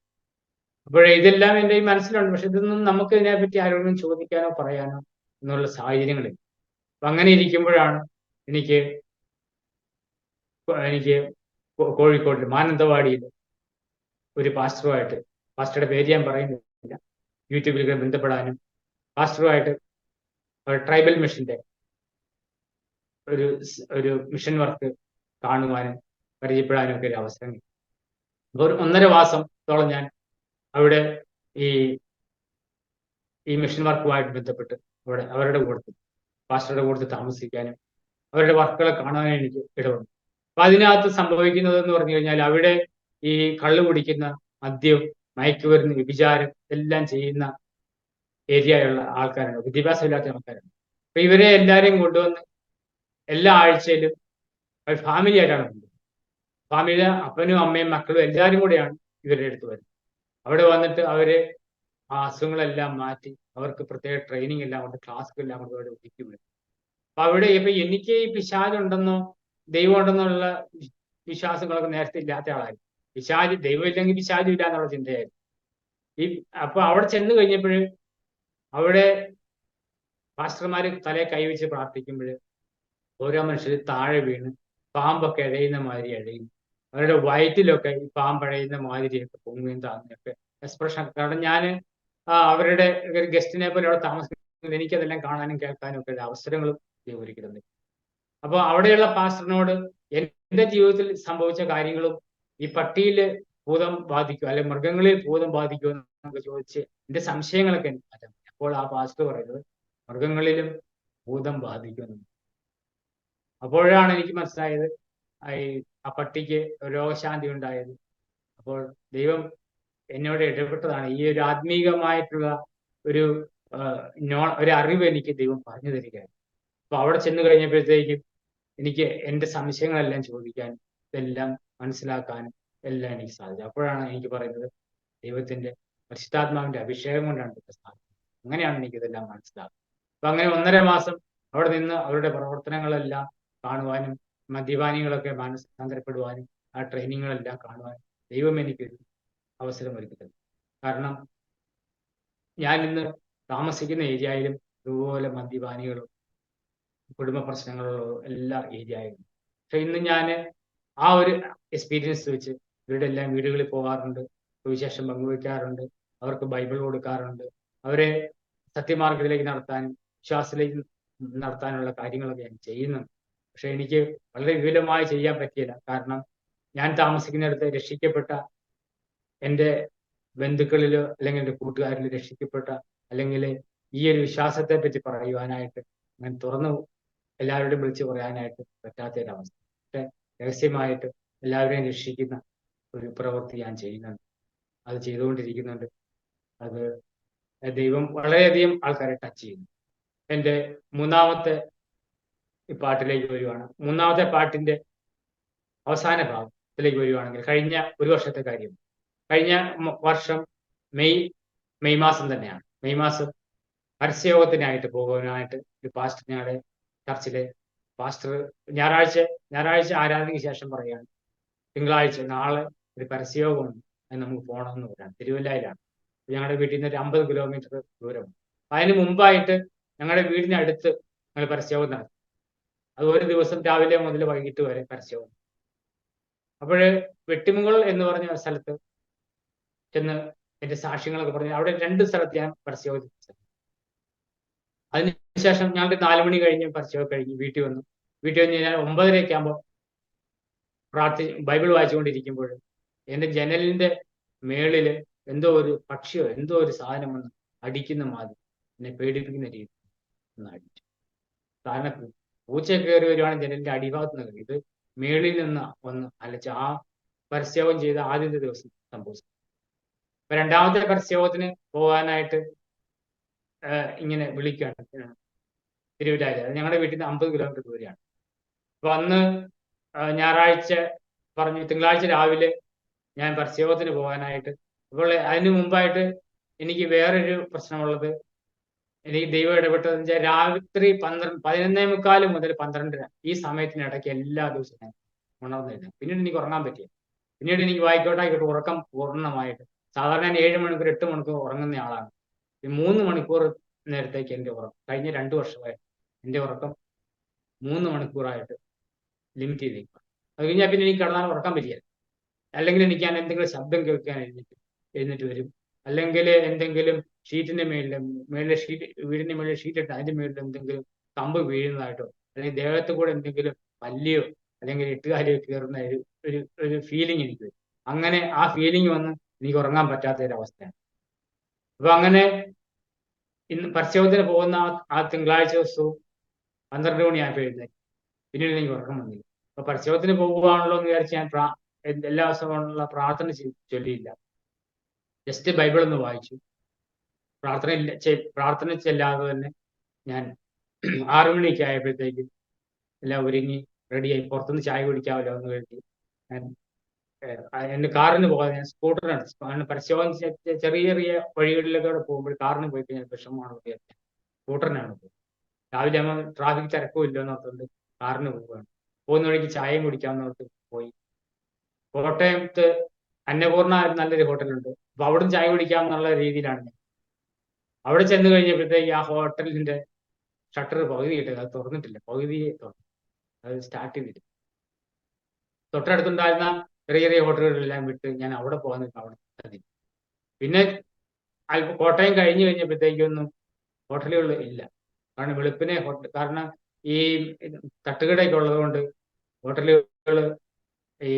അപ്പോഴേ ഇതെല്ലാം എൻ്റെ ഈ മനസ്സിലുണ്ട്. പക്ഷെ ഇതൊന്നും നമുക്ക് ഇതിനെപ്പറ്റി ആരോടും ചോദിക്കാനോ പറയാനോ എന്നുള്ള സാഹചര്യങ്ങളില്ല. അപ്പൊ അങ്ങനെ ഇരിക്കുമ്പോഴാണ് എനിക്ക് കോഴിക്കോട് മാനന്തവാടിയിൽ ഒരു പാസ്റ്ററുമായിട്ട്, പാസ്റ്ററുടെ പേര് ഞാൻ പറയുന്നില്ല, യൂട്യൂബിൽ ബന്ധപ്പെടാനും പാസ്റ്ററുമായിട്ട് ട്രൈബൽ മിഷന്റെ ഒരു മിഷൻ വർക്ക് കാണുവാനും പരിചയപ്പെടാനും ഒക്കെ ഒരു അവസരം കിട്ടി. അപ്പോൾ ഒരു 1.5 മാസത്തോളം ഞാൻ അവിടെ ഈ ഈ മിഷൻ വർക്കുമായിട്ട് ബന്ധപ്പെട്ട് അവരുടെ കൂട്ടത്തിൽ പാസ്റ്ററുടെ കൂട്ടത്തിൽ താമസിക്കാനും അവരുടെ വർക്കുകളെ കാണാനും എനിക്ക് ഇടവന്നു. അപ്പൊ അതിനകത്ത് സംഭവിക്കുന്നത് എന്ന് പറഞ്ഞു കഴിഞ്ഞാൽ അവിടെ ഈ കള്ളു കുടിക്കുന്ന, മദ്യം, മയക്കുമരുന്ന്, വ്യഭിചാരം എല്ലാം ചെയ്യുന്ന ഏരിയയുള്ള ആൾക്കാരാണ്, വിദ്യാഭ്യാസമില്ലാത്ത ആൾക്കാരാണ്. അപ്പൊ ഇവരെ എല്ലാവരെയും കൊണ്ടുവന്ന് എല്ലാ ആഴ്ചയിലും അവർ ഫാമിലി ആയിട്ടാണ് കൊണ്ടുവരുന്നത്. ഫാമിലി, അപ്പനും അമ്മയും മക്കളും എല്ലാവരും കൂടെയാണ് ഇവരുടെ അടുത്ത് വരുന്നത്. അവിടെ വന്നിട്ട് അവര് ആ അസുഖങ്ങളെല്ലാം മാറ്റി അവർക്ക് പ്രത്യേക ട്രെയിനിങ് എല്ലാം കൊണ്ട്, ക്ലാസ്സുകളെല്ലാം കൊണ്ട് അവിടെ ഒരുക്കി വിടും. അപ്പൊ അവിടെ ഇപ്പൊ എനിക്ക് ഈ പിശാചുണ്ടെന്നോ ദൈവം ഉണ്ടെന്നുള്ള വിശ്വാസങ്ങളൊക്കെ നേരത്തെ ഇല്ലാത്ത ആളായിരുന്നു. പിശാച്, ദൈവം ഇല്ലെങ്കിൽ പിശാചും ഇല്ല എന്നുള്ള ചിന്തയായിരുന്നു. അപ്പൊ അവിടെ ചെന്ന് കഴിഞ്ഞപ്പോൾ അവിടെ പാസ്റ്റർമാര് തലയെ കൈവച്ച് പ്രാർത്ഥിക്കുമ്പോൾ ഓരോ മനുഷ്യർ താഴെ വീണ് പാമ്പൊക്കെ ഇഴയുന്ന മാതിരി ഇഴയും. അവരുടെ വയറ്റിലൊക്കെ ഈ പാമ്പഴയുന്ന മാതിരിയൊക്കെ പൊങ്ങുകയും താങ്ങുകയൊക്കെ എക്സ്പ്രഷൻ. കാരണം ഞാൻ അവരുടെ ഒരു ഗസ്റ്റിനെ പോലെ അവിടെ താമസിക്കുന്നത്, എനിക്കതെല്ലാം കാണാനും കേൾക്കാനും ഒക്കെ അവസരങ്ങളും ഒരുക്കുന്നത്. അപ്പോൾ അവിടെയുള്ള പാസ്റ്ററിനോട് എൻ്റെ ജീവിതത്തിൽ സംഭവിച്ച കാര്യങ്ങളും ഈ പട്ടിയില് ഭൂതം ബാധിക്കുക അല്ലെങ്കിൽ മൃഗങ്ങളിൽ ഭൂതം ബാധിക്കുമോ എന്നൊക്കെ ചോദിച്ച് എൻ്റെ സംശയങ്ങളൊക്കെ എനിക്ക് മാറ്റാൻ പറ്റും. അപ്പോൾ ആ പാസ്റ്റർ പറയുന്നത് മൃഗങ്ങളിലും ഭൂതം ബാധിക്കുന്നു. അപ്പോഴാണ് എനിക്ക് മനസ്സിലായത് ആ പട്ടിക്ക് രോഗശാന്തി ഉണ്ടായത്. അപ്പോൾ ദൈവം എന്നോട് ഇടപെട്ടതാണ്. ഈ ഒരു ആത്മീകമായിട്ടുള്ള ഒരു അറിവ് എനിക്ക് ദൈവം പറഞ്ഞു തരികയാണ്. അപ്പൊ അവിടെ ചെന്ന് കഴിഞ്ഞപ്പോഴത്തേക്കും എനിക്ക് എൻ്റെ സംശയങ്ങളെല്ലാം ചോദിക്കാനും ഇതെല്ലാം മനസ്സിലാക്കാനും എല്ലാം എനിക്ക് സാധിച്ചു. അപ്പോഴാണ് എനിക്ക് പറയുന്നത് ദൈവത്തിന്റെ പരിശുദ്ധാത്മാവിന്റെ അഭിഷേകം കൊണ്ടാണ് ഇതൊക്കെ സാധിക്കുന്നത്. അങ്ങനെയാണ് എനിക്കിതെല്ലാം മനസ്സിലാക്കുന്നത്. അപ്പൊ അങ്ങനെ 1.5 മാസം അവിടെ നിന്ന് അവരുടെ പ്രവർത്തനങ്ങളെല്ലാം കാണുവാനും മദ്യപാനികളൊക്കെ മാനസാന്തരപ്പെടുവാനും ആ ട്രെയിനിങ്ങുകളെല്ലാം കാണുവാനും ദൈവം എനിക്കൊരു അവസരം ഒരുക്കി തന്നു. കാരണം ഞാൻ ഇന്ന് താമസിക്കുന്ന ഏരിയയിലും ഇതുപോലെ മദ്യപാനികളും കുടുംബ പ്രശ്നങ്ങളുള്ള എല്ലാ ഏരിയയിലും. പക്ഷെ ഇന്ന് ഞാൻ ആ ഒരു എക്സ്പീരിയൻസ് വെച്ച് ഇവരുടെ എല്ലാം വീടുകളിൽ പോകാറുണ്ട്, സുവിശേഷം പങ്കുവയ്ക്കാറുണ്ട്, അവർക്ക് ബൈബിൾ കൊടുക്കാറുണ്ട്, അവരെ സത്യമാർഗത്തിലേക്ക് നടത്താനും വിശ്വാസത്തിലേക്ക് നടത്താനുള്ള കാര്യങ്ങളൊക്കെ ഞാൻ ചെയ്യുന്നുണ്ട്. പക്ഷെ എനിക്ക് വളരെ വിപുലമായി ചെയ്യാൻ പറ്റിയില്ല. കാരണം ഞാൻ താമസിക്കുന്നിടത്ത് രക്ഷിക്കപ്പെട്ട എൻ്റെ ബന്ധുക്കളിലോ അല്ലെങ്കിൽ എൻ്റെ കൂട്ടുകാരിലോ രക്ഷിക്കപ്പെട്ട അല്ലെങ്കിൽ ഈ ഒരു വിശ്വാസത്തെ പറ്റി പറയുവാനായിട്ട് ഞാൻ തുറന്നു എല്ലാവരോടും വിളിച്ച് പറയാനായിട്ട് പറ്റാത്തൊരവസ്ഥ. പക്ഷെ രഹസ്യമായിട്ട് എല്ലാവരെയും രക്ഷിക്കുന്ന ഒരു പ്രവൃത്തി ഞാൻ ചെയ്യുന്നുണ്ട്, അത് ചെയ്തുകൊണ്ടിരിക്കുന്നുണ്ട്. അത് ദൈവം വളരെയധികം ആൾക്കാരെ ടച്ച് ചെയ്യുന്നു. എൻ്റെ മൂന്നാമത്തെ പാട്ടിലേക്ക് വരുവാണ്. മൂന്നാമത്തെ പാട്ടിന്റെ അവസാന ഭാഗത്തിലേക്ക് വരുവാണെങ്കിൽ കഴിഞ്ഞ ഒരു വർഷത്തെ കാര്യം. കഴിഞ്ഞ വർഷം മെയ് മാസം തന്നെയാണ്. മെയ് മാസം പരസ്യയോഗത്തിനായിട്ട് പോകുവാനായിട്ട് ഒരു പാസ്റ്റർ, ഞങ്ങളുടെ ചർച്ചിലെ പാസ്റ്റർ ഞായറാഴ്ച ആരാധനയ്ക്ക് ശേഷം പറയുകയാണ്, തിങ്കളാഴ്ച നാളെ ഒരു പരസ്യയോഗമുണ്ട്, അത് നമുക്ക് പോകണമെന്ന് പറയുകയാണ്. തിരുവല്ലയിലാണ്. ഞങ്ങളുടെ വീട്ടിൽ നിന്ന് ഒരു 50 കിലോമീറ്റർ ദൂരമുണ്ട്. അതിന് മുമ്പായിട്ട് ഞങ്ങളുടെ വീടിനടുത്ത് ഞങ്ങൾ പരസ്യയോഗം നടത്തി. അത് ഒരു ദിവസം രാവിലെ മുതൽ വൈകിട്ട് വരെ പരസ്യവും. അപ്പോഴ് വെട്ടിമുകൾ എന്ന് പറഞ്ഞ സ്ഥലത്ത് ചെന്ന് എന്റെ സാക്ഷ്യങ്ങളൊക്കെ പറഞ്ഞു. അവിടെ 2 സ്ഥലത്ത് ഞാൻ പരസ്യവും. അതിനുശേഷം ഞങ്ങൾക്ക് 4 മണി കഴിഞ്ഞ് പരസ്യവും കഴിഞ്ഞ് വീട്ടിൽ വന്നു ഞാൻ 9:30 ആകുമ്പോൾ ബൈബിൾ വായിച്ചുകൊണ്ടിരിക്കുമ്പോൾ എന്റെ ജനലിന്റെ മേളില് എന്തോ ഒരു പക്ഷിയോ എന്തോ ഒരു സാധനം വന്ന് അടിക്കുന്ന മാതിരി, എന്നെ പേടിപ്പിക്കുന്ന രീതി ഒന്ന് അടിച്ചു. കാരണം പൂച്ച കയറി വരുവാണെങ്കിൽ ജനലിന്റെ അടിഭാഗത്ത് നിന്ന് ഇത് മേളിൽ നിന്ന് വന്ന് അലച്ച് ആ പരസ്യവും ചെയ്ത ആദ്യത്തെ ദിവസം സംഭവിച്ചു. അപ്പൊ 2ാമത്തെ പരസ്യത്തിന് പോകാനായിട്ട് ഇങ്ങനെ വിളിക്കുകയാണ് തിരുവല്ലായിൽ. അത് ഞങ്ങളുടെ വീട്ടിൽ നിന്ന് 50 കിലോമീറ്റർ ദൂരെയാണ്. അപ്പൊ അന്ന് ഞായറാഴ്ച പറഞ്ഞു തിങ്കളാഴ്ച രാവിലെ ഞാൻ പരസ്യത്തിന് പോകാനായിട്ട്. അപ്പോൾ അതിന് മുമ്പായിട്ട് എനിക്ക് വേറൊരു പ്രശ്നമുള്ളത്, എനിക്ക് ദൈവം ഇടപെട്ടതെന്ന് വെച്ചാൽ രാത്രി 11:45 മുതൽ 12:30 ഈ സമയത്തിനിടയ്ക്ക് എല്ലാ ദിവസവും ഞാൻ ഉണർന്നിരുന്നു. പിന്നീട് എനിക്ക് ഉറങ്ങാൻ പറ്റിയ. പിന്നീട് എനിക്ക് വായിക്കോട്ടായിക്കോട്ടെ ഉറക്കം പൂർണ്ണമായിട്ട്. സാധാരണ ഞാൻ 7 മണിക്കൂർ 8 മണിക്കൂർ ഉറങ്ങുന്ന ആളാണ്. 3 മണിക്കൂർ നേരത്തേക്ക് എൻ്റെ ഉറക്കം കഴിഞ്ഞ 2 വർഷമായിട്ട് എൻ്റെ ഉറക്കം 3 മണിക്കൂറായിട്ട് ലിമിറ്റ് ചെയ്തേക്കുക. അത് കഴിഞ്ഞാൽ പിന്നെ എനിക്ക് കിടന്നാൽ ഉറക്കാൻ പറ്റില്ല. അല്ലെങ്കിൽ എനിക്ക് ഞാൻ എന്തെങ്കിലും ശബ്ദം കേൾക്കാൻ എഴുന്നേറ്റ് വരും. അല്ലെങ്കിൽ എന്തെങ്കിലും ഷീറ്റിന്റെ മേളിലെ ഷീറ്റ്, വീടിന്റെ മേളിൽ ഷീറ്റ് ഇട്ട് അതിന്റെ മേളിൽ എന്തെങ്കിലും കമ്പ് വീഴുന്നതായിട്ടോ അല്ലെങ്കിൽ ദേഹത്ത് കൂടെ എന്തെങ്കിലും പല്ലിയോ അല്ലെങ്കിൽ എട്ടുകാലിയോ കയറുന്ന ഒരു ഫീലിംഗ് എനിക്ക് വരും. അങ്ങനെ ആ ഫീലിംഗ് വന്ന് എനിക്ക് ഉറങ്ങാൻ പറ്റാത്ത ഒരു അവസ്ഥയാണ്. അപ്പൊ അങ്ങനെ ഇന്ന് പരിശോധന പോകുന്ന ആ തിങ്കളാഴ്ച ദിവസവും 12 മണിയായപ്പോൾ എഴുന്നേറ്റ്. പിന്നീട് എനിക്ക് ഉറക്കം വന്നില്ല. അപ്പൊ പരിശോധന പോകുകയാണല്ലോ എന്ന് വിചാരിച്ച് ഞാൻ എല്ലാ ദിവസമുള്ള പ്രാർത്ഥന ചൊല്ലിയില്ല. ജസ്റ്റ് ബൈബിൾ ഒന്ന് വായിച്ചു. പ്രാർത്ഥന ചെല്ലാതെ തന്നെ ഞാൻ 6 മണിയൊക്കെ ആയപ്പോഴത്തേക്ക് എല്ലാം ഒരുങ്ങി റെഡിയായി. പുറത്തുനിന്ന് ചായ കുടിക്കാമല്ലോ എന്ന് കരുതി ഞാൻ എന്റെ കാറിന് പോകാതെ ഞാൻ സ്കൂട്ടറാണ്. കാരണം പരിശോധന ചെറിയ ചെറിയ വഴികളിലൊക്കെ പോകുമ്പോൾ കാറിന് പോയി കഴിഞ്ഞാൽ വിഷമമാണ് വിചാരിച്ചത്. സ്കൂട്ടറിനാണ് പോകുന്നത്. രാവിലെ ആകുമ്പോൾ ട്രാഫിക് തിരക്കും ഇല്ലെന്ന് ഓർത്തുകൊണ്ട് കാറിന് പോവുകയാണ്. പോകുന്ന വഴിക്ക് ചായയും കുടിക്കാമെന്ന് ഓർത്ത് പോയി. കോട്ടയത്ത് അന്നപൂർണ നല്ലൊരു ഹോട്ടലുണ്ട്. അപ്പൊ അവിടുന്ന് ചായ കുടിക്കാമെന്നുള്ള രീതിയിലാണ് ഞാൻ. അവിടെ ചെന്ന് കഴിഞ്ഞപ്പോഴത്തേക്ക് ആ ഹോട്ടലിന്റെ ഷട്ടർ പകുതി ഇട്ടത്, അത് തുറന്നിട്ടില്ല. പകുതിയെ തുറന്നു, അത് സ്റ്റാർട്ട് ചെയ്തിട്ട് തൊട്ടടുത്തുണ്ടായിരുന്ന ചെറിയ ചെറിയ ഹോട്ടലുകളെല്ലാം വിട്ട് ഞാൻ അവിടെ പോകാൻ അവിടെ മതി. പിന്നെ കോട്ടയം കഴിഞ്ഞു കഴിഞ്ഞപ്പോഴത്തേക്കൊന്നും ഹോട്ടലുകൾ ഇല്ല. കാരണം വെളുപ്പിനെ കാരണം ഈ തട്ടുകടയൊക്കെ ഉള്ളത് കൊണ്ട് ഹോട്ടലുകൾ ഈ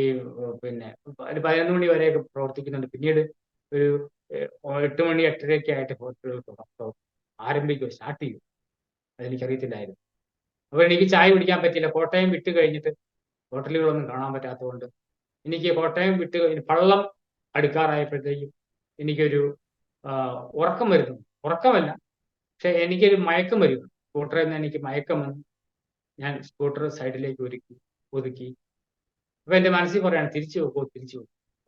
പിന്നെ ഒരു 11 മണി വരെയൊക്കെ പ്രവർത്തിക്കുന്നുണ്ട്. പിന്നീട് ഒരു 8 മണി 8:30 ആയിട്ട് ഹോട്ടലുകൾ ആരംഭിക്കും, സ്റ്റാർട്ട് ചെയ്യും. അതെനിക്കറിയത്തില്ലായിരുന്നു. അപ്പൊ എനിക്ക് ചായ കുടിക്കാൻ പറ്റില്ല. കോട്ടയം വിട്ട് കഴിഞ്ഞിട്ട് ഹോട്ടലുകളൊന്നും കാണാൻ പറ്റാത്തതുകൊണ്ട് എനിക്ക് കോട്ടയം വിട്ട് കഴിഞ്ഞ് പള്ളം അടുക്കാറായപ്പോഴത്തേക്കും എനിക്കൊരു ഉറക്കം വരുന്നു. ഉറക്കമല്ല, പക്ഷെ എനിക്കൊരു മയക്കം വരുന്നു. സ്കൂട്ടറിൽ നിന്ന് എനിക്ക് മയക്കം വന്നു. ഞാൻ സ്കൂട്ടർ സൈഡിലേക്ക് ഒതുക്കി. അപ്പൊ എന്റെ മനസ്സിൽ പറയാണ്, തിരിച്ചു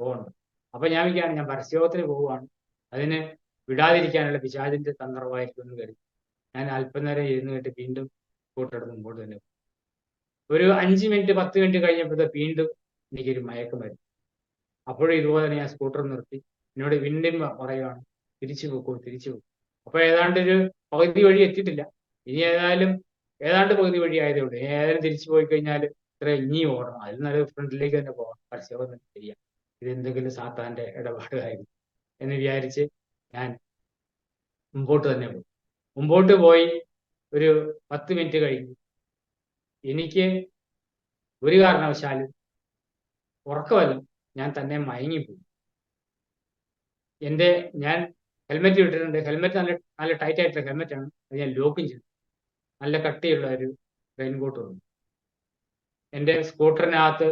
പോകണ്ട. അപ്പൊ ഞാൻ വിചാരിക്കുകയാണ്, ഞാൻ പരസ്യത്തിന് പോവുകയാണ്, അതിന് വിടാതിരിക്കാനുള്ള പിശാചിന്റെ തന്ത്രമായിരിക്കും എന്ന് കരുതി ഞാൻ അല്പനേരം ഇരുന്നിട്ട് വീണ്ടും സ്കൂട്ടർ മുമ്പോട്ട് തന്നെ. ഒരു 5 മിനിറ്റ് 10 മിനിറ്റ് കഴിഞ്ഞപ്പോഴത്തെ വീണ്ടും എനിക്കൊരു മയക്കം വരുന്നു. അപ്പോഴും ഇതുപോലെ തന്നെ ഞാൻ സ്കൂട്ടർ നിർത്തി. എന്നോട് വീണ്ടും പറയുകയാണ്, തിരിച്ചു പോക്കൂ. അപ്പൊ ഏതാണ്ട് ഒരു പകുതി വഴി എത്തിയിട്ടില്ല. ഇനി ഏതാണ്ട് പകുതി വഴി ആയതേ ഉള്ളൂ. ഏതായാലും തിരിച്ചു പോയി കഴിഞ്ഞാൽ ഇനിയും ഓടണം. അതിൽ നല്ല ഫ്രണ്ടിലേക്ക് തന്നെ പോകാം, പരസ്യം ചെയ്യാം. ഇതെന്തെങ്കിലും സാത്താന്റെ ഇടപാടായിരുന്നു എന്ന് വിചാരിച്ച് ഞാൻ മുമ്പോട്ട് പോയി ഒരു 10 മിനിറ്റ് കഴിഞ്ഞു. എനിക്ക് ഒരു കാരണവശാലും ഉറക്കമല്ല, ഞാൻ തന്നെ മയങ്ങിപ്പോയി. ഞാൻ ഹെൽമെറ്റ് ഇട്ടിട്ടുണ്ട്. ഹെൽമെറ്റ് നല്ല ടൈറ്റ് ആയിട്ടുള്ള ഹെൽമെറ്റാണ്. അത് ഞാൻ ലോക്കും ചെയ്തു. നല്ല കട്ടിയുള്ള ഒരു റെയിൻകോട്ട് വന്നു. എൻ്റെ സ്കൂട്ടറിനകത്ത്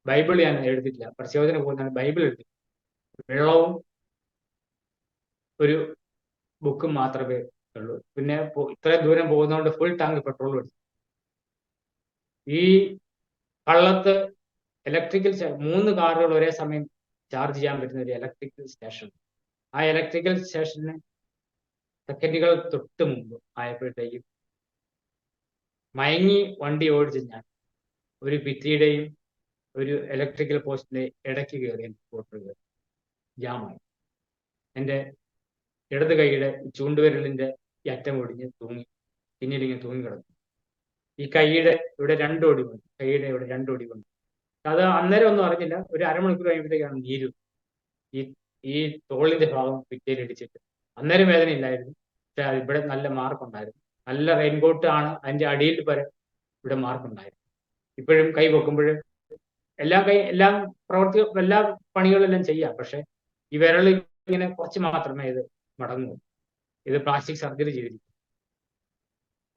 ബൈബിൾ ഞാൻ എടുത്തിട്ടില്ല. പരിശോധന പോകുന്നതാണ് ബൈബിൾ എടുത്തില്ല. വെള്ളവും ഒരു ബുക്കും മാത്രമേ ഉള്ളൂ. പിന്നെ ഇത്രയും ദൂരം പോകുന്നതുകൊണ്ട് ഫുൾ ടാങ്ക് പെട്രോൾ എടുത്തു. ഈ കള്ളത്ത് ഇലക്ട്രിക്കൽ 3 കാറുകൾ ഒരേ സമയം ചാർജ് ചെയ്യാൻ പറ്റുന്ന ഒരു ഇലക്ട്രിക്കൽ സ്റ്റേഷൻ. ആ ഇലക്ട്രിക്കൽ സ്റ്റേഷന് സെക്കൻഡുകൾ തൊട്ട് മുമ്പ് ആയപ്പോഴത്തേക്കും മയങ്ങി വണ്ടി ഓടിച്ച് ഞാൻ ഒരു ഭിത്തിയുടെയും ഒരു ഇലക്ട്രിക്കൽ പോസ്റ്റിന്റെ ഇടയ്ക്ക് കയറി സ്കൂട്ടർ ജാമായി. എൻ്റെ ഇടത് കൈയുടെ ചൂണ്ടുവിരലിന്റെ ഈ അറ്റം ഒടിഞ്ഞ് പിന്നീട് ഇങ്ങനെ തൂങ്ങി കിടന്നു. ഈ കൈയുടെ ഇവിടെ 2 ഒടിവുണ്ട്. കൈയുടെ ഇവിടെ 2 ഒടിവുണ്ട്. അത് അന്നേരം ഒന്നും അറിഞ്ഞില്ല. ഒരു അരമണിക്കൂർ കഴിയുമ്പോഴത്തേക്കാണ് നീരു ഈ തോളിന്റെ ഭാഗം ഭിത്തിയിലിടിച്ചിട്ട്. അന്നേരം വേദന ഇല്ലായിരുന്നു, പക്ഷെ ഇവിടെ നല്ല മാർക്കുണ്ടായിരുന്നു. നല്ല റെയിൻകോട്ട് ആണ്, അതിന്റെ അടിയിൽ വരെ ഇവിടെ മാർക്കുണ്ടായിരുന്നു. ഇപ്പോഴും കൈ വെക്കുമ്പോൾ എല്ലാം പണികളെല്ലാം ചെയ്യാം, പക്ഷെ ഈ വിരൽ ഇങ്ങനെ കുറച്ച് മാത്രമേ ഇത് മടങ്ങൂ. ഇത് പ്ലാസ്റ്റിക് സർജറി ചെയ്തിരിക്കും.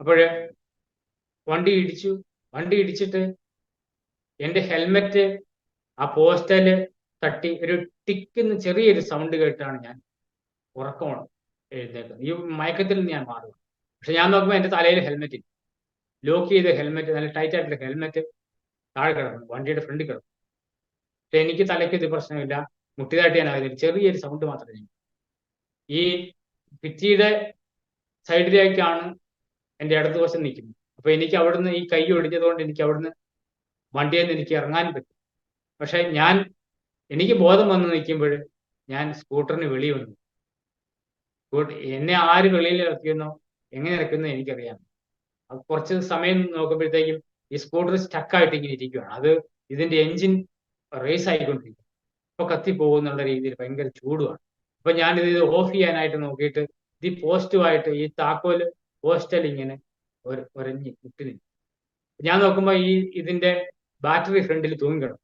അപ്പോഴ് വണ്ടി ഇടിച്ചിട്ട് എൻ്റെ ഹെൽമെറ്റ് ആ പോസ്റ്റല് തട്ടി ഒരു ടിക്കുന്ന ചെറിയൊരു സൗണ്ട് കേട്ടാണ് ഞാൻ ഉറക്കം എഴുന്നേക്കുന്നത്. ഈ മയക്കത്തിൽ നിന്ന് ഞാൻ മാറുക. പക്ഷെ ഞാൻ നോക്കുമ്പോൾ എൻ്റെ തലയിൽ ഹെൽമെറ്റ് ഇല്ല. ലോക്ക് ചെയ്ത ഹെൽമെറ്റ്, നല്ല ടൈറ്റ് ആയിട്ടുള്ള ഹെൽമെറ്റ് താഴെ കിടന്നു, വണ്ടിയുടെ ഫ്രണ്ടിൽ കിടന്നു. പക്ഷെ എനിക്ക് തലയ്ക്ക് ഇത് പ്രശ്നമില്ല. മുട്ടിതായിട്ട് ഞാൻ ആകുന്നില്ല. ചെറിയൊരു സൗണ്ട് മാത്രമേ. ഈ ഭിത്തിയുടെ സൈഡിലേക്കാണ് എൻ്റെ ഇടതുവശം നിൽക്കുന്നത്. അപ്പൊ എനിക്ക് അവിടുന്ന് ഈ കൈ ഒടിഞ്ഞതുകൊണ്ട് എനിക്ക് അവിടുന്ന് വണ്ടിയിൽ നിന്ന് എനിക്ക് ഇറങ്ങാൻ പറ്റും. പക്ഷെ എനിക്ക് ബോധം വന്ന് നിൽക്കുമ്പോൾ ഞാൻ സ്കൂട്ടറിന് വെളി വന്നു. എന്നെ ആര് വെളിയിൽ ഇറക്കിയെന്നോ എങ്ങനെ ഇറക്കുന്നോ എനിക്കറിയാം. അത് കുറച്ച് സമയം നോക്കുമ്പോഴത്തേക്കും ഈ സ്കൂട്ടർ സ്റ്റക്കായിട്ട് ഇങ്ങനെ ഇരിക്കുകയാണ്. അത് ഇതിന്റെ എൻജിൻ റേസ് ആയിക്കൊണ്ടിരിക്കും. ഇപ്പൊ കത്തിപ്പോകുന്നുള്ള രീതിയിൽ ഭയങ്കര ചൂടുമാണ്. അപ്പൊ ഞാനിത് ഓഫ് ചെയ്യാനായിട്ട് നോക്കിയിട്ട് ഈ പോസ്റ്റുമായിട്ട് ഈ താക്കോല് പോസ്റ്റൽ ഇങ്ങനെ ഒരഞ്ഞ് മുട്ടി നിൽക്കും. ഞാൻ നോക്കുമ്പോൾ ഇതിന്റെ ബാറ്ററി ഫ്രണ്ടിൽ തൂങ്ങിക്കിടക്കും.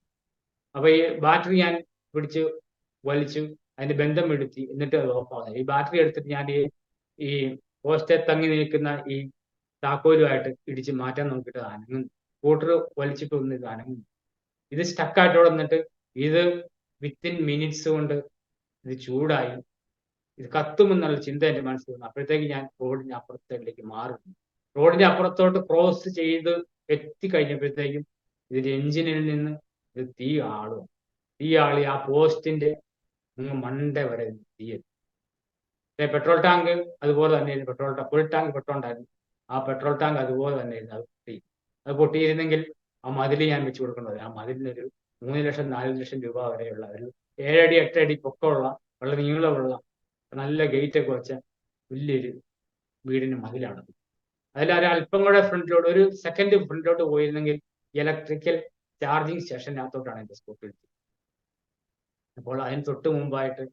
അപ്പൊ ഈ ബാറ്ററി ഞാൻ പിടിച്ച് വലിച്ചു, അതിന്റെ ബന്ധം എടുത്തി, എന്നിട്ട് അത് ഓഫ് ആകുന്നത്. ഈ ബാറ്ററി എടുത്തിട്ട് ഞാൻ ഈ പോസ്റ്റെ തങ്ങി നിൽക്കുന്ന ഈ താക്കോലുമായിട്ട് ഇടിച്ച് മാറ്റാൻ നോക്കിയിട്ട് അനങ്ങുന്നു. സ്കൂട്ടർ വലിച്ചിട്ടൊന്നും ഇത് അനങ്ങുന്നു. ഇത് സ്റ്റക്കായിട്ട് വന്നിട്ട് ഇത് വിത്തിൻ മിനിറ്റ്സ് കൊണ്ട് ഇത് ചൂടായി, ഇത് കത്തുമെന്നുള്ള ചിന്ത എൻ്റെ മനസ്സിൽ വന്നു. അപ്പോഴത്തേക്ക് ഞാൻ റോഡിന്റെ അപ്പുറത്തേക്ക് മാറുന്നു. റോഡിന്റെ അപ്പുറത്തോട്ട് ക്രോസ് ചെയ്ത് എത്തിക്കഴിഞ്ഞപ്പോഴത്തേക്കും ഇതിന്റെ എഞ്ചിനിൽ നിന്ന് ഇത് തീ ആളി ആ പോസ്റ്റിന്റെ മണ്ട വരെ തീയെത്തി. പെട്രോൾ ടാങ്ക് അതുപോലെ തന്നെ, ഫുൾ ടാങ്ക് പെട്രോൾ ഉണ്ടായിരുന്നു. ആ പെട്രോൾ ടാങ്ക് അതുപോലെ തന്നെ അത് പൊട്ടി. അത് പൊട്ടിയിരുന്നെങ്കിൽ ആ മതിൽ ഞാൻ വെച്ച് കൊടുക്കേണ്ടത്. ആ മതിലിനൊരു 3 ലക്ഷം 4 ലക്ഷം രൂപ വരെയുള്ള ഒരു 7 അടി 8 അടി പൊക്കമുള്ള വളരെ നീളമുള്ള നല്ല ഗേറ്റൊക്കെ വെച്ച വലിയൊരു വീടിന് മതിലാണ്. അതിൽ അല്പം കൂടെ ഫ്രണ്ടിലോട്ട്, ഒരു സെക്കൻഡ് ഫ്രണ്ടിലോട്ട് പോയിരുന്നെങ്കിൽ ഇലക്ട്രിക്കൽ ചാർജിങ് സ്റ്റേഷനകത്തോട്ടാണ് എൻ്റെ സ്കൂട്ടർ എടുത്തത്. അപ്പോൾ അതിന് തൊട്ട് മുമ്പായിട്ട്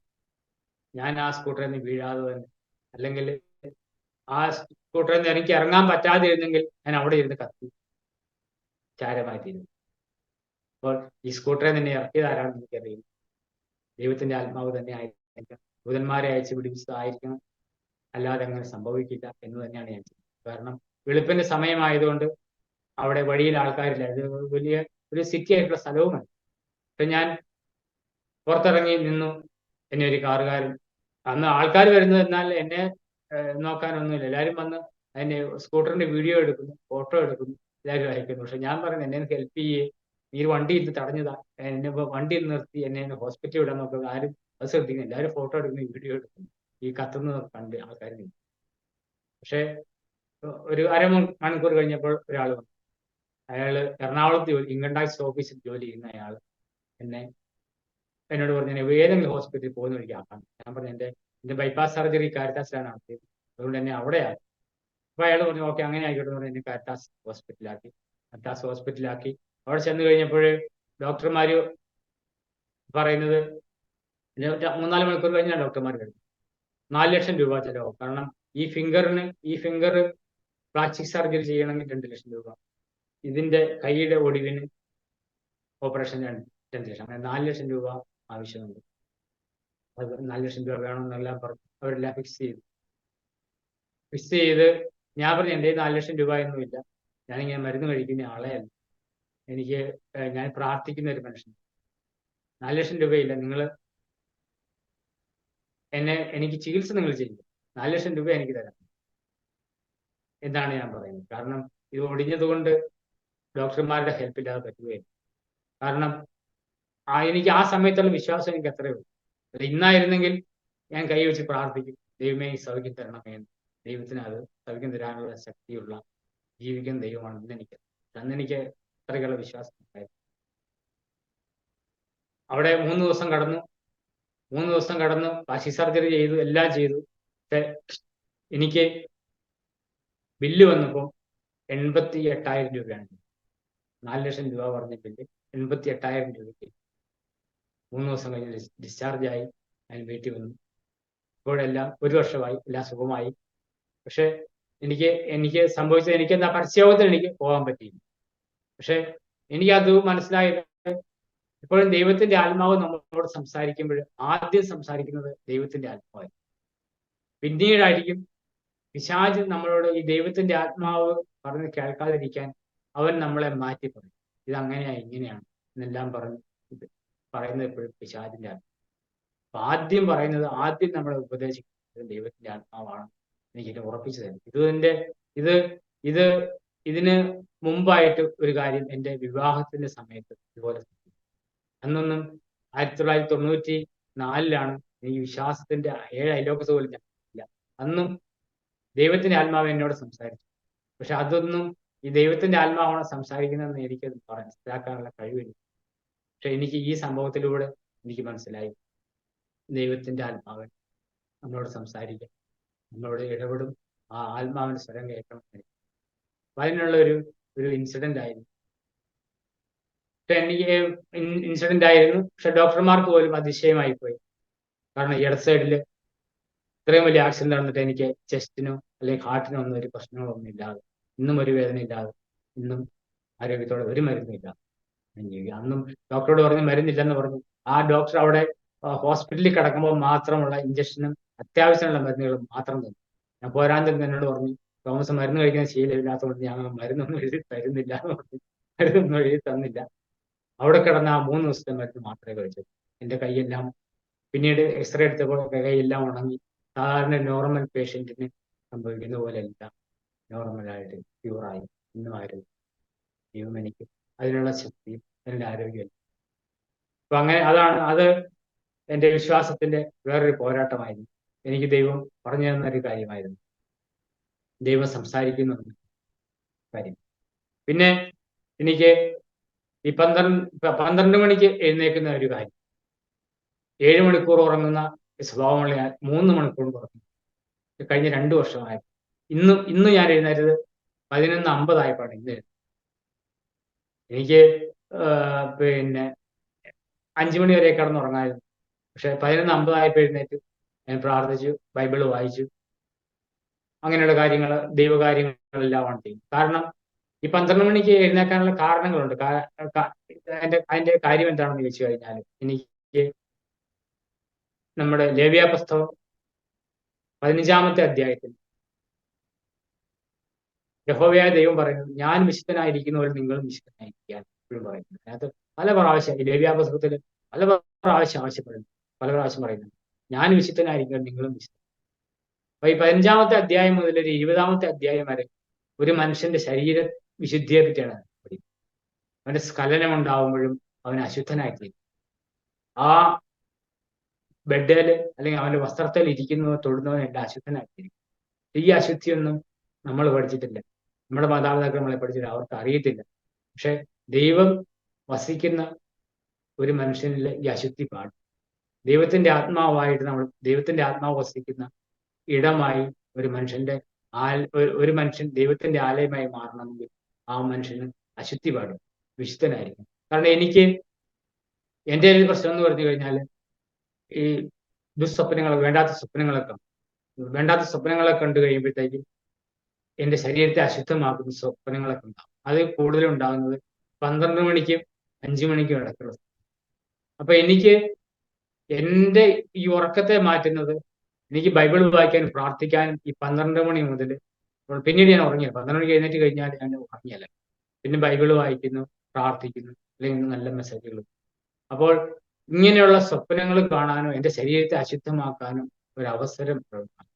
ഞാൻ ആ സ്കൂട്ടറിൽ നിന്ന് വീഴാതെ തന്നെ, അല്ലെങ്കിൽ ആ സ്കൂട്ടറിൽ നിന്ന് എനിക്ക് ഇറങ്ങാൻ പറ്റാതിരുന്നെങ്കിൽ ഞാൻ അവിടെ ഇരുന്ന് കത്തി ചാരമായിത്തീരുന്നു. അപ്പോൾ ഈ സ്കൂട്ടറിൽ നിന്ന് ഇറക്കിയത് ആരാണെന്ന് എനിക്കറിയില്ല. ദൈവത്തിന്റെ ആത്മാവ് തന്നെ ആയിരിക്കാം, ദൂതന്മാരെ അയച്ച് പിടിപ്പിച്ചതായിരിക്കണം, അല്ലാതെ അങ്ങനെ സംഭവിക്കില്ല എന്ന് തന്നെയാണ് ഞാൻ ചെയ്യുന്നത്. കാരണം വെളുപ്പിന്റെ സമയമായതുകൊണ്ട് അവിടെ വഴിയിൽ ആൾക്കാരില്ല. ഇത് വലിയ ഒരു സിറ്റി ആയിട്ടുള്ള സ്ഥലവുമല്ല. അപ്പൊ ഞാൻ പുറത്തിറങ്ങി നിന്നു. എന്നെ ഒരു കാറുകാരൻ, അന്ന് ആൾക്കാർ വരുന്നത് എന്നാൽ എന്നെ നോക്കാനൊന്നുമില്ല, എല്ലാവരും വന്ന് അതിന്റെ സ്കൂട്ടറിന്റെ വീഡിയോ എടുക്കുന്നു, ഫോട്ടോ എടുക്കുന്നു, എല്ലാവരും അയക്കുന്നു. പക്ഷെ ഞാൻ പറഞ്ഞു, എന്നെ ഹെൽപ്പ് ചെയ്യേ, നീ വണ്ടിയിൽ തടഞ്ഞതാ, എന്നെ വണ്ടിയിൽ നിർത്തി എന്നെ ഹോസ്പിറ്റലിൽ വിടാൻ നോക്കുന്നത്, ആരും അത് ശ്രദ്ധിക്കുന്നു, എല്ലാവരും ഫോട്ടോ എടുക്കുന്നു, വീഡിയോ എടുക്കുന്നു, ഈ കത്തുന്നതൊക്കെ കണ്ട് ആൾക്കാർ നിന്നു. പക്ഷെ ഒരു അരമണിക്കൂർ കഴിഞ്ഞപ്പോൾ ഒരാൾ വന്നു. അയാള് എറണാകുളത്ത് ഇൻകം ടാക്സ് ഓഫീസിൽ ജോലി ചെയ്യുന്ന അയാൾ എന്നോട് പറഞ്ഞു, ഏതെങ്കിലും ഹോസ്പിറ്റലിൽ പോകുന്ന വഴിക്ക് ആക്കാൻ. ഞാൻ പറഞ്ഞു, എന്റെ ബൈപ്പാസ് സർജറി കാരിത്താസിലാണ് നടത്തിയത്, അതുകൊണ്ട് എന്നെ അവിടെയാണ്. അപ്പൊ അയാൾ പറഞ്ഞു, ഓക്കെ അങ്ങനെ ആയിക്കോട്ടെ പറഞ്ഞു. എന്നെ കാരിത്താസ് ഹോസ്പിറ്റലാക്കി. അവിടെ ചെന്ന് കഴിഞ്ഞപ്പോൾ ഡോക്ടർമാര് പറയുന്നത് 3-4 മണിക്കൂർ കഴിഞ്ഞാൽ ഡോക്ടർമാർ വരുന്നത് 4 ലക്ഷം രൂപ ചിലവാകും. കാരണം ഈ ഫിംഗർ പ്ലാസ്റ്റിക് സർജറി ചെയ്യണമെങ്കിൽ 2 ലക്ഷം രൂപ, ഇതിന്റെ കൈയുടെ ഒടിവിന് ഓപ്പറേഷൻ 2 ലക്ഷം, അങ്ങനെ 4 ലക്ഷം രൂപ ആവശ്യമുണ്ട്. അത് 4 ലക്ഷം രൂപ വേണമെന്നെല്ലാം പറഞ്ഞു. അവരെല്ലാം ഫിക്സ് ചെയ്ത് ഞാൻ പറഞ്ഞു, എൻ്റെ 4 ലക്ഷം രൂപ ഒന്നുമില്ല, ഞാനിങ്ങനെ മരുന്ന് കഴിക്കുന്ന ആളെയല്ല, ഞാൻ പ്രാർത്ഥിക്കുന്ന ഒരു മനുഷ്യൻ, 4 ലക്ഷം രൂപയില്ല, എനിക്ക് ചികിത്സ നിങ്ങൾ ചെയ്യും, 4 ലക്ഷം രൂപ എനിക്ക് തരാം എന്നാണ് ഞാൻ പറയുന്നത്. കാരണം ഇത് ഒടിഞ്ഞതുകൊണ്ട് ഡോക്ടർമാരുടെ ഹെൽപ്പ് ഇല്ലാതെ പറ്റുകയില്ല. കാരണം എനിക്ക് ആ സമയത്തുള്ള വിശ്വാസം എനിക്ക് അത്രയേ ഉള്ളൂ. ഇന്നായിരുന്നെങ്കിൽ ഞാൻ കൈവച്ച് പ്രാർത്ഥിക്കും, ദൈവമേ ഈ സൗഖ്യം തരണമേ എന്ന്. ദൈവത്തിന് അത് സൗഖ്യം തരാനുള്ള ശക്തിയുള്ള ജീവിക്കുന്ന ദൈവമാണെന്ന് അന്ന് എനിക്ക് അത്രയ്ക്കുള്ള വിശ്വാസം ഉണ്ടായിരുന്നു. അവിടെ 3 ദിവസം കടന്നു, പ്ലാസ്റ്റിക് സർജറി ചെയ്തു, എല്ലാം ചെയ്തു. പക്ഷെ എനിക്ക് ബില്ല് വന്നപ്പോൾ 88,000 രൂപയാണ്. 4 ലക്ഷം രൂപ പറഞ്ഞ ബില്ല് 88,000 രൂപയ്ക്ക് 3 ദിവസം കഴിഞ്ഞ് ഡിസ്ചാർജായി. ഞാൻ വീട്ടിൽ വന്നു. ഇപ്പോഴെല്ലാം 1 വർഷമായി, എല്ലാം സുഖമായി. പക്ഷെ എനിക്ക് സംഭവിച്ചത്, എനിക്കെന്താ പരസ്യയോഗത്തിൽ എനിക്ക് പോകാൻ പറ്റിയില്ല. പക്ഷെ എനിക്കത് മനസ്സിലായത്, ഇപ്പോഴും ദൈവത്തിന്റെ ആത്മാവ് നമ്മളോട് സംസാരിക്കുമ്പോൾ ആദ്യം സംസാരിക്കുന്നത് ദൈവത്തിന്റെ ആത്മാവായി, പിന്നീടായിരിക്കും പിശാച് നമ്മളോട് ഈ ദൈവത്തിന്റെ ആത്മാവ് പറഞ്ഞ് കേൾക്കാതിരിക്കാൻ അവൻ നമ്മളെ മാറ്റി പറയും. ഇത് അങ്ങനെയാണ് ഇങ്ങനെയാണ് എന്നെല്ലാം പറയുന്നത് എപ്പോഴും പിശാചിന്റെ ആത്മാവ്. അപ്പൊ ആദ്യം നമ്മളെ ഉപദേശിക്കുന്നത് ദൈവത്തിന്റെ ആത്മാവാണ്. എനിക്ക് ഉറപ്പിച്ചു തരും. ഇതിന് മുമ്പായിട്ട് ഒരു കാര്യം, എൻ്റെ വിവാഹത്തിന്റെ സമയത്ത് ഇതുപോലെ അന്നൊന്നും 1994 ഈ വിശ്വാസത്തിന്റെ 7 അയലോകത്ത് പോലും ഞാൻ ഇല്ല. അന്നും ദൈവത്തിന്റെ ആത്മാവ് എന്നോട് സംസാരിച്ചു. പക്ഷെ അതൊന്നും ഈ ദൈവത്തിന്റെ ആത്മാവാണ് സംസാരിക്കുന്നതെന്ന് എനിക്ക് മനസ്സിലാക്കാനുള്ള കഴിവില്ല. പക്ഷെ എനിക്ക് ഈ സംഭവത്തിലൂടെ എനിക്ക് മനസ്സിലായി, ദൈവത്തിന്റെ ആത്മാവ് നമ്മളോട് സംസാരിക്കും, നമ്മളോട് ഇടപെടും, ആ ആത്മാവിന്റെ സ്വരം കേൾക്കണം. അതിനുള്ള ഒരു ഇൻസിഡന്റ് ആയിരുന്നു. എനിക്ക് പക്ഷെ ഡോക്ടർമാർക്ക് പോലും അതിശയമായി പോയി. കാരണം ഇടത് സൈഡിൽ ഇത്രയും വലിയ ആക്സിഡന്റ് നടന്നിട്ട് എനിക്ക് ചെസ്റ്റിനോ അല്ലെങ്കിൽ ഹാർട്ടിനോ ഒന്നും ഒരു പ്രശ്നങ്ങളൊന്നും ഇല്ലാതെ, ഇന്നും ഒരു വേദന ഇല്ലാതെ, ഇന്നും ആരോഗ്യത്തോടെ ഒരു മരുന്നും ഇല്ലാതെ. അന്നും ഡോക്ടറോട് പറഞ്ഞു മരുന്നില്ലെന്ന് പറഞ്ഞു. ആ ഡോക്ടർ അവിടെ ഹോസ്പിറ്റലിൽ കിടക്കുമ്പോൾ മാത്രമുള്ള ഇഞ്ചക്ഷനും അത്യാവശ്യമുള്ള മരുന്നുകളും മാത്രം തന്നു. ഞാൻ പോരാൻ എന്നോട് പറഞ്ഞു, തോമസ് മരുന്ന് കഴിക്കുന്ന ശീലമില്ലാത്തതുകൊണ്ട് ഞാൻ മരുന്നൊന്നും എഴുതി തരുന്നില്ല എന്ന് പറഞ്ഞു. മരുന്നൊന്നും എഴുതി തന്നില്ല. അവിടെ കിടന്ന ആ 3 ദിവസത്തെ മരുന്ന് മാത്രമേ കഴിച്ചു. എൻ്റെ കൈയെല്ലാം പിന്നീട് എക്സ്റേ എടുത്തപ്പോൾ കൈയെല്ലാം ഉണങ്ങി. സാധാരണ നോർമൽ പേഷ്യൻറ്റിന് സംഭവിക്കുന്ന പോലെയല്ല, നോർമലായിട്ട് പ്യൂറായി ഇന്നുമായിരുന്നു. ദൈവം എനിക്ക് അതിനുള്ള ശക്തിയും അതിനുള്ള ആരോഗ്യവും. അപ്പൊ അങ്ങനെ അത് എൻ്റെ വിശ്വാസത്തിന്റെ വേറൊരു പോരാട്ടമായിരുന്നു. എനിക്ക് ദൈവം പറഞ്ഞു തന്ന ഒരു കാര്യമായിരുന്നു. ദൈവം സംസാരിക്കുന്ന കാര്യം. പിന്നെ എനിക്ക് ഈ 12 മണിക്ക് എഴുന്നേൽക്കുന്ന ഒരു കാര്യം, 7 മണിക്കൂർ ഉറങ്ങുന്ന സ്വഭാവമുള്ള ഞാൻ 3 മണിക്കൂർ ഉറങ്ങും. കഴിഞ്ഞ 2 വർഷമായി. ഇന്ന് ഞാൻ എഴുന്നേറ്റത് 11:50 ആയപ്പോഴാണ് ഇന്ന് എഴുന്നേറ്റത്. എനിക്ക് പിന്നെ 5 മണി വരെ കിടന്നുറങ്ങായിരുന്നു. പക്ഷെ 11:50 ആയപ്പോൾ എഴുന്നേറ്റ് ഞാൻ പ്രാർത്ഥിച്ചു, ബൈബിള് വായിച്ചു, അങ്ങനെയുള്ള കാര്യങ്ങൾ, ദൈവകാര്യങ്ങളെല്ലാം ചെയ്യും. കാരണം ഈ 12 മണിക്ക് എഴുന്നേൽക്കാനുള്ള കാരണങ്ങളുണ്ട്. അതിന്റെ കാര്യം എന്താണെന്ന് ചോദിച്ചു കഴിഞ്ഞാൽ, എനിക്ക് നമ്മുടെ ലേവ്യ പുസ്തകം 15-ാമത്തെ അധ്യായത്തിൽ യഹോവയായ ദൈവം പറയുന്നത്, ഞാൻ വിശുദ്ധനായിരിക്കുന്നവർ നിങ്ങളും വിശുദ്ധനായിരിക്കാൻ എപ്പോഴും പറയുന്നത്. അതിനകത്ത് പല പ്രാവശ്യം ഈ ലേവ്യ പുസ്തകത്തിൽ പല പ്രാവശ്യം ആവശ്യപ്പെടുന്നു, പല പ്രാവശ്യം പറയുന്നു, ഞാൻ വിശുദ്ധനായിരിക്കാൻ നിങ്ങളും വിശുദ്ധ. അപ്പൊ ഈ 15-ാമത്തെ അധ്യായം മുതൽ ഒരു 20-ാമത്തെ അധ്യായം വരെ ഒരു മനുഷ്യന്റെ ശരീര വിശുദ്ധിയെ പറ്റിയാണ് പഠിക്കുന്നത്. അവന്റെ സ്ഖലനം ഉണ്ടാവുമ്പോഴും അവൻ അശുദ്ധനായിട്ടില്ല. ആ ബെഡിൽ അല്ലെങ്കിൽ അവന്റെ വസ്ത്രത്തിൽ ഇരിക്കുന്നവ തൊടുന്നവനെല്ലാം അശുദ്ധനായിട്ടിരിക്കും. ഈ അശുദ്ധിയൊന്നും നമ്മൾ പഠിച്ചിട്ടില്ല, നമ്മുടെ മാതാപിതാക്കൾ നമ്മളെ പഠിച്ചിട്ടില്ല, അവർക്ക് അറിയത്തില്ല. പക്ഷെ ദൈവം വസിക്കുന്ന ഒരു മനുഷ്യനിൽ ഈ അശുദ്ധി പാടും. ദൈവത്തിന്റെ ആത്മാവായിട്ട് ദൈവത്തിന്റെ ആത്മാവ് വസിക്കുന്ന ഇടമായി ഒരു മനുഷ്യൻ ദൈവത്തിന്റെ ആലയമായി മാറണമെങ്കിൽ ആ മനുഷ്യന് അശുദ്ധി പാടും, വിശുദ്ധനായിരിക്കും. കാരണം എനിക്ക് എൻ്റെ ഒരു പ്രശ്നം എന്ന് പറഞ്ഞു കഴിഞ്ഞാൽ, ഈ ദുസ്വപ്നങ്ങൾ, വേണ്ടാത്ത സ്വപ്നങ്ങളെ കണ്ടു കഴിയുമ്പോഴത്തേക്കും എൻ്റെ ശരീരത്തെ അശുദ്ധമാക്കുന്ന സ്വപ്നങ്ങളൊക്കെ ഉണ്ടാകും. അത് കൂടുതലും ഉണ്ടാകുന്നത് 12 മണിക്കും 5 മണിക്കും ഇടയ്ക്കുള്ള. അപ്പൊ എനിക്ക് എൻ്റെ ഈ ഉറക്കത്തെ മാറ്റുന്നത്, എനിക്ക് ബൈബിൾ വായിക്കാനും പ്രാർത്ഥിക്കാനും ഈ 12 മണി മുതൽ, പിന്നീട് ഞാൻ ഉറങ്ങിയത് 12 മണിക്ക് എഴുന്നേറ്റ് കഴിഞ്ഞാൽ ഞാൻ ഉറങ്ങിയല്ല, പിന്നെ ബൈബിൾ വായിക്കുന്നു, പ്രാർത്ഥിക്കുന്നു, അല്ലെങ്കിൽ നല്ല മെസ്സേജുകൾ. അപ്പോൾ ഇങ്ങനെയുള്ള സ്വപ്നങ്ങൾ കാണാനും എൻ്റെ ശരീരത്തെ അശുദ്ധമാക്കാനും ഒരു അവസരം പ്രവർത്തിക്കും.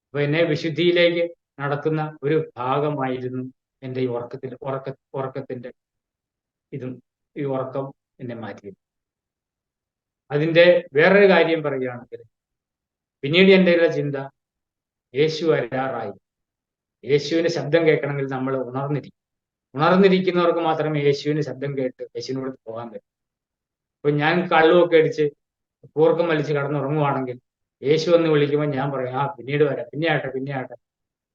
അപ്പൊ എന്നെ വിശുദ്ധിയിലേക്ക് നടത്തുന്ന ഒരു ഭാഗമായിരുന്നു എൻ്റെ ഈ ഉറക്കത്തിന്റെ ഇതും. ഈ ഉറക്കം എന്നെ മാറ്റി. അതിന്റെ വേറൊരു കാര്യം പറയുകയാണെങ്കിൽ, പിന്നീട് എൻ്റെ ഉള്ള ചിന്ത, യേശു വരാറായി. യേശുവിന്റെ ശബ്ദം കേൾക്കണമെങ്കിൽ നമ്മൾ ഉണർന്നിരിക്കുന്നവർക്ക് മാത്രമേ യേശുവിന്റെ ശബ്ദം കേട്ട് യേശുവിനോട് പോകാൻ പറ്റൂ. ഇപ്പൊ ഞാൻ കള്ളുമൊക്കെ അടിച്ച് കൂർക്കം വലിച്ച് കടന്നുറങ്ങുവാണെങ്കിൽ യേശു എന്ന് വിളിക്കുമ്പോൾ ഞാൻ പറയും, പിന്നീട് വരാം, പിന്നെ ആട്ടെ.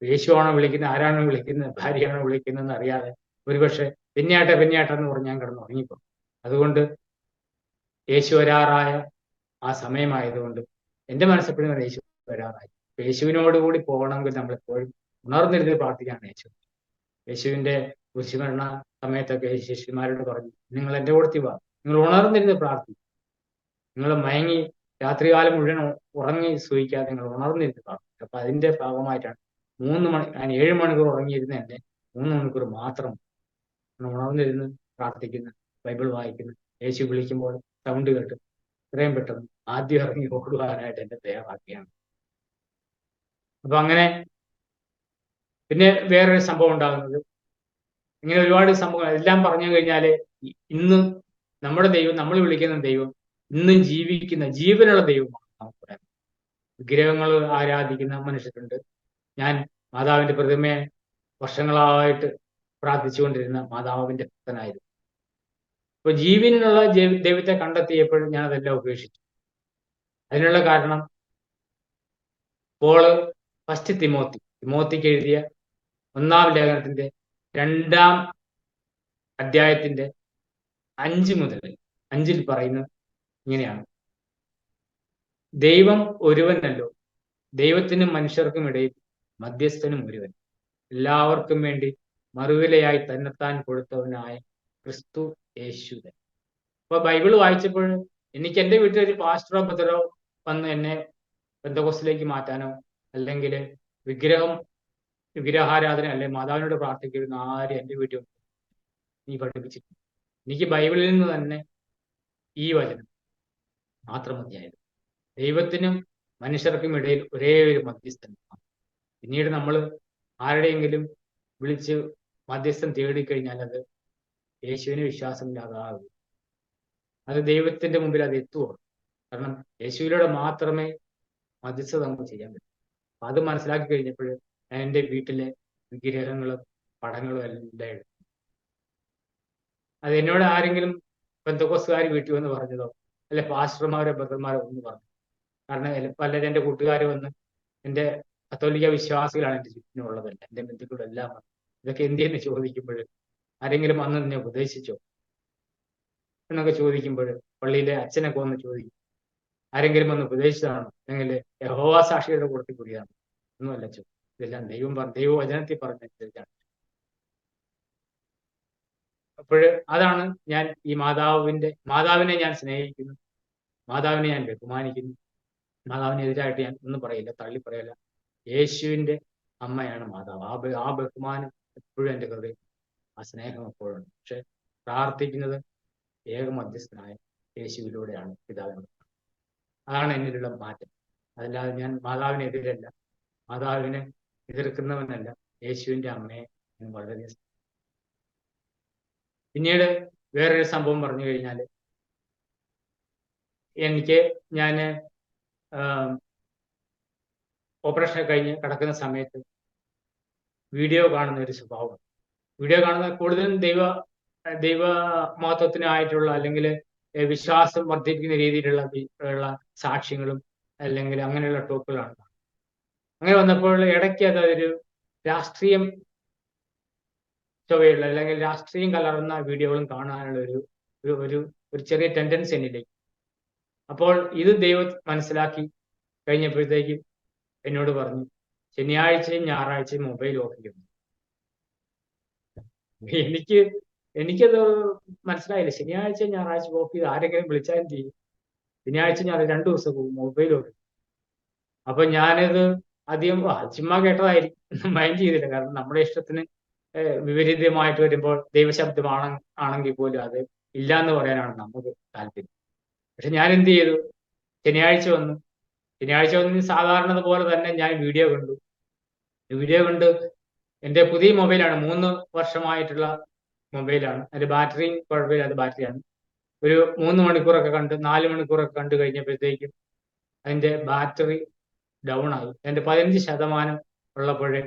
യേശുവാണോ വിളിക്കുന്നത്, ആരാണോ വിളിക്കുന്നത്, ഭാര്യയാണോ വിളിക്കുന്നതെന്ന് അറിയാതെ ഒരുപക്ഷെ പിന്നെ ആട്ടെ എന്ന് പറഞ്ഞ് ഞാൻ കിടന്നുറങ്ങിപ്പോ. അതുകൊണ്ട് യേശു വരാറായ ആ സമയമായതുകൊണ്ട് എൻ്റെ മനസ്സെപ്പോഴും യേശു വരാറായി. യേശുവിനോടുകൂടി പോകണമെങ്കിൽ നമ്മളെപ്പോഴും ഉണർന്നിരുന്ന് പ്രാർത്ഥിക്കാണ്. യേശുവിന്റെ കുരിശുമരണ സമയത്തൊക്കെ ശിഷ്യന്മാരോട് പറഞ്ഞു, നിങ്ങൾ എൻ്റെ കൂടെ വാ, നിങ്ങൾ ഉണർന്നിരുന്ന് പ്രാർത്ഥിക്കും. നിങ്ങൾ മയങ്ങി രാത്രികാലം മുഴുവൻ ഉറങ്ങി സൂഹിക്കാതെ നിങ്ങൾ ഉണർന്നിരുന്ന് പ്രാർത്ഥിക്കും. അപ്പൊ അതിന്റെ ഭാഗമായിട്ടാണ് ഞാൻ 7 മണിക്കൂർ ഉറങ്ങിയിരുന്ന എന്നെ 3 മണിക്കൂർ മാത്രം ഉണർന്നിരുന്ന് പ്രാർത്ഥിക്കുന്നു, ബൈബിൾ വായിക്കുന്നു, യേശു വിളിക്കുമ്പോൾ സൗണ്ട് കേട്ട് ഇത്രയും പെട്ടെന്ന് ആദ്യം ഇറങ്ങി ഓടുവാനായിട്ട് എന്നെ തയ്യാറാക്കിയാണ്. അപ്പൊ അങ്ങനെ പിന്നെ വേറൊരു സംഭവം ഉണ്ടാകുന്നത്, ഇങ്ങനെ ഒരുപാട് സംഭവങ്ങൾ എല്ലാം പറഞ്ഞു കഴിഞ്ഞാല്, ഇന്നും നമ്മുടെ ദൈവം, നമ്മൾ വിളിക്കുന്ന ദൈവം ഇന്നും ജീവിക്കുന്ന ജീവനുള്ള ദൈവമാണ്. നമുക്ക് പറയാം. വിഗ്രഹങ്ങൾ ആരാധിക്കുന്ന മനുഷ്യരുണ്ട്. ഞാൻ മാതാവിന്റെ പ്രതിമയെ വർഷങ്ങളായിട്ട് പ്രാർത്ഥിച്ചുകൊണ്ടിരുന്ന മാതാവിന്റെ ഭക്തനായിരുന്നു. അപ്പൊ ജീവനുള്ള ദൈവത്തെ കണ്ടെത്തിയപ്പോഴും ഞാൻ അതെല്ലാം ഉപേക്ഷിച്ചു. അതിനുള്ള കാരണം, പോള് ഫസ്റ്റ് തിമോത്തിക്ക് എഴുതിയ 1-ാം ലേഖനത്തിന്റെ 2-ാം അധ്യായത്തിന്റെ 5 പറയുന്നത് ഇങ്ങനെയാണ്: ദൈവം ഒരുവനല്ലോ, ദൈവത്തിനും മനുഷ്യർക്കും ഇടയിൽ മധ്യസ്ഥനും ഒരുവൻ, എല്ലാവർക്കും വേണ്ടി മറുവിലയായി തന്നെത്താൻ കൊടുത്തവനായ ക്രിസ്തു യേശുവൻ. അപ്പൊ ബൈബിൾ വായിച്ചപ്പോൾ എനിക്ക് എൻ്റെ വീട്ടിൽ ഒരു പാസ്റ്ററോ ബ്രദറോ വന്ന് എന്നെ പെന്തക്കോസ്തിലേക്ക് മാറ്റാനോ അല്ലെങ്കിൽ വിഗ്രഹാരാധന അല്ലെ മാതാവിനോട് പ്രാർത്ഥിക്കുന്ന ആരും എൻ്റെ വീട്ടിൽ നീ പഠിപ്പിച്ചിട്ടില്ല. എനിക്ക് ബൈബിളിൽ നിന്ന് തന്നെ ഈ വചനം മാത്രം മതിയായിരുന്നു. ദൈവത്തിനും മനുഷ്യർക്കും ഇടയിൽ ഒരേ ഒരു മധ്യസ്ഥൻ. പിന്നീട് നമ്മൾ ആരുടെയെങ്കിലും വിളിച്ച് മധ്യസ്ഥം തേടിക്കഴിഞ്ഞാൽ അത് യേശുവിന് വിശ്വാസമില്ലാതാകും. അത് ദൈവത്തിന്റെ മുമ്പിൽ അത് എത്തുമോ? കാരണം യേശുവിലൂടെ മാത്രമേ മധ്യസ്ഥത നമുക്ക് ചെയ്യാൻ പറ്റൂ. അപ്പൊ അത് മനസ്സിലാക്കി കഴിഞ്ഞപ്പോൾ ഞാൻ എൻ്റെ വീട്ടിലെ വിഗ്രഹങ്ങളും പടങ്ങളും എല്ലാം എടുത്തു. അത് എന്നോട് ആരെങ്കിലും പെന്തക്കോസ്തുകാർ വീട്ടിൽ വന്ന് പറഞ്ഞതോ അല്ലെ പാസ്റ്റർമാരോ ബ്രദർമാരോ ഒന്ന് പറഞ്ഞു. കാരണം പലരും എൻ്റെ കൂട്ടുകാർ വന്ന് എൻ്റെ കത്തോലിക്ക വിശ്വാസികളാണ് എൻ്റെ ചുറ്റിനുള്ളതല്ല, എൻ്റെ ബന്ധുക്കളെല്ലാം ഇതൊക്കെ എന്തെന്ന് ചോദിക്കുമ്പോൾ ആരെങ്കിലും വന്ന് നിന്നെ ഉപദേശിച്ചോ എന്നൊക്കെ ചോദിക്കുമ്പോൾ പള്ളിയിലെ അച്ഛനൊക്കെ വന്ന് ചോദിക്കും, ആരെങ്കിലും വന്ന് ഉപദേശിച്ചതാണോ അല്ലെങ്കിൽ യഹോവ സാക്ഷിയുടെ കൂട്ടത്തിൽ കൂടിയാണ്? ഒന്നുമല്ല ചോ, ഇതെല്ലാം ദൈവവചനത്തിൽ പറഞ്ഞനുസരിച്ചാണ്. അപ്പോൾ അതാണ് ഞാൻ ഈ മാതാവിനെ ഞാൻ സ്നേഹിക്കുന്നു, മാതാവിനെ ഞാൻ ബഹുമാനിക്കുന്നു. മാതാവിനെതിരായിട്ട് ഞാൻ ഒന്നും പറയില്ല, തള്ളി പറയില്ല. യേശുവിൻ്റെ അമ്മയാണ് മാതാവ്. ആ ബഹുമാനം എപ്പോഴും എൻ്റെ ഹൃദയം, ആ സ്നേഹം എപ്പോഴുണ്ട്. പക്ഷെ പ്രാർത്ഥിക്കുന്നത് ഏക മധ്യസ്ഥനായ യേശുവിലൂടെയാണ്, പിതാവിനോട്. അതാണ് എന്നിലുള്ള മാറ്റം. അതല്ലാതെ ഞാൻ മാതാവിനെതിരല്ല, മാതാവിനെ എതിർക്കുന്നവനല്ല, യേശുവിൻ്റെ അമ്മയെ ഞാൻ വളരെ. പിന്നീട് വേറൊരു സംഭവം പറഞ്ഞു കഴിഞ്ഞാൽ, ഞാൻ ഓപ്പറേഷൻ കഴിഞ്ഞ് കിടക്കുന്ന സമയത്ത് വീഡിയോ കാണുന്ന ഒരു സ്വഭാവം. വീഡിയോ കാണുന്ന കൂടുതലും ദൈവ മഹത്വത്തിനായിട്ടുള്ള അല്ലെങ്കിൽ വിശ്വാസം വർദ്ധിപ്പിക്കുന്ന രീതിയിലുള്ള സാക്ഷ്യങ്ങളും അല്ലെങ്കിൽ അങ്ങനെയുള്ള ടോക്കുകളാണ്. അങ്ങനെ വന്നപ്പോൾ ഇടയ്ക്ക് അതൊരു രാഷ്ട്രീയം ചൊവ്വയുള്ള അല്ലെങ്കിൽ രാഷ്ട്രീയം കലർന്ന വീഡിയോകളും കാണാനുള്ള ഒരു ചെറിയ ടെൻഡൻസി എന്നിലേക്ക്. അപ്പോൾ ഇത് ദൈവം മനസ്സിലാക്കി കഴിഞ്ഞപ്പോഴത്തേക്കും എന്നോട് പറഞ്ഞു, ശനിയാഴ്ചയും ഞായറാഴ്ചയും മൊബൈൽ ഓഫ് ചെയ്യുന്നു. എനിക്കത് മനസ്സിലായില്ല. ശനിയാഴ്ച ഞായറാഴ്ച ഓഫ് ചെയ്ത് ആരെങ്കിലും വിളിച്ചാലും ചെയ്യും, ശനിയാഴ്ച ഞാൻ 2 ദിവസം മൊബൈൽ ഓഫ്. അപ്പൊ ഞാനത് അധികം ചുമ്മാ കേട്ടതായിരിക്കും, മൈൻഡ് ചെയ്തില്ല. കാരണം നമ്മുടെ ഇഷ്ടത്തിന് വിപരീതമായിട്ട് വരുമ്പോൾ ദൈവശബ്ദമാണെങ്കിൽ പോലും അത് ഇല്ല എന്ന് പറയാനാണ് നമുക്ക് താല്പര്യം. പക്ഷെ ഞാൻ എന്ത് ചെയ്തു, ശനിയാഴ്ച വന്നു സാധാരണ പോലെ തന്നെ ഞാൻ വീഡിയോ കണ്ട് എൻ്റെ പുതിയ മൊബൈലാണ്, 3 വർഷമായിട്ടുള്ള മൊബൈലാണ്. അതിന്റെ ബാറ്ററിയും കുഴപ്പമില്ലാത്ത ബാറ്ററിയാണ്. ഒരു 3 മണിക്കൂറൊക്കെ 4 മണിക്കൂറൊക്കെ കണ്ടു കഴിഞ്ഞപ്പോഴത്തേക്കും അതിന്റെ ബാറ്ററി ഡൗൺ ആയി. അതിന്റെ 15% ഉള്ളപ്പോഴേ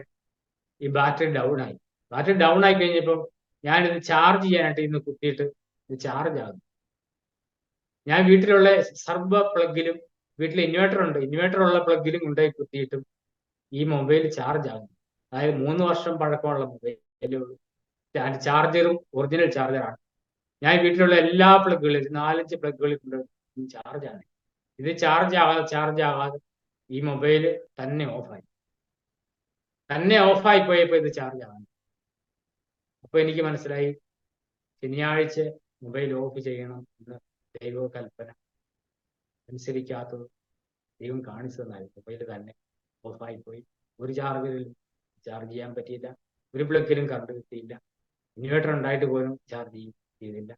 ഈ ബാറ്ററി ഡൗൺ ആയി കഴിഞ്ഞപ്പോൾ ഞാനിത് ചാർജ് ചെയ്യാനായിട്ട് ഇന്ന് കുത്തിയിട്ട് ഇത് ചാർജ് ആകും. ഞാൻ വീട്ടിലുള്ള സർവ്വ പ്ലഗിലും, വീട്ടിൽ ഇൻവേർട്ടർ ഉള്ള പ്ലഗിലും കൊണ്ടുപോയി കുത്തിയിട്ടും ഈ മൊബൈൽ ചാർജ് ആകും. അതായത് 3 വർഷം പഴക്കമുള്ള മൊബൈൽ, ചാർജറും ഒറിജിനൽ ചാർജറാണ്. ഞാൻ വീട്ടിലുള്ള എല്ലാ പ്ലഗുകളിലും 4-5 പ്ലഗുകളിൽ കൊണ്ട് ചാർജാണ്. ഇത് ചാർജ് ആകാതെ ഈ മൊബൈൽ തന്നെ ഓഫായി പോയപ്പോൾ ഇത് ചാർജ് ആകാൻ. അപ്പൊ എനിക്ക് മനസ്സിലായി, ശനിയാഴ്ച മൊബൈൽ ഓഫ് ചെയ്യണം എന്ന് ദൈവ കൽപ്പന അനുസരിക്കാത്തത് ദൈവം കാണിച്ചു തന്നായിരുന്നു. മൊബൈൽ തന്നെ ഓഫായി പോയി. ഒരു ചാർജറിലും ചാർജ് ചെയ്യാൻ പറ്റിയില്ല, ഒരു പ്ലഗിലും കറണ്ട് കിട്ടിയില്ല, ഇൻവേർട്ടർ ഉണ്ടായിട്ട് പോലും ചാർജ് ചെയ്തില്ല.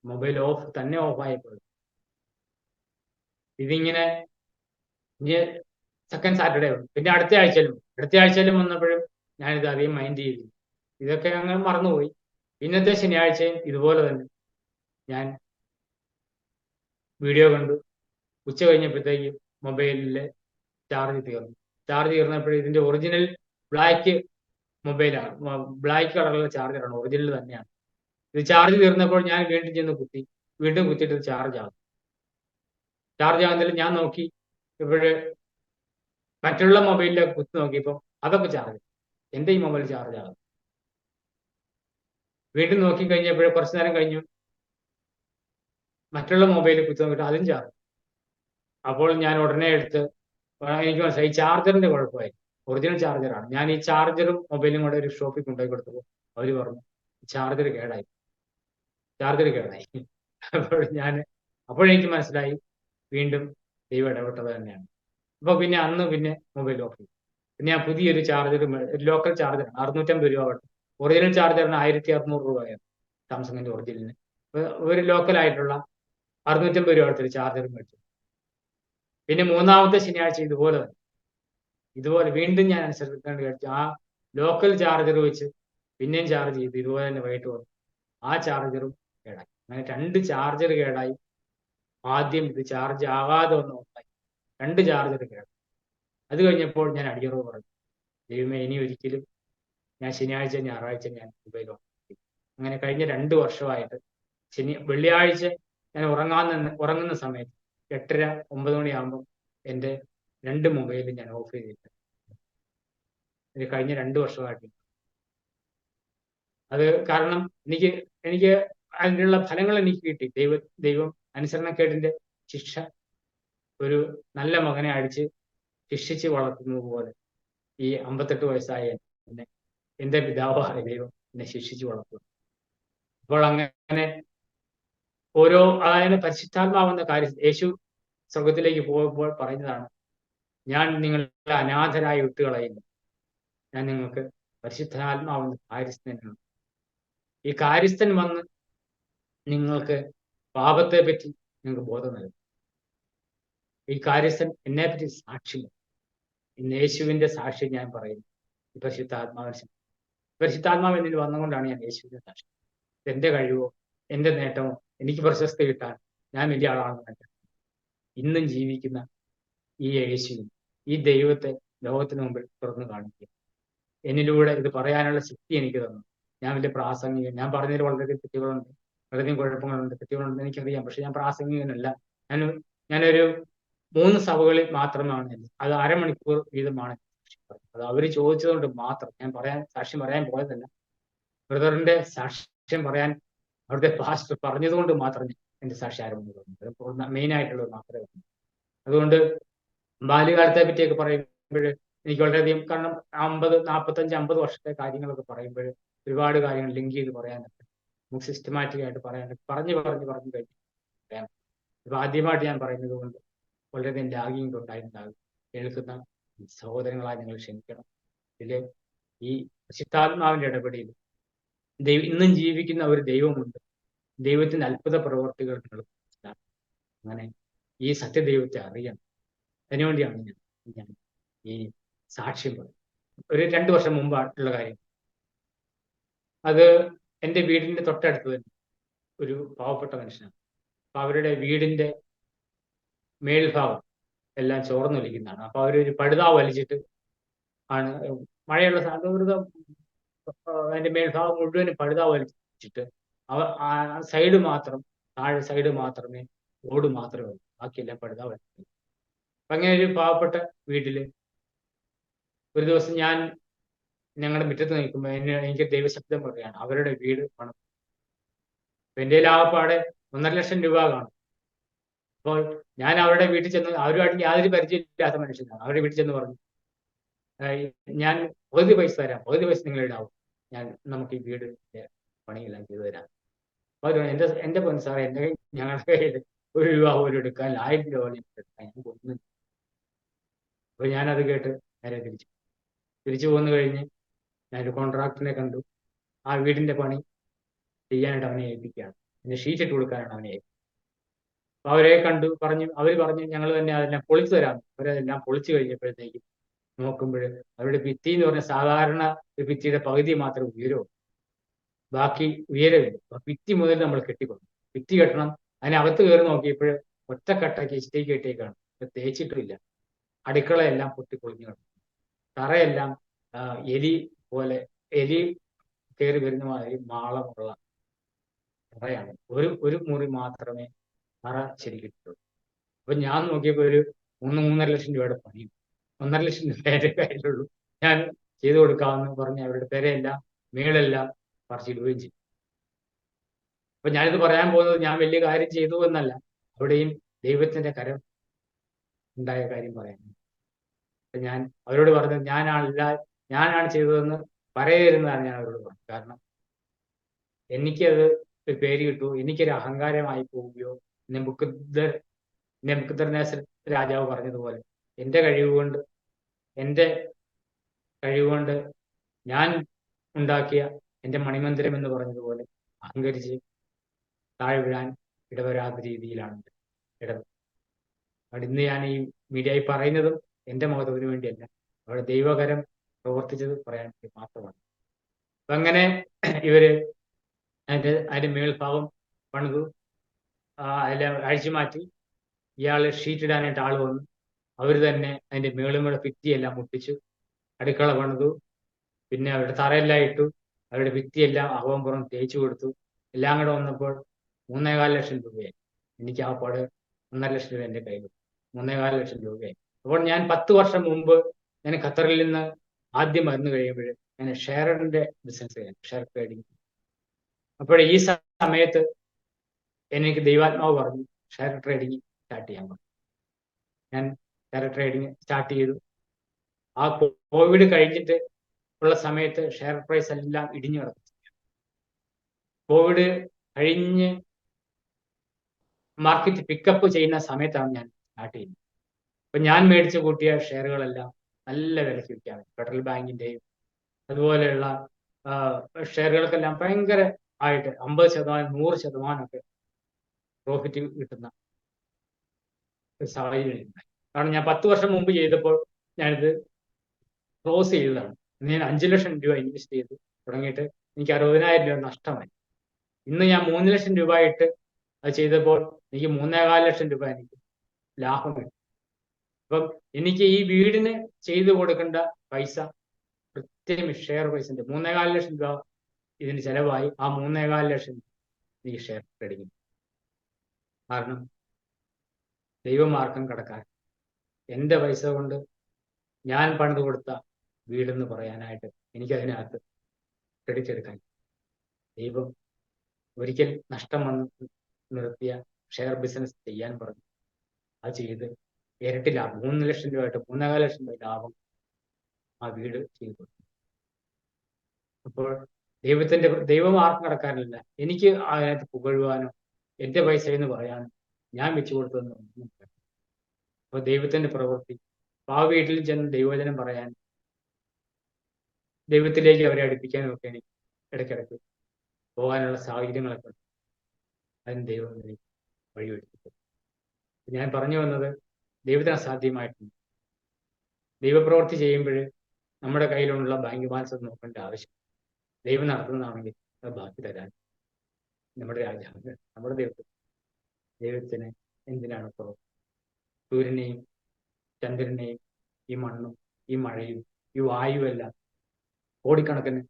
മൊബൈൽ തന്നെ ഓഫായിപ്പോയി. ഇതിങ്ങനെ സെക്കൻഡ് സാറ്റർഡേ ഉണ്ട്. പിന്നെ അടുത്ത ആഴ്ചയിലും വന്നപ്പോഴും ഞാനിത് അധികം മൈൻഡ് ചെയ്തു. ഇതൊക്കെ അങ്ങ് മറന്നുപോയി. പിന്നത്തെ ശനിയാഴ്ചയും ഇതുപോലെ തന്നെ ഞാൻ വീഡിയോ കണ്ടു. ഉച്ച കഴിഞ്ഞപ്പോഴത്തേക്കും മൊബൈലിലെ ചാർജ് തീർന്നപ്പോഴും ഇതിന്റെ ഒറിജിനൽ ബ്ലാക്ക് മൊബൈലാണ്, ബ്ലാക്ക് കളറുള്ള ചാർജറാണ്, ഒറിജിനൽ തന്നെയാണ്. ഇത് ചാർജ് തീർന്നപ്പോൾ ഞാൻ വീണ്ടും ചെന്ന് കുത്തിയിട്ട് ഇത് ചാർജ് ആകുന്നില്ല. ഞാൻ നോക്കി, ഇപ്പോഴ് മറ്റുള്ള മൊബൈലിലൊക്കെ കുത്തി നോക്കിയപ്പോൾ അതൊക്കെ ചാർജ്, എൻ്റെ ഈ മൊബൈൽ ചാർജ് ആകും. വീണ്ടും നോക്കി കഴിഞ്ഞപ്പോൾ കുറച്ചു നേരം കഴിഞ്ഞു, മറ്റുള്ള മൊബൈലിൽ കുത്തി നോക്കിയിട്ട് അതും ചാർജ്. അപ്പോൾ ഞാൻ ഉടനെ എടുത്ത്, എനിക്ക് മനസ്സിലായി ചാർജറിന്റെ കുഴപ്പമായി, ഒറിജിനൽ ചാർജറാണ്. ഞാൻ ഈ ചാർജറും മൊബൈലും കൂടെ ഒരു ഷോപ്പിൽ കൊണ്ടുപോയി കൊടുത്തപ്പോൾ അവർ പറഞ്ഞു ചാർജർ കേടായി. അപ്പോൾ ഞാൻ അപ്പോഴെനിക്ക് മനസ്സിലായി വീണ്ടും ദൈവം ഇടപെട്ടത് തന്നെയാണ്. അപ്പൊ പിന്നെ അന്ന് പിന്നെ മൊബൈൽ ഓഫ് ചെയ്തു. പിന്നെ ഞാൻ പുതിയൊരു ചാർജർ, ലോക്കൽ ചാർജർ 650 രൂപ കൊടുത്തു. ഒറിജിനൽ ചാർജറിന് 1600 രൂപയാണ് സാംസങ്ങിന്റെ ഒറിജിനലിന്. ഒരു ലോക്കൽ ആയിട്ടുള്ള 650 രൂപ കൊടുത്തൊരു ചാർജർ മേടിച്ചു. പിന്നെ മൂന്നാമത്തെ ശനിയാഴ്ച ഇതുപോലെ വീണ്ടും ഞാൻ അനുസരിക്കേണ്ടി കഴിച്ചു. ആ ലോക്കൽ ചാർജർ വെച്ച് പിന്നെയും ചാർജ് ചെയ്തു. ഇതുപോലെ തന്നെ വൈകിട്ട് വന്നു. ആ ചാർജറും കേടായി. അങ്ങനെ 2 ചാർജർ കേടായി. ആദ്യം ഇത് ചാർജ് ആകാതെ ഒന്ന് ഓഫായി. 2 ചാർജർ കേടായി. അത് കഴിഞ്ഞപ്പോൾ ഞാൻ അടിയറവ് പറഞ്ഞു, ദൈവമേ, ഇനി ഒരിക്കലും ഞാൻ ശനിയാഴ്ച ഞായറാഴ്ച ഞാൻ മൊബൈൽ ഓഫ് ചെയ്യും. അങ്ങനെ കഴിഞ്ഞ 2 വർഷമായിട്ട് വെള്ളിയാഴ്ച ഞാൻ ഉറങ്ങുന്ന സമയത്ത് 8:30 9 മണിയാകുമ്പോൾ എൻ്റെ 2 മൊബൈലും ഞാൻ ഓഫ് ചെയ്തിട്ട് ഇത് കഴിഞ്ഞ 2 വർഷമായിട്ട്. അത് കാരണം എനിക്ക് അതിനുള്ള ഫലങ്ങൾ എനിക്ക് കിട്ടി. ദൈവം അനുസരണക്കേടിന്റെ ശിക്ഷ ഒരു നല്ല മകനെ അടിച്ച് ശിക്ഷിച്ച് വളർത്തുന്നത് പോലെ ഈ 58 വയസ്സായ എന്നെ എന്റെ പിതാവായ ദൈവം എന്നെ ശിക്ഷിച്ചു വളർത്തുന്നു. അപ്പോൾ അങ്ങനെ ഓരോ, അതായത് പരിശുദ്ധാത്മാവെന്ന കാര്യം യേശു സ്വർഗത്തിലേക്ക് പോകുമ്പോൾ പറയുന്നതാണ്, ഞാൻ നിങ്ങളെ അനാഥരായി വിട്ടുകളയുന്നു, ഞാൻ നിങ്ങൾക്ക് പരിശുദ്ധാത്മാവെന്ന കാര്യസ്ഥനാണ്. ഈ കാര്യസ്ഥൻ വന്ന് നിങ്ങൾക്ക് പാപത്തെ പറ്റി നിങ്ങൾക്ക് ബോധം നൽകും. ഈ കാര്യസ്ഥൻ എന്നെ പറ്റി സാക്ഷില്ല. ഇന്ന് യേശുവിന്റെ സാക്ഷ്യം ഞാൻ പറയുന്നു. ഈ പരിശുദ്ധാത്മാവ് എന്നിൽ വന്നുകൊണ്ടാണ് ഞാൻ യേശുവിന്റെ സാക്ഷ്യം. എന്റെ കഴിവോ എന്റെ നേട്ടമോ എനിക്ക് പ്രശസ്തി കിട്ടാൻ ഞാൻ വലിയ ആളാണെന്നല്ല. ഇന്നും ജീവിക്കുന്ന ഈ യേശുവിൻ, ഈ ദൈവത്തെ ലോകത്തിന് മുമ്പിൽ തുറന്നു കാണിക്കുക. എന്നിലൂടെ ഇത് പറയാനുള്ള ശക്തി എനിക്ക് തന്നു. ഞാൻ വലിയ പ്രാസംഗികൻ, ഞാൻ പറഞ്ഞതിൽ വളരെയധികം തെറ്റുകളുണ്ട്, വളരെയധികം കുഴപ്പങ്ങളുണ്ട്, തെറ്റുകളുണ്ട് എനിക്കറിയാം. പക്ഷെ ഞാൻ പ്രാസംഗികനല്ല. ഞാനൊരു 3 സഭകളിൽ മാത്രമാണ്. അത് അരമണിക്കൂർ വീതമാണ്. അത് അവര് ചോദിച്ചതുകൊണ്ട് മാത്രം ഞാൻ സാക്ഷ്യം പറയാൻ പോയതല്ല. ബ്രദറിന്റെ സാക്ഷ്യം പറയാൻ അവിടുത്തെ പാസ്റ്റർ പറഞ്ഞതുകൊണ്ട് മാത്രം എന്റെ സാക്ഷി ആരംഭിക്കുന്നത് മെയിൻ ആയിട്ടുള്ളത് മാത്രമേ ഉള്ളൂ. അതുകൊണ്ട് ബാല്യകാലത്തെ പറ്റിയൊക്കെ പറയുമ്പോൾ എനിക്ക് വളരെയധികം, കാരണം 45-50 വർഷത്തെ കാര്യങ്ങളൊക്കെ പറയുമ്പോൾ ഒരുപാട് കാര്യങ്ങൾ ലിങ്ക് ചെയ്ത് പറയാനൊക്കെ നമുക്ക് സിസ്റ്റമാറ്റിക് ആയിട്ട് പറയാനൊക്കെ പറഞ്ഞു കഴിഞ്ഞ് പറയാം. ഇപ്പൊ ആദ്യമായിട്ട് ഞാൻ പറയുന്നത് കൊണ്ട് വളരെയധികം ലാഗിങ് ഉണ്ടായിട്ടുണ്ടാകും. കേൾക്കുന്ന സഹോദരങ്ങളായി നിങ്ങൾ ക്ഷമിക്കണം. ഇതില് ഈ പരിശുദ്ധാത്മാവിന്റെ ഇടപെടലിൽ ഇന്നും ജീവിക്കുന്ന ഒരു ദൈവമുണ്ട്. ദൈവത്തിന്റെ അത്ഭുത പ്രവർത്തികൾ നിങ്ങൾ അങ്ങനെ ഈ സത്യദൈവത്തെ അറിയണം. അതിനുവേണ്ടിയാണ് ഞാൻ ഈ സാക്ഷ്യം പറയുന്നത്. ഒരു 2 വർഷം മുമ്പായിട്ടുള്ള കാര്യം. അത് എൻ്റെ വീടിന്റെ തൊട്ടടുത്ത് തന്നെ ഒരു പാവപ്പെട്ട മനുഷ്യനാണ്. അപ്പൊ അവരുടെ വീടിന്റെ മേൽഭാഗം എല്ലാം ചോർന്നൊലിക്കുന്നതാണ്. അപ്പൊ അവരൊരു പടുതാ വലിച്ചിട്ട് ആണ്, മഴയുള്ള സൗഹൃദം, അതിന്റെ മേൽഭാഗം മുഴുവനും പടുതാ വലിച്ചിട്ട് സൈഡ് മാത്രം, താഴെ സൈഡ് മാത്രമേ, ഓട് മാത്രമേ ഉള്ളൂ, ബാക്കിയെല്ലാം പടുതാ വലിച്ചു. അപ്പൊ അങ്ങനെ ഒരു പാവപ്പെട്ട വീട്ടില് ഒരു ദിവസം ഞാൻ ഞങ്ങളുടെ മുറ്റത്ത് നിൽക്കുമ്പോൾ എനിക്ക് ദൈവശബ്ദം പറയുകയാണ്, അവരുടെ വീട് പണം. എന്റെ ലാഭപ്പാടെ 1.5 ലക്ഷം രൂപ കാണും. അപ്പോൾ ഞാൻ അവരുടെ വീട്ടിൽ ചെന്ന്, അവരുമായിട്ട് യാതൊരു പരിചയമില്ലാത്ത മനുഷ്യനാണ്. അവരുടെ വീട്ടിൽ ചെന്ന് പറഞ്ഞു, ഞാൻ പകുതി പൈസ തരാം, പകുതി പൈസ നിങ്ങൾ ഇടാവും, നമുക്ക് ഈ വീടിന്റെ പണിയെല്ലാം ചെയ്തു തരാം. അപ്പോൾ എന്റെ പൊന്നു സാറേ, ഞങ്ങളുടെ കയ്യിൽ 1 രൂപ പോലും എടുക്കാൻ, 1000 രൂപ പോലും എടുക്കാൻ ഞാൻ കൊടുക്കുന്നു. അപ്പൊ ഞാനത് കേട്ട് നേരെ തിരിച്ചു പോന്നു കഴിഞ്ഞ് ഞാനൊരു കോൺട്രാക്ടറിനെ കണ്ടു. ആ വീടിന്റെ പണി ചെയ്യാനായിട്ട് അവനെ ഏൽപ്പിക്കുകയാണ്. പിന്നെ ഷീറ്റ് ഇട്ട് കൊടുക്കാനാണ് അവനെ ഏൽപ്പിച്ചത്. അപ്പൊ അവരെ കണ്ടു, അവര് പറഞ്ഞു ഞങ്ങൾ തന്നെ അതെല്ലാം പൊളിച്ചു തരാം. അവരതെല്ലാം പൊളിച്ചു കഴിഞ്ഞപ്പോഴത്തേക്കും നോക്കുമ്പോൾ അവരുടെ ഭിത്തി എന്ന് പറഞ്ഞാൽ സാധാരണ ഒരു ഭിത്തിയുടെ പകുതി മാത്രമേ ഉയരൂ, ബാക്കി ഉയരമില്ല. അപ്പൊ ഭിത്തി മുതൽ നമ്മൾ കെട്ടിക്കൊടുക്കും. ഭിത്തി കെട്ടണം. അതിനകത്ത് കയറി നോക്കിയപ്പോൾ ഒറ്റക്കട്ടയ്ക്ക് ഇഷ്ടിക കെട്ടിയേക്കാണ്, തേച്ചിട്ടുമില്ല. അടുക്കളയെല്ലാം പൊട്ടിപ്പൊളിഞ്ഞു കിടക്കും. തറയെല്ലാം എലി കയറി വരുന്ന മാതിരി മാളമുള്ള തറയാണ്. ഒരു മുറി മാത്രമേ തറ ശരിക്കിട്ടുള്ളൂ. അപ്പൊ ഞാൻ നോക്കിയപ്പോൾ ഒരു 3-3.5 ലക്ഷം രൂപയുടെ പണിയും, 1.5 ലക്ഷം രൂപയുടെ കയ്യിലുള്ളൂ. ഞാൻ ചെയ്തു കൊടുക്കാമെന്ന് പറഞ്ഞ് അവരുടെ പെരയെല്ലാം മേളെല്ലാം പറിച്ചിടുകയും ചെയ്തു. അപ്പൊ ഞാനിത് പറയാൻ പോകുന്നത് ഞാൻ വലിയ കാര്യം ചെയ്തു എന്നല്ല, അവിടെയും ദൈവത്തിന്റെ കരം ഉണ്ടായ കാര്യം പറയാൻ. ഞാൻ അവരോട് പറഞ്ഞത് ഞാനാണ് ചെയ്തതെന്ന് പറയരുതെന്നാണ് ഞാൻ അവരോട് പറഞ്ഞത്. കാരണം എനിക്കത് ഒരു പേര് കിട്ടുമോ, എനിക്കൊരു അഹങ്കാരമായി പോവുകയോ നെബൂഖദ്നേസർ രാജാവ് പറഞ്ഞതുപോലെ എൻ്റെ കഴിവുകൊണ്ട് ഞാൻ ഉണ്ടാക്കിയ എൻ്റെ മണിമന്ദിരം എന്ന് പറഞ്ഞതുപോലെ അഹങ്കരിച്ച് താഴെ വീഴാൻ ഇടവരാത്ത രീതിയിലാണ് ഇടവ്. ഇന്ന് ഞാൻ ഈ മീഡിയയിൽ പറയുന്നതും എൻ്റെ മഹത്വത്തിന് വേണ്ടിയല്ല, അവിടെ ദൈവകരം പ്രവർത്തിച്ചത് പറയാൻ വേണ്ടി മാത്രമാണ്. അപ്പൊ അങ്ങനെ ഇവര് അതിന്റെ മേൽഭാഗം പണിതു, അതിലെ അഴിച്ചു മാറ്റി. ഇയാള് ഷീറ്റ് ഇടാനായിട്ട് ആള് വന്നു. അവർ തന്നെ അതിന്റെ മേളും കൂടെ ഭിത്തിയെല്ലാം മുട്ടിച്ചു, അടുക്കള പണിതു, പിന്നെ അവരുടെ തറയെല്ലാം ഇട്ടു, അവരുടെ ഭിത്തിയെല്ലാം അകവും പുറം തേച്ചു കൊടുത്തു. എല്ലാം കൂടെ വന്നപ്പോൾ 3,4 ലക്ഷം രൂപയായി. എനിക്ക് ആ പാട് 1.5 ലക്ഷം രൂപ എൻ്റെ കയ്യിൽ, 3,4 ലക്ഷം രൂപയായി. അപ്പോൾ ഞാൻ 10 വർഷം മുമ്പ് ഞാൻ ഖത്തറിൽ നിന്ന് ആദ്യം വന്നു കഴിയുമ്പോൾ ഞാൻ ഷെയറിന്റെ ബിസിനസ് ചെയ്യാൻ, ഷെയർ ട്രേഡിങ്. അപ്പോൾ ഈ സമയത്ത് എനിക്ക് ദൈവാത്മാവ് പറഞ്ഞു ഷെയർ ട്രേഡിങ് സ്റ്റാർട്ട് ചെയ്യാൻ പറഞ്ഞു. ഞാൻ ഷെയർ ട്രേഡിങ് സ്റ്റാർട്ട് ചെയ്തു. ആ കോവിഡ് കഴിഞ്ഞിട്ട് ഉള്ള സമയത്ത് ഷെയർ പ്രൈസ് എല്ലാം ഇടിഞ്ഞു കിടന്നു. കോവിഡ് കഴിഞ്ഞ് മാർക്കറ്റ് പിക്കപ്പ് ചെയ്യുന്ന സമയത്താണ് ഞാൻ സ്റ്റാർട്ട് ചെയ്യുന്നത്. അപ്പൊ ഞാൻ മേടിച്ചു കൂട്ടിയ ഷെയറുകളെല്ലാം നല്ല വിലയ്ക്ക് വിൽക്കാൻ പറ്റും. ഫെഡറൽ ബാങ്കിന്റെയും അതുപോലെയുള്ള ഷെയറുകൾക്കെല്ലാം ഭയങ്കര ആയിട്ട് 50%, 100% ഒക്കെ പ്രോഫിറ്റ് കിട്ടുന്ന ഒരു സാഹചര്യം. കാരണം ഞാൻ 10 വർഷം മുമ്പ് ചെയ്തപ്പോൾ ഞാനിത് ക്ലോസ് ചെയ്തതാണ്. ഞാൻ 5 ലക്ഷം രൂപ ഇൻവെസ്റ്റ് ചെയ്ത് തുടങ്ങിയിട്ട് എനിക്ക് 60,000 രൂപ നഷ്ടമായി. ഇന്ന് ഞാൻ 3 ലക്ഷം രൂപ ഇട്ട് അത് ചെയ്തപ്പോൾ എനിക്ക് 3,4 ലക്ഷം രൂപ എനിക്ക് ലാഭം കിട്ടും. അപ്പം എനിക്ക് ഈ വീടിന് ചെയ്തു കൊടുക്കേണ്ട പൈസ കൃത്യം ഷെയർ പ്രൈസിന്റെ 3,4 ലക്ഷം രൂപ ഇതിന് ചെലവായി. ആ 3,4 ലക്ഷം എനിക്ക് ഷെയർ ട്രേഡിങ്. കാരണം ദൈവമാർക്കം കടക്കാൻ എൻ്റെ പൈസ കൊണ്ട് ഞാൻ പണിത് കൊടുത്ത വീടെന്ന് പറയാനായിട്ട് എനിക്കതിനകത്ത് ക്രെഡിറ്റ് എടുക്കാൻ. ദൈവം ഒരിക്കൽ നഷ്ടം വന്ന് നിർത്തിയ ഷെയർ ബിസിനസ് ചെയ്യാൻ പറഞ്ഞു. അത് ചെയ്ത് ഇരട്ടി ലാഭം, 3 ലക്ഷം രൂപ ആയിട്ട് 3,4 ലക്ഷം രൂപ ലാഭം ആ വീട് ചെയ്തു കൊടുത്തു. അപ്പോൾ ദൈവം ആർക്കും കടക്കാനില്ല. എനിക്ക് അതിനകത്ത് പുകഴുവാനോ എൻ്റെ പൈസ എന്ന് പറയാനോ ഞാൻ വെച്ചു കൊടുത്തതെന്ന് ഒന്നും. അപ്പോൾ ദൈവത്തിന്റെ പ്രവൃത്തി, ആ വീട്ടിൽ ചെന്ന് ദൈവവചനം പറയാൻ, ദൈവത്തിലേക്ക് അവരെ അടുപ്പിക്കാനും ഒക്കെ എനിക്ക് ഇടയ്ക്കിടയ്ക്ക് പോകാനുള്ള സാഹചര്യങ്ങളൊക്കെ ഉണ്ട്. അതിന് ദൈവം വഴിയൊരുക്കി. ഞാൻ പറഞ്ഞു വന്നത് ദൈവത്തിന് അസാധ്യമായിട്ടുണ്ട്. ദൈവപ്രവൃത്തി ചെയ്യുമ്പോൾ നമ്മുടെ കയ്യിലുള്ള ബാങ്ക് ബാലൻസ് നോക്കേണ്ട ആവശ്യം. ദൈവം നടത്തുന്നതാണെങ്കിൽ അത് ബാക്കി തരാൻ നമ്മുടെ രാജാവ്, നമ്മുടെ ദൈവത്തിന് എന്തിനാണ് പ്രവൃത്തി? സൂര്യനെയും ചന്ദ്രനെയും ഈ മണ്ണും ഈ മഴയും ഈ വായുവെല്ലാം കോടിക്കണക്കിന്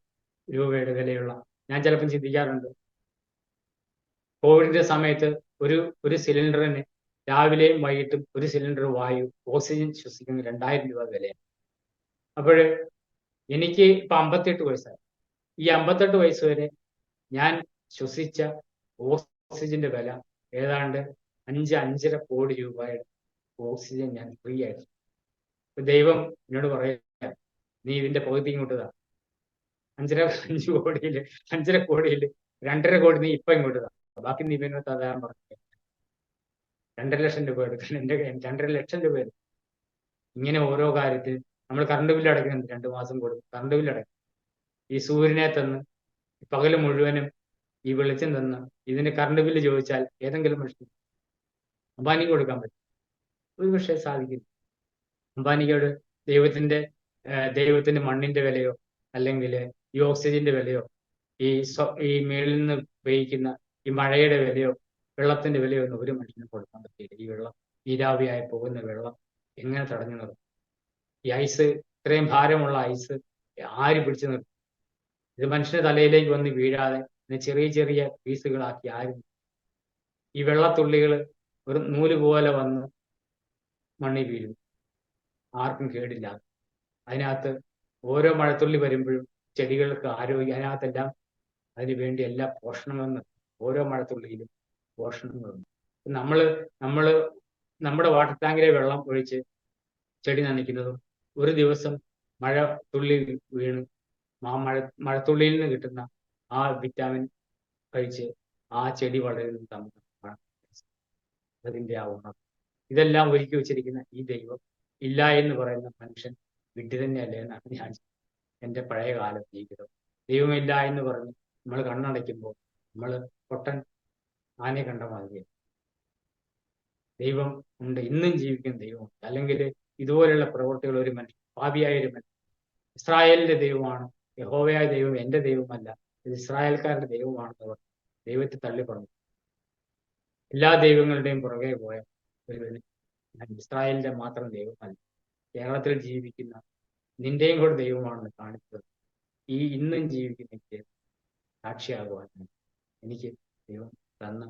രൂപയുടെ വിലയുള്ള. ഞാൻ ചിലപ്പം ചിന്തിക്കാറുണ്ട്, കോവിഡിന്റെ സമയത്ത് ഒരു സിലിണ്ടറിന് രാവിലെയും വൈകിട്ടും ഒരു സിലിണ്ടർ വായു ഓക്സിജൻ ശ്വസിക്കുന്ന 2,000 രൂപ വിലയാണ്. അപ്പോൾ എനിക്ക് ഇപ്പൊ 58 വയസ്സായി. ഈ 58 വയസ്സ് വരെ ഞാൻ ശ്വസിച്ച ഓക്സിജന്റെ വില ഏതാണ്ട് 5-5.5 കോടി രൂപയുടെ ഓക്സിജൻ ഞാൻ ഫ്രീ ആയിട്ട്. ദൈവം എന്നോട് പറയാ, നീ ഇതിന്റെ പകുതി ഇങ്ങോട്ട് താ. 5 കോടിയില് 5.5 കോടിയില് 2.5 കോടി നീ ഇപ്പൊ ഇങ്ങോട്ട് താ, ബാക്കി നീ പിന്നെ തരാൻ പറഞ്ഞു. 2.5 ലക്ഷം രൂപ എടുക്കാൻ എൻ്റെ 2.5 ലക്ഷം രൂപ എടുക്കും. ഇങ്ങനെ ഓരോ കാര്യത്തിൽ നമ്മൾ കറണ്ട് ബില്ല് അടയ്ക്കുന്നുണ്ട്, 2 മാസം കൊടുക്കും കറണ്ട് ബില്ല് അടയ്ക്കും. ഈ സൂര്യനെ തന്ന് പകല് മുഴുവനും ഈ വെളിച്ചം തന്ന് ഇതിന്റെ കറണ്ട് ബില്ല് ചോദിച്ചാൽ ഏതെങ്കിലും മനുഷ്യൻ അംബാനിക്ക് കൊടുക്കാൻ പറ്റും? ഒരു പക്ഷേ സാധിക്കില്ല. അംബാനിക്കോട് ദൈവത്തിന്റെ മണ്ണിന്റെ വിലയോ അല്ലെങ്കിൽ ഈ ഓക്സിജന്റെ വിലയോ ഈ മേളിൽ നിന്ന് പെയ്യ്ക്കുന്ന ഈ മഴയുടെ വിലയോ വെള്ളത്തിന്റെ വിലയോ ഒന്നും ഒരു മനുഷ്യനും കൊടുക്കാൻ പറ്റില്ല. ഈ വെള്ളം, നീരാവിയായി പോകുന്ന വെള്ളം എങ്ങനെ തടഞ്ഞു നിർത്തും? ഈ ഐസ്, ഇത്രയും ഭാരമുള്ള ഐസ് ആര് പിടിച്ചു നിർത്തും? ഇത് മനുഷ്യന്റെ തലയിലേക്ക് വന്ന് വീഴാതെ ചെറിയ ചെറിയ പീസുകളാക്കി ആരും. ഈ വെള്ളത്തുള്ളികൾ ഒരു നൂല് പോലെ വന്ന് മണ്ണിൽ വീഴും, ആർക്കും കേടില്ല. അതിനകത്ത് ഓരോ മഴത്തുള്ളി വരുമ്പോഴും ചെടികൾക്ക് ആരോഗ്യം, അതിനകത്തെല്ലാം അതിന് വേണ്ടി എല്ലാ പോഷണമെന്ന് ഓരോ മഴത്തുള്ളിയിലും പോഷണങ്ങളുണ്ട്. നമ്മുടെ വാട്ടർ ടാങ്കിലെ വെള്ളം ഒഴിച്ച് ചെടി നനയ്ക്കുന്നതും ഒരു ദിവസം മഴ തുള്ളി വീണ് ആ മഴത്തുള്ളിയിൽ നിന്ന് കിട്ടുന്ന ആ വിറ്റാമിൻ കഴിച്ച് ആ ചെടി വളരുന്നത് നമുക്ക് കാണാം. അതിൻ്റെ ആ ഉണർവ്, ഇതെല്ലാം ഒരുക്കി വെച്ചിരിക്കുന്ന ഈ ദൈവം ഇല്ല എന്ന് പറയുന്ന മനുഷ്യൻ വിഡ്ഢി തന്നെയല്ലേ എന്നാണ് ഞാൻ എൻ്റെ പഴയ കാലം ജീവിതം. ദൈവമില്ല എന്ന് പറഞ്ഞ് നമ്മൾ കണ്ണടയ്ക്കുമ്പോൾ നമ്മൾ പൊട്ടൻ ആനയെ കണ്ട മാതിരി. ദൈവം ഉണ്ട്, ഇന്നും ജീവിക്കുന്ന ദൈവമുണ്ട്. അല്ലെങ്കിൽ ഇതുപോലെയുള്ള പ്രവൃത്തികൾ ഒരു മനുഷ്യൻ, പാപിയായ ഒരു മനുഷ്യൻ, ഇസ്രായേലിന്റെ ദൈവമാണ് യഹോവയായ ദൈവം, എൻ്റെ ദൈവമല്ല, ഇത് ഇസ്രായേൽക്കാരുടെ ദൈവമാണെന്ന് പറഞ്ഞു ദൈവത്തെ തള്ളി പറഞ്ഞു. എല്ലാ ദൈവങ്ങളുടെയും പുറകെ പോയ ഒരു ഇസ്രായേലിന്റെ മാത്രം ദൈവമല്ല, കേരളത്തിൽ ജീവിക്കുന്ന നിന്റെയും കൂടെ ദൈവമാണെന്ന് കാണിച്ചത് ഈ ഇന്നും ജീവിക്കുന്ന എനിക്ക് സാക്ഷിയാകുവാൻ എനിക്ക് ദൈവം തന്ന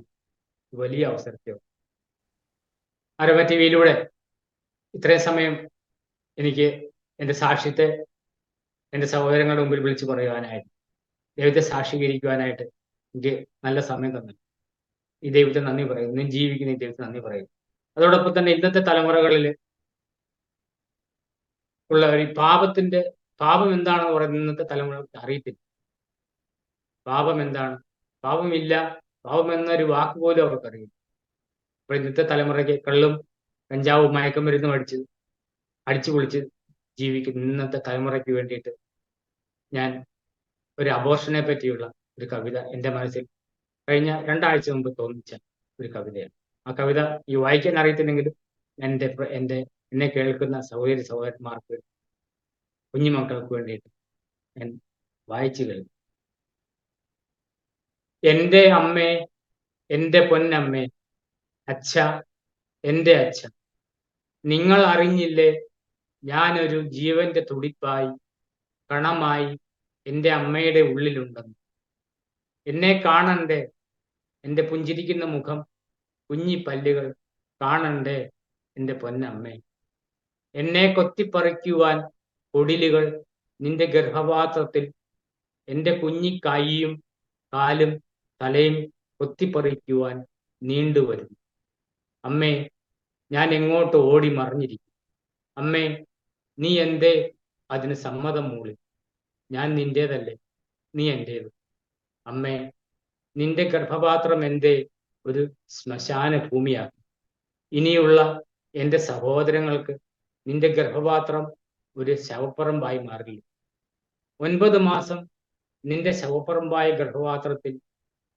വലിയ അവസരത്തെ അരവ ടി വിയിലൂടെ ഇത്രയും സമയം എനിക്ക് എൻ്റെ സാക്ഷ്യത്തെ എൻ്റെ സഹോദരങ്ങളുടെ മുമ്പിൽ വിളിച്ചു പറയുവാനായിട്ട്, ദൈവത്തെ സാക്ഷീകരിക്കുവാനായിട്ട് എനിക്ക് നല്ല സമയം തന്നു. ഈ ദൈവത്തെ നന്ദി പറയുന്നു. ഇന്നും ജീവിക്കുന്ന ഈ ദൈവത്തെ നന്ദി പറയുന്നു. അതോടൊപ്പം തന്നെ ഇന്നത്തെ തലമുറകളിൽ ഉള്ള ഒരു പാപം എന്താണെന്ന് പറയുന്നത് ഇന്നത്തെ തലമുറക്ക് അറിയത്തില്ല. പാപം എന്താണ്, പാപമില്ല, പാപം എന്നൊരു വാക്ക് പോലും അവർക്കറിയില്ല. അപ്പൊ ഇന്നത്തെ തലമുറയ്ക്ക് കള്ളും കഞ്ചാവും മയക്കുമരുന്നും അടിച്ചു പൊളിച്ച് ജീവിക്കുന്ന ഇന്നത്തെ തലമുറയ്ക്ക് വേണ്ടിയിട്ട് ഞാൻ ഒരു അബോർഷനെ പറ്റിയുള്ള ഒരു കവിത എൻ്റെ മനസ്സിൽ കഴിഞ്ഞ 2 ആഴ്ച മുമ്പ് തോന്നിച്ച ഒരു കവിതയാണ്. ആ കവിത ഈ വായിക്കാൻ അറിയത്തില്ലെങ്കിലും എന്നെ കേൾക്കുന്ന സഹോദരന്മാർക്ക്, കുഞ്ഞുമക്കൾക്ക് വേണ്ടിയിട്ട് ഞാൻ വായിച്ചു കേൾക്കും. എൻ്റെ അമ്മേ, എൻ്റെ പൊന്നമ്മേ, അച്ഛ, എൻ്റെ അച്ഛ, നിങ്ങൾ അറിഞ്ഞില്ലേ ഞാനൊരു ജീവന്റെ തുടിപ്പായി കണമായി എൻ്റെ അമ്മയുടെ ഉള്ളിലുണ്ടെന്ന്. എന്നെ കാണണ്ടേ എൻ്റെ പുഞ്ചിരിക്കുന്ന മുഖം, കുഞ്ഞിപ്പല്ലുകൾ കാണണ്ടേ എൻ്റെ പൊന്നമ്മേ. എന്നെ കൊത്തിപ്പറിക്കുവാൻ കൊടിലുകൾ നിന്റെ ഗർഭപാത്രത്തിൽ എൻ്റെ കുഞ്ഞിക്കൈയും കാലും തലയും കൊത്തിപ്പറിക്കുവാൻ നീണ്ടുവരുന്നു. അമ്മേ, ഞാൻ എങ്ങോട്ട് ഓടി മറിഞ്ഞിരിക്കും. അമ്മേ, നീ എന്തേ അതിന് സമ്മതം മൂളി? ഞാൻ നിന്റേതല്ലേ, നീ എൻ്റേത്. അമ്മേ, നിന്റെ ഗർഭപാത്രം എന്തേ ഒരു ശ്മശാന ഭൂമിയാക്കി? ഇനിയുള്ള എൻ്റെ സഹോദരങ്ങൾക്ക് നിന്റെ ഗർഭപാത്രം ഒരു ശവപ്പറമ്പായി മാറില്ല. 9 മാസം നിന്റെ ശവപ്പറമ്പായ ഗർഭപാത്രത്തിൽ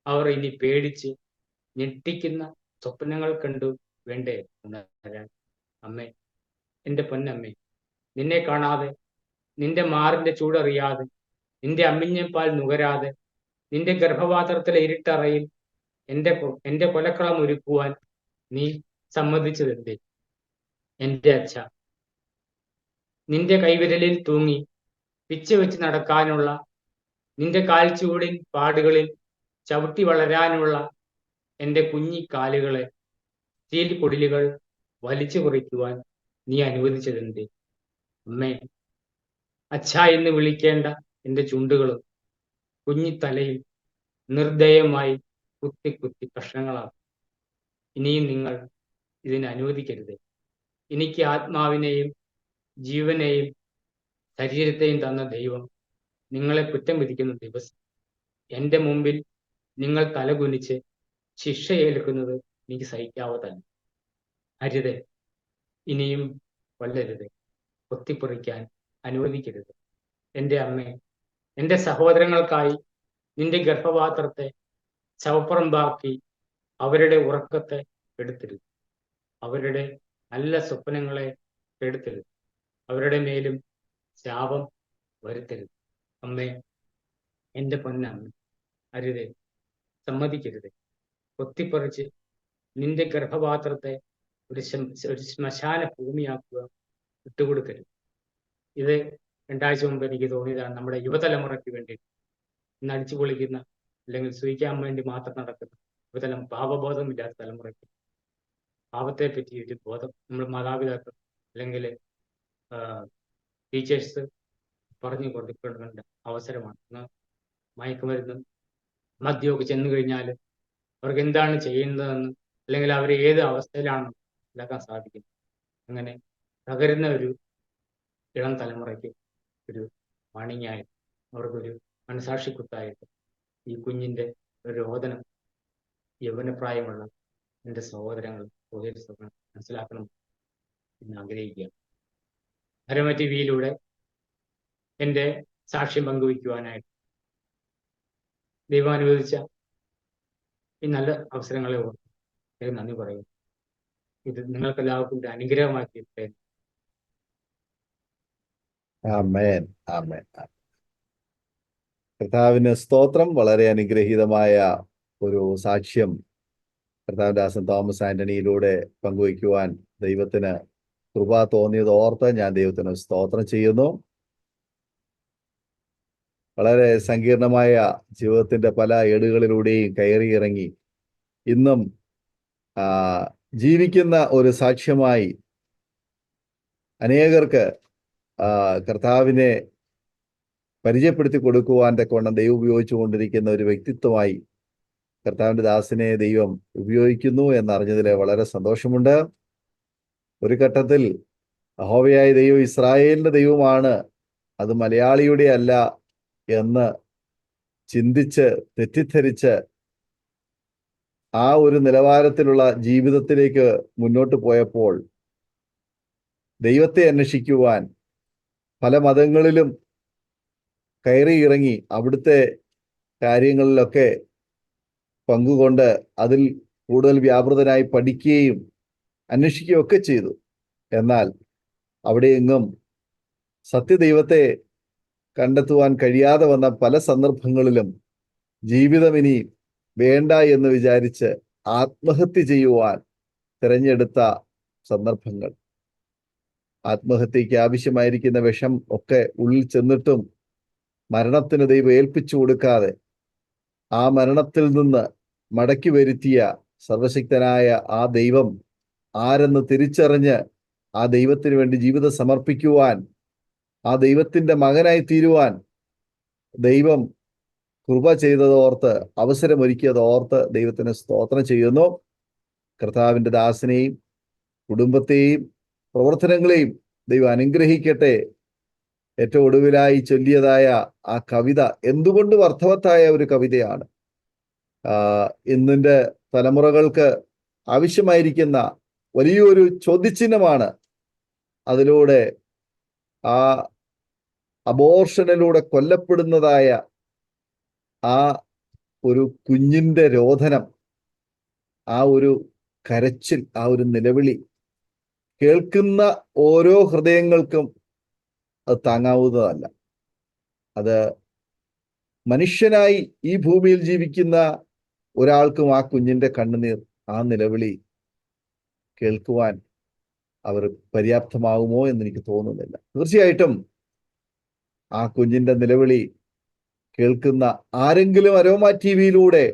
അവർ ഇനി പേടിച്ച് ഞെട്ടിക്കുന്ന സ്വപ്നങ്ങൾ കണ്ടു വേണ്ടേ ഉണരാൻ? അമ്മേ, എൻ്റെ പൊന്നമ്മേ, നിന്നെ കാണാതെ, നിന്റെ മാറിന്റെ ചൂടറിയാതെ, നിന്റെ അമ്മിഞ്ഞപ്പാൽ നുകരാതെ, നിന്റെ ഗർഭപാത്രത്തിലെ ഇരുട്ടറയിൽ എൻ്റെ കൊലക്കളം ഒരുക്കുവാൻ നീ സമ്മതിച്ചതെന്തേ? എൻ്റെ അച്ഛ, നിന്റെ കൈവിരലിൽ തൂങ്ങി പിച്ച വെച്ച് നടക്കാനുള്ള, നിന്റെ കാൽച്ചുവടിൻ പാടുകളിൽ ചവിട്ടി വളരാനുള്ള എൻ്റെ കുഞ്ഞിക്കാലുകളെ സ്റ്റീൽ കൊടിലുകൾ വലിച്ചു കുറിക്കുവാൻ നീ അനുവദിച്ചതെന്തേ? അമ്മേ, അച്ഛ എന്ന് വിളിക്കേണ്ട എൻ്റെ ചുണ്ടുകളും കുഞ്ഞിത്തലയും നിർദ്ദയമായി കുത്തി കുത്തി കഷ്ണങ്ങളാക്കും. ഇനിയും നിങ്ങൾ ഇതിനെ അനുവദിക്കരുത്. എനിക്ക് ആത്മാവിനെയും ജീവനെയും ശരീരത്തെയും തന്ന ദൈവം നിങ്ങളെ കുറ്റം വിധിക്കുന്ന ദിവസം എൻ്റെ മുമ്പിൽ നിങ്ങൾ തലകുനിച്ച് ശിക്ഷയേൽക്കുന്നത് എനിക്ക് സഹിക്കാവതല്ല. അരുത്, ഇനിയും കൊല്ലരുത്, കൊത്തിപ്പറിക്കാൻ അനുവദിക്കരുത്. എൻ്റെ അമ്മേ, എൻ്റെ സഹോദരങ്ങൾക്കായി നിന്റെ ഗർഭപാത്രത്തെ ശവപ്പറമ്പാക്കി അവരുടെ ഉറക്കത്തെ കെടുത്തരുത്, അവരുടെ നല്ല സ്വപ്നങ്ങളെ കെടുത്തരുത്, അവരുടെ മേലും ശാപം വരുത്തരുത്. അമ്മേ, എൻ്റെ പൊന്നമ്മ, അരുതേ, സമ്മതിക്കരുത്. കൊത്തിപ്പറിച്ച് നിന്റെ ഗർഭപാത്രത്തെ ഒരു ശ്മശാന ഭൂമിയാക്കുക വിട്ടുകൊടുക്കരുത്. ഇത് 2 ആഴ്ച മുമ്പ് എനിക്ക് തോന്നിയതാണ്. നമ്മുടെ യുവതലമുറയ്ക്ക് വേണ്ടി ഇന്ന് അടിച്ചു പൊളിക്കുന്ന, അല്ലെങ്കിൽ സൂഹിക്കാൻ വേണ്ടി മാത്രം നടക്കുന്ന പാപബോധമില്ലാത്ത തലമുറയ്ക്ക് പാപത്തെ പറ്റി ഒരു ബോധം നമ്മൾ മാതാപിതാക്കൾ അല്ലെങ്കിൽ ടീച്ചേഴ്സ് പറഞ്ഞു കൊടുക്കേണ്ട അവസരമാണ്. ഇന്ന് മയക്കുമരുന്നും മദ്യമൊക്കെ ചെന്നു കഴിഞ്ഞാൽ അവർക്ക് എന്താണ് ചെയ്യുന്നതെന്ന്, അല്ലെങ്കിൽ അവർ ഏത് അവസ്ഥയിലാണെന്ന് മനസ്സിലാക്കാൻ സാധിക്കും. അങ്ങനെ തകരുന്ന ഒരു ഇളം തലമുറയ്ക്ക് ഒരു വാണിംഗായിട്ട്, അവർക്കൊരു മനസാക്ഷിക്കുത്തായിട്ട് ഈ കുഞ്ഞിൻ്റെ ഒരു രോദനം യൗവനപ്രായമുള്ള എൻ്റെ സഹോദരങ്ങൾ മനസ്സിലാക്കണം എന്ന് ആഗ്രഹിക്കുകയാണ്. അരോമ ടിവിയിലൂടെ എൻ്റെ സാക്ഷ്യം പങ്കുവയ്ക്കുവാനായിട്ട് ദൈവം അനുവദിച്ച ഈ നല്ല അവസരങ്ങളെ ഓർത്ത് നന്ദി പറയുന്നു. ഇത് നിങ്ങൾക്ക് എല്ലാവർക്കും ഒരു അനുഗ്രഹമാക്കിയിട്ട്. ആമേൻ, ആമേൻ. കർത്താവിന് സ്തോത്രം. വളരെ അനുഗ്രഹീതമായ ഒരു സാക്ഷ്യം കർത്താവിന്റെ ദാസൻ തോമസ് ആന്റണിയിലൂടെ പങ്കുവയ്ക്കുവാൻ ദൈവത്തിന് കൃപ തോന്നിയത് ഓർത്ത് ഞാൻ ദൈവത്തിന് സ്തോത്രം ചെയ്യുന്നു. വളരെ സങ്കീർണമായ ജീവിതത്തിന്റെ പല ഏടുകളിലൂടെയും കയറി ഇറങ്ങി ഇന്നും ജീവിക്കുന്ന ഒരു സാക്ഷ്യമായി അനേകർക്ക് കർത്താവിനെ പരിചയപ്പെടുത്തി കൊടുക്കുവാൻ തക്കവണ്ണം ദൈവം ഉപയോഗിച്ചു കൊണ്ടിരിക്കുന്ന ഒരു വ്യക്തിത്വമായി കർത്താവിന്റെ ദാസനെ ദൈവം ഉപയോഗിക്കുന്നു എന്നറിഞ്ഞതിൽ വളരെ സന്തോഷമുണ്ട്. ഒരു ഘട്ടത്തിൽ യഹോവയായ ദൈവം ഇസ്രായേലിന്റെ ദൈവമാണ്, അത് മലയാളിയുടെ അല്ല എന്ന് ചിന്തിച്ച് തെറ്റിദ്ധരിച്ച് ആ ഒരു നിലവാരത്തിലുള്ള ജീവിതത്തിലേക്ക് മുന്നോട്ട് പോയപ്പോൾ ദൈവത്തെ അന്വേഷിക്കുവാൻ പല മതങ്ങളിലും കയറി ഇറങ്ങി അവിടുത്തെ കാര്യങ്ങളിലൊക്കെ പങ്കുകൊണ്ട് അതിൽ കൂടുതൽ വ്യാപൃതനായി പഠിക്കുകയും അന്വേഷിക്കുകയും ഒക്കെ ചെയ്തു. എന്നാൽ അവിടെയെങ്ങും സത്യദൈവത്തെ കണ്ടെത്തുവാൻ കഴിയാതെ വന്ന പല സന്ദർഭങ്ങളിലും ജീവിതം ഇനി വേണ്ട എന്ന് വിചാരിച്ച് ആത്മഹത്യ ചെയ്യുവാൻ തിരഞ്ഞെടുത്ത സന്ദർഭങ്ങൾ, ആത്മഹത്യക്ക് ആവശ്യമായിരിക്കുന്ന വിഷം ഒക്കെ ഉള്ളിൽ ചെന്നിട്ടും മരണത്തിന് ദൈവം ഏൽപ്പിച്ചു കൊടുക്കാതെ ആ മരണത്തിൽ നിന്ന് മടക്കി വരുത്തിയ സർവശക്തനായ ആ ദൈവം ആരെന്ന് തിരിച്ചറിഞ്ഞ് ആ ദൈവത്തിന് വേണ്ടി ജീവിതം സമർപ്പിക്കുവാൻ, ആ ദൈവത്തിന്റെ മകനായി തീരുവാൻ ദൈവം കൃപ ചെയ്തതോർത്ത്, അവസരമൊരുക്കിയതോർത്ത് ദൈവത്തിന് സ്തോത്രം ചെയ്യുന്നു. കർത്താവിന്റെ ദാസനെയും കുടുംബത്തെയും പ്രവർത്തനങ്ങളെയും ദൈവം അനുഗ്രഹിക്കട്ടെ. ഏറ്റവും ഒടുവിലായി ചൊല്ലിയതായ ആ കവിത എന്തുകൊണ്ടും അർത്ഥവത്തായ ഒരു കവിതയാണ്. ഇന്നിന്റെ തലമുറകൾക്ക് ആവശ്യമായിരിക്കുന്ന വലിയൊരു ചോദ്യചിഹ്നമാണ്. അതിലൂടെ ആ അബോർഷനിലൂടെ കൊല്ലപ്പെടുന്നതായ ആ ഒരു കുഞ്ഞിന്റെ രോദനം, ആ ഒരു കരച്ചിൽ, ആ ഒരു നിലവിളി കേൾക്കുന്ന ഓരോ ഹൃദയങ്ങൾക്കും അത് താങ്ങാവുന്നതല്ല. അത് മനുഷ്യനായി ഈ ഭൂമിയിൽ ജീവിക്കുന്ന ഒരാൾക്കും ആ കുഞ്ഞിന്റെ കണ്ണുനീർ, ആ നിലവിളി കേൾക്കുവാൻ അവർ പര്യാപ്തമാകുമോ എന്ന് എനിക്ക് തോന്നുന്നില്ല. തീർച്ചയായിട്ടും ആ കുഞ്ഞിന്റെ നിലവിളി കേൾക്കുന്ന ആരെങ്കിലും അരോമ ടിവിയിലൂടെ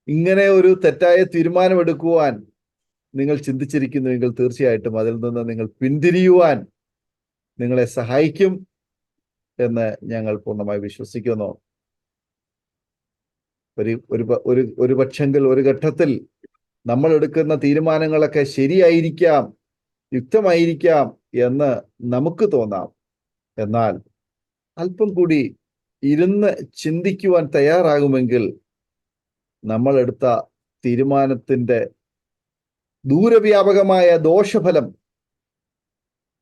ഇങ്ങനെ ഒരു തെറ്റായ തീരുമാനമെടുക്കുവാൻ നിങ്ങൾ ചിന്തിച്ചിരിക്കുന്നുവെങ്കിൽ തീർച്ചയായിട്ടും അതിൽ നിന്ന് നിങ്ങൾ പിന്തിരിയുവാൻ നിങ്ങളെ സഹായിക്കും എന്ന് ഞങ്ങൾ പൂർണ്ണമായി വിശ്വസിക്കുന്നു. ഒരു പക്ഷെങ്കിൽ ഒരു ഘട്ടത്തിൽ നമ്മൾ എടുക്കുന്ന തീരുമാനങ്ങളൊക്കെ ശരിയായിരിക്കാം, യുക്തമായിരിക്കാം എന്ന് നമുക്ക് തോന്നാം. എന്നാൽ അല്പം കൂടി ഇരുന്ന് ചിന്തിക്കുവാൻ തയ്യാറാകുമെങ്കിൽ നമ്മൾ എടുത്ത തീരുമാനത്തിന്റെ ദൂരവ്യാപകമായ ദോഷഫലം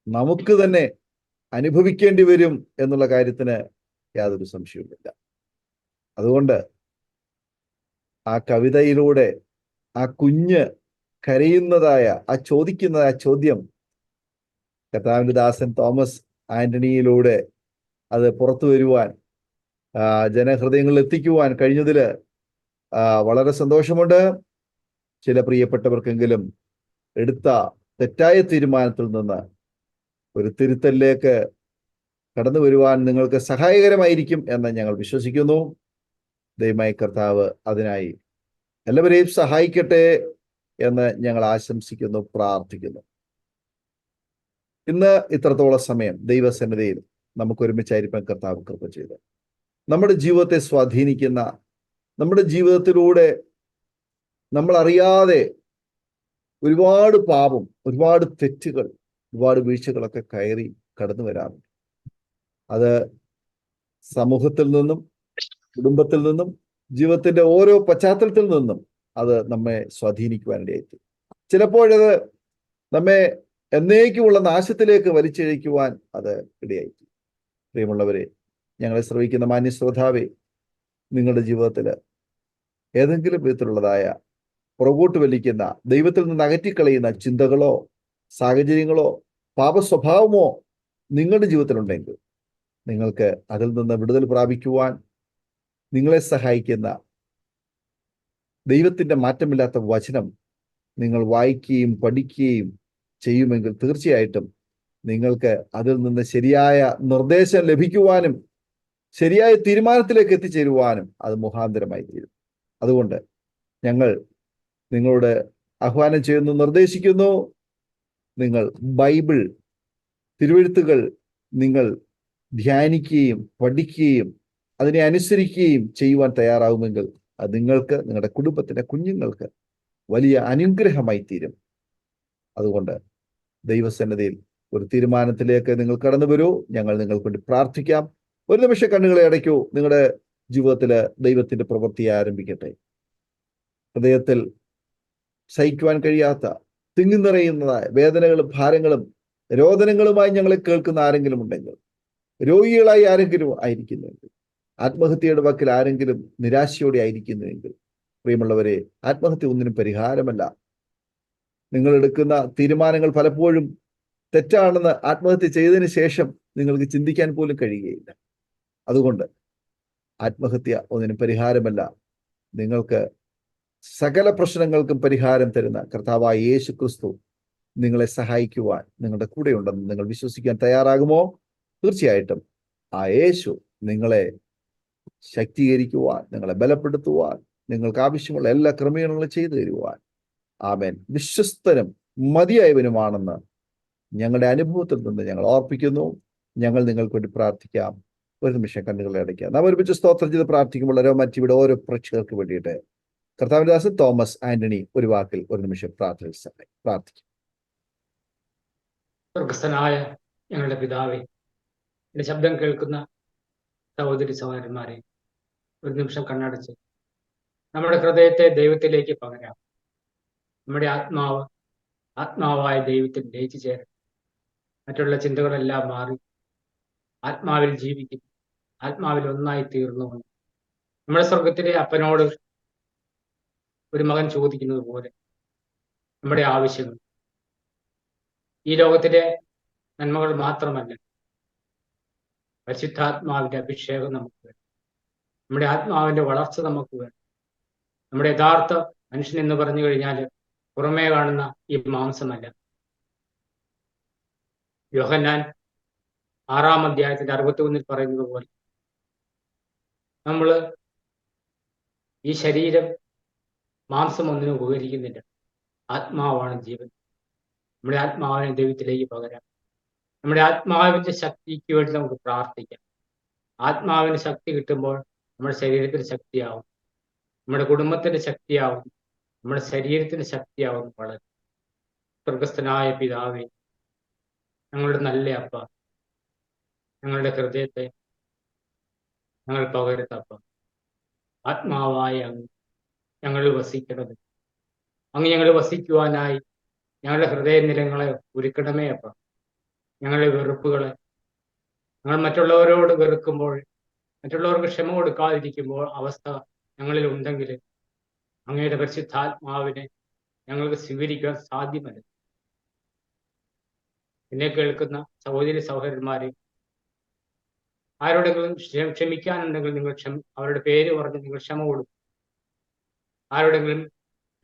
നമുക്ക് തന്നെ അനുഭവിക്കേണ്ടി വരും എന്നുള്ള കാര്യത്തിന് യാതൊരു സംശയവുമില്ല. അതുകൊണ്ട് ആ കവിതയിലൂടെ ആ കുഞ്ഞ് കരയുന്നതായ ആ ചോദിക്കുന്ന ആ ചോദ്യം കർത്താവിന്റെ ദാസൻ തോമസ് ആന്റണിയിലൂടെ അത് പുറത്തു വരുവാൻ, ജനഹൃദയങ്ങളിൽ എത്തിക്കുവാൻ കഴിഞ്ഞതിൽ വളരെ സന്തോഷമുണ്ട്. ചില പ്രിയപ്പെട്ടവർക്കെങ്കിലും എടുത്ത തെറ്റായ തീരുമാനത്തിൽ നിന്ന് ഒരു തിരുത്തലിലേക്ക് കടന്നു വരുവാൻ നിങ്ങൾക്ക് സഹായകരമായിരിക്കും എന്ന് ഞങ്ങൾ വിശ്വസിക്കുന്നു. ദൈവമായ കർത്താവ് അതിനായി എല്ലാവരെയും സഹായിക്കട്ടെ എന്ന് ഞങ്ങൾ ആശംസിക്കുന്നു, പ്രാർത്ഥിക്കുന്നു. ഇന്ന് ഇത്രത്തോളം സമയം ദൈവസന്നിധിയിൽ നമുക്ക് ഒരുമിച്ചായിരിക്കാൻ കർത്താവ് കൃപ ചെയ്ത് നമ്മുടെ ജീവിതത്തെ സ്വാധീനിക്കുന്ന, നമ്മുടെ ജീവിതത്തിലൂടെ നമ്മൾ അറിയാതെ ഒരുപാട് പാപം, ഒരുപാട് തെറ്റുകൾ, ഒരുപാട് വീഴ്ചകളൊക്കെ കയറി കടന്നു വരാറുണ്ട്. അത് സമൂഹത്തിൽ നിന്നും, കുടുംബത്തിൽ നിന്നും, ജീവിതത്തിന്റെ ഓരോ പശ്ചാത്തലത്തിൽ നിന്നും അത് നമ്മെ സ്വാധീനിക്കുവാനിടയായി. ചിലപ്പോഴത് നമ്മെ എന്നേക്കുമുള്ള നാശത്തിലേക്ക് വലിച്ചിഴയ്ക്കുവാൻ അത് ഇടയായി. പ്രിയമുള്ളവരെ, ഞങ്ങളെ ശ്രവിക്കുന്ന മാന്യശ്രോതാവേ, നിങ്ങളുടെ ജീവിതത്തിൽ ഏതെങ്കിലും വിധത്തിലുള്ളതായ പുറകോട്ട് വലിക്കുന്ന, ദൈവത്തിൽ നിന്ന് അകറ്റിക്കളയുന്ന ചിന്തകളോ സാഹചര്യങ്ങളോ പാപസ്വഭാവമോ നിങ്ങളുടെ ജീവിതത്തിലുണ്ടെങ്കിൽ നിങ്ങൾക്ക് അതിൽ നിന്ന് വിടുതൽ പ്രാപിക്കുവാൻ നിങ്ങളെ സഹായിക്കുന്ന ദൈവത്തിൻ്റെ മാറ്റമില്ലാത്ത വചനം നിങ്ങൾ വായിക്കുകയും പഠിക്കുകയും ചെയ്യുമെങ്കിൽ തീർച്ചയായിട്ടും നിങ്ങൾക്ക് അതിൽ നിന്ന് ശരിയായ നിർദ്ദേശം ലഭിക്കുവാനും ശരിയായ തീരുമാനത്തിലേക്ക് എത്തിച്ചേരുവാനും അത് മുഖാന്തരമായി തീരും. അതുകൊണ്ട് ഞങ്ങൾ നിങ്ങളോട് ആഹ്വാനം ചെയ്യുന്നു, നിർദ്ദേശിക്കുന്നു, നിങ്ങൾ ബൈബിൾ തിരുവെഴുത്തുകൾ നിങ്ങൾ ധ്യാനിക്കുകയും പഠിക്കുകയും അതിനെ അനുസരിക്കുകയും ചെയ്യുവാൻ തയ്യാറാവുമെങ്കിൽ അത് നിങ്ങൾക്ക്, നിങ്ങളുടെ കുടുംബത്തിൻ്റെ കുഞ്ഞുങ്ങൾക്ക് വലിയ അനുഗ്രഹമായി തീരും. അതുകൊണ്ട് ദൈവസന്നിധിയിൽ ഒരു തീരുമാനത്തിലേക്ക് നിങ്ങൾ കടന്നു വരൂ. ഞങ്ങൾ നിങ്ങൾക്ക് വേണ്ടി പ്രാർത്ഥിക്കാം. ഒരു നിമിഷം കണ്ണുകളെ അടയ്ക്കൂ. നിങ്ങളുടെ ജീവിതത്തിൽ ദൈവത്തിന്റെ പ്രവൃത്തി ആരംഭിക്കട്ടെ. ഹൃദയത്തിൽ സഹിക്കുവാൻ കഴിയാത്ത, തിങ്ങി നിറയുന്നതായ വേദനകളും ഭാരങ്ങളും രോദനങ്ങളുമായി ഞങ്ങളെ കേൾക്കുന്ന ആരെങ്കിലും ഉണ്ടെങ്കിൽ, രോഗികളായി ആരെങ്കിലും ആയിരിക്കുന്നുവെങ്കിൽ, ആത്മഹത്യയുടെ വക്കിൽ ആരെങ്കിലും നിരാശയോടെ ആയിരിക്കുന്നുവെങ്കിൽ, പ്രിയമുള്ളവരെ, ആത്മഹത്യ ഒന്നിനും പരിഹാരമല്ല. നിങ്ങൾ എടുക്കുന്ന തീരുമാനങ്ങൾ പലപ്പോഴും തെറ്റാണെന്ന് ആത്മഹത്യ ചെയ്തതിന് ശേഷം നിങ്ങൾക്ക് ചിന്തിക്കാൻ പോലും കഴിയുകയില്ല. അതുകൊണ്ട് ആത്മഹത്യ ഒന്നിനും പരിഹാരമല്ല. നിങ്ങൾക്ക് സകല പ്രശ്നങ്ങൾക്കും പരിഹാരം തരുന്ന കർത്താവായ യേശു ക്രിസ്തു നിങ്ങളെ സഹായിക്കുവാൻ നിങ്ങളുടെ കൂടെയുണ്ടെന്ന് നിങ്ങൾ വിശ്വസിക്കാൻ തയ്യാറാകുമോ? തീർച്ചയായിട്ടും ആ യേശു നിങ്ങളെ ശക്തീകരിക്കുവാൻ, നിങ്ങളെ ബലപ്പെടുത്തുവാൻ, നിങ്ങൾക്ക് ആവശ്യമുള്ള എല്ലാ ക്രമീകരണങ്ങളും ചെയ്തു തരുവാൻ ആമേൻ വിശ്വസ്തനും മതിയായവനുമാണെന്ന് ഞങ്ങളുടെ അനുഭവത്തിൽ നിന്ന് ഞങ്ങൾ ഓർപ്പിക്കുന്നു. ഞങ്ങൾ നിങ്ങൾക്ക് വേണ്ടി പ്രാർത്ഥിക്കാം. ഒരു നിമിഷം കണ്ണുകളെ അടയ്ക്കാം. നാം ഒരുമിച്ച് സ്തോത്രം ചെയ്ത് പ്രാർത്ഥിക്കുമ്പോൾ മറ്റിവിടെ ഓരോ പ്രേക്ഷകർക്ക് വേണ്ടിയിട്ട് കർത്താവിന്റെ ദാസൻ തോമസ് ആന്റണി ഒരു വാക്കിൽ ഒരു നിമിഷം പ്രാർത്ഥിക്കും. സ്വർഗസ്ഥനായ ഞങ്ങളുടെ പിതാവേ, എൻ്റെ ശബ്ദം കേൾക്കുന്ന സഹോദരി സഹോദരന്മാരെ, ഒരു നിമിഷം കണ്ണടച്ച് നമ്മുടെ ഹൃദയത്തെ ദൈവത്തിലേക്ക് പകരാം. നമ്മുടെ ആത്മാവായ ദൈവത്തിൽ ലയിച്ചു ചേരും. മറ്റുള്ള ചിന്തകളെല്ലാം മാറി ആത്മാവിൽ ജീവിക്കുന്നു, ആത്മാവിൽ ഒന്നായി തീർന്നുകൊണ്ട് നമ്മുടെ സ്വർഗത്തിലെ അപ്പനോട് ഒരു മകൻ ചോദിക്കുന്നത് പോലെ നമ്മുടെ ആവശ്യങ്ങൾ, ഈ ലോകത്തിലെ നന്മകൾ മാത്രമല്ല, പരിശുദ്ധാത്മാവിന്റെ അഭിഷേകം നമുക്ക് വേണം. നമ്മുടെ ആത്മാവിന്റെ വളർച്ച നമുക്ക് വേണം. നമ്മുടെ യഥാർത്ഥ മനുഷ്യൻ എന്ന് പറഞ്ഞു കഴിഞ്ഞാൽ പുറമേ കാണുന്ന ഈ മാംസമല്ല. യോഹന്നാൻ 6-ാം അധ്യായത്തിന്റെ 61 പറയുന്നത് പോലെ നമ്മള് ഈ ശരീരം മാംസം ഒന്നിനും ഉപകരിക്കുന്നില്ല. ആത്മാവാണ് ജീവൻ. നമ്മുടെ ആത്മാവിനെ ദൈവത്തിലേക്ക് പകരാം. നമ്മുടെ ആത്മാവിന്റെ ശക്തിക്ക് വേണ്ടി നമുക്ക് പ്രാർത്ഥിക്കാം. ആത്മാവിന് ശക്തി കിട്ടുമ്പോൾ നമ്മുടെ ശരീരത്തിന് ശക്തിയാവും, നമ്മുടെ കുടുംബത്തിന്റെ ശക്തിയാവും, നമ്മുടെ ശരീരത്തിന് ശക്തിയാവും. വളരെ സ്വർഗസ്ഥനായ പിതാവേ, ഞങ്ങളുടെ നല്ല അപ്പ, ഞങ്ങളുടെ ഹൃദയത്തെ ഞങ്ങൾ പകരുത്തപ്പ, ആത്മാവായ അങ്ങ് ഞങ്ങൾ വസിക്കണത്. അങ്ങ് ഞങ്ങൾ വസിക്കുവാനായി ഞങ്ങളുടെ ഹൃദയ നിലങ്ങളെ ഒരുക്കണമേ അപ്പ. ഞങ്ങളുടെ വെറുപ്പുകളെ, ഞങ്ങൾ മറ്റുള്ളവരോട് വെറുക്കുമ്പോൾ, മറ്റുള്ളവർക്ക് ക്ഷമ കൊടുക്കാതിരിക്കുമ്പോൾ അവസ്ഥ ഞങ്ങളിൽ ഉണ്ടെങ്കിൽ അങ്ങയുടെ പരിശുദ്ധാത്മാവിനെ ഞങ്ങൾക്ക് സ്വീകരിക്കാൻ സാധ്യമല്ല. എന്നെ കേൾക്കുന്ന സഹോദരി സഹോദരന്മാരെ, ആരോടെങ്കിലും ക്ഷമിക്കാനുണ്ടെങ്കിൽ നിങ്ങൾ അവരുടെ പേര് പറഞ്ഞ് നിങ്ങൾ ക്ഷമ കൊടുക്കും. ആരോടെങ്കിലും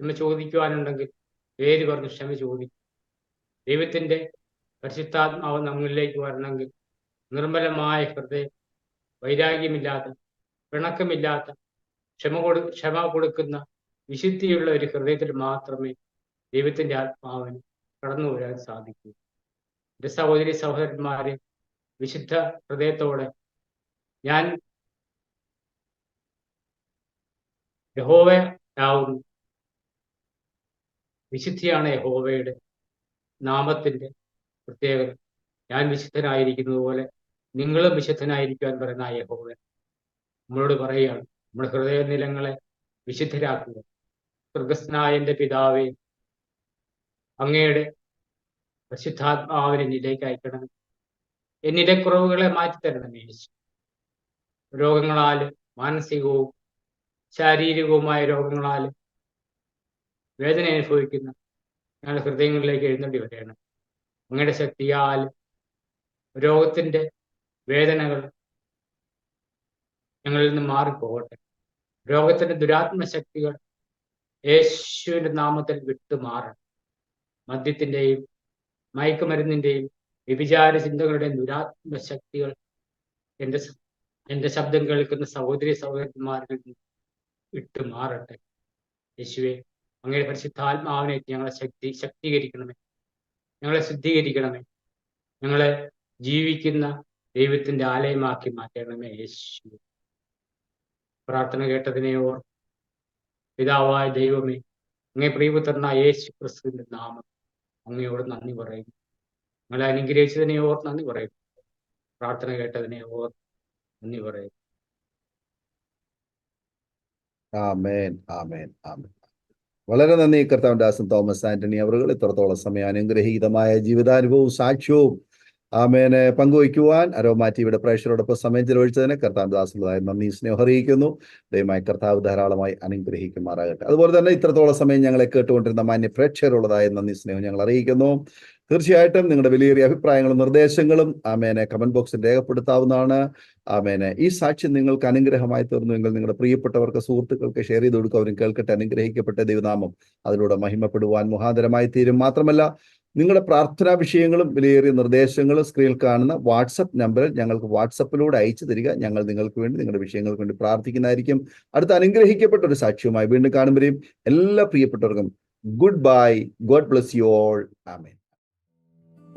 ക്ഷമ ചോദിക്കുവാനുണ്ടെങ്കിൽ പേര് പറഞ്ഞ് ക്ഷമ ചോദിക്കും. ദൈവത്തിന്റെ പരിശുദ്ധാത്മാവ് നമ്മളിലേക്ക് വരണമെങ്കിൽ നിർമ്മലമായ ഹൃദയം, വൈരാഗ്യമില്ലാത്ത, പിണക്കമില്ലാത്ത, ക്ഷമ കൊടുക്കുന്ന വിശുദ്ധിയുള്ള ഒരു ഹൃദയത്തിൽ മാത്രമേ ദൈവത്തിന്റെ ആത്മാവിന് കടന്നു വരാൻ സാധിക്കൂ. എൻ്റെ സഹോദരി സഹോദരന്മാരെ, വിശുദ്ധ ഹൃദയത്തോടെ ഞാൻ യഹോവയാവുന്നു, വിശുദ്ധിയാണ് യഹോവയുടെ നാമത്തിന്റെ പ്രത്യേകത. ഞാൻ വിശുദ്ധനായിരിക്കുന്നത് പോലെ നിങ്ങളും വിശുദ്ധനായിരിക്കുവാൻ പറയുന്ന യഹോവ നമ്മളോട് പറയുകയാണ്. നമ്മുടെ ഹൃദയ നിലങ്ങളെ വിശുദ്ധരാക്കുക. സ്വർഗസ്ഥനായ എൻ്റെ പിതാവേ, അങ്ങയുടെ പരിശുദ്ധാത്മാവിനെ എന്നിലേക്ക് അയക്കണമേ. എന്നിലെ കുറവുകളെ മാറ്റിത്തരണമേ യേശു. രോഗങ്ങളാൽ, മാനസികവും ശാരീരികവുമായ രോഗങ്ങളാൽ വേദന അനുഭവിക്കുന്ന ഞങ്ങളുടെ ഹൃദയങ്ങളിലേക്ക് എഴുന്നേണ്ടി വരികയാണ്. അങ്ങയുടെ ശക്തിയാൽ രോഗത്തിൻ്റെ വേദനകൾ ഞങ്ങളിൽ നിന്ന് മാറിപ്പോകട്ടെ. രോഗത്തിൻ്റെ ദുരാത്മശക്തികൾ യേശുവിൻ്റെ നാമത്തിൽ വിട്ടുമാറണം. മദ്യത്തിൻ്റെയും മയക്കുമരുന്നിൻ്റെയും വ്യഭിചാര ചിന്തകളുടെയും ദുരാത്മശക്തികൾ എൻ്റെ ശബ്ദം കേൾക്കുന്ന സഹോദരി സഹോദരന്മാരിൽ നിന്ന് വിട്ടുമാറട്ടെ. യേശുവെ, അങ്ങയുടെ പരിശുദ്ധാത്മാവിനെ ഞങ്ങളെ ശക്തീകരിക്കണമേ, ഞങ്ങളെ ശുദ്ധീകരിക്കണമേ, ഞങ്ങളെ ജീവിക്കുന്ന ദൈവത്തിൻ്റെ ആലയമാക്കി മാറ്റണമേ യേശു. പ്രാർത്ഥന കേട്ടതിനെ പിതാവായ ദൈവമേ, അങ്ങേ പ്രിയപുത്രനായ യേശു ക്രിസ്തുവിന്റെ നാമം അങ്ങയോട് നന്ദി പറയുന്നു. ഞങ്ങളെ അനുഗ്രഹിച്ചതിനെ നന്ദി പറയുന്നു. പ്രാർത്ഥന കേട്ടതിനെ നന്ദി പറയുന്നു. ആമേൻ, ആമേൻ, ആമേൻ. വളരെ നന്ദി കർത്താവിന്റെ ദാസൻ തോമസ് ആന്റണി അവറുകൾ ഇത്രത്തോളം സമയം അനുഗ്രഹീതമായ ജീവിതാനുഭവവും സാക്ഷ്യവും ആമേനെ പങ്കുവയ്ക്കുവാൻ അരോമ ടിവിയുടെ പ്രേക്ഷകരോടൊപ്പം സമയം ചെലവഴിച്ചതിന് കർത്താവിന്റെ ദാസനുള്ളതായ നന്ദി സ്നേഹം അറിയിക്കുന്നു. ദയവായി കർത്താവ് ധാരാളമായി അനുഗ്രഹിക്കുമാറാകട്ടെ. അതുപോലെ തന്നെ ഇത്രത്തോളം സമയം ഞങ്ങളെ കേട്ടുകൊണ്ടിരുന്ന മാന്യ പ്രേക്ഷകരുള്ളതായ നന്ദി സ്നേഹം ഞങ്ങൾ അറിയിക്കുന്നു. തീർച്ചയായിട്ടും നിങ്ങളുടെ വിലയേറിയ അഭിപ്രായങ്ങളും നിർദ്ദേശങ്ങളും ആമേനെ കമന്റ് ബോക്സിൽ രേഖപ്പെടുത്താവുന്നതാണ്. ആമേനെ ഈ സാക്ഷ്യം നിങ്ങൾക്ക് അനുഗ്രഹമായി തീർന്നുവെങ്കിൽ നിങ്ങളുടെ പ്രിയപ്പെട്ടവർക്ക്, സുഹൃത്തുക്കൾക്ക് ഷെയർ ചെയ്ത് കൊടുക്കുക. അവരും കേൾക്കട്ടെ. അനുഗ്രഹിക്കപ്പെട്ട ദൈവനാമം അതിലൂടെ മഹിമപ്പെടുവാൻ മുഖാന്തരമായി തീരും. മാത്രമല്ല, നിങ്ങളുടെ പ്രാർത്ഥനാ വിഷയങ്ങളും വിലയേറിയ നിർദ്ദേശങ്ങളും സ്ക്രീനിൽ കാണുന്ന വാട്സപ്പ് നമ്പറിൽ ഞങ്ങൾക്ക് വാട്സപ്പിലൂടെ അയച്ചു തരിക. ഞങ്ങൾ നിങ്ങൾക്ക് വേണ്ടി, നിങ്ങളുടെ വിഷയങ്ങൾക്ക് വേണ്ടി പ്രാർത്ഥിക്കുന്നതായിരിക്കും. അടുത്ത അനുഗ്രഹിക്കപ്പെട്ട ഒരു സാക്ഷ്യവുമായി വീണ്ടും കാണുമ്പോഴേയും എല്ലാ പ്രിയപ്പെട്ടവർക്കും goodbye. God bless you all. Amen.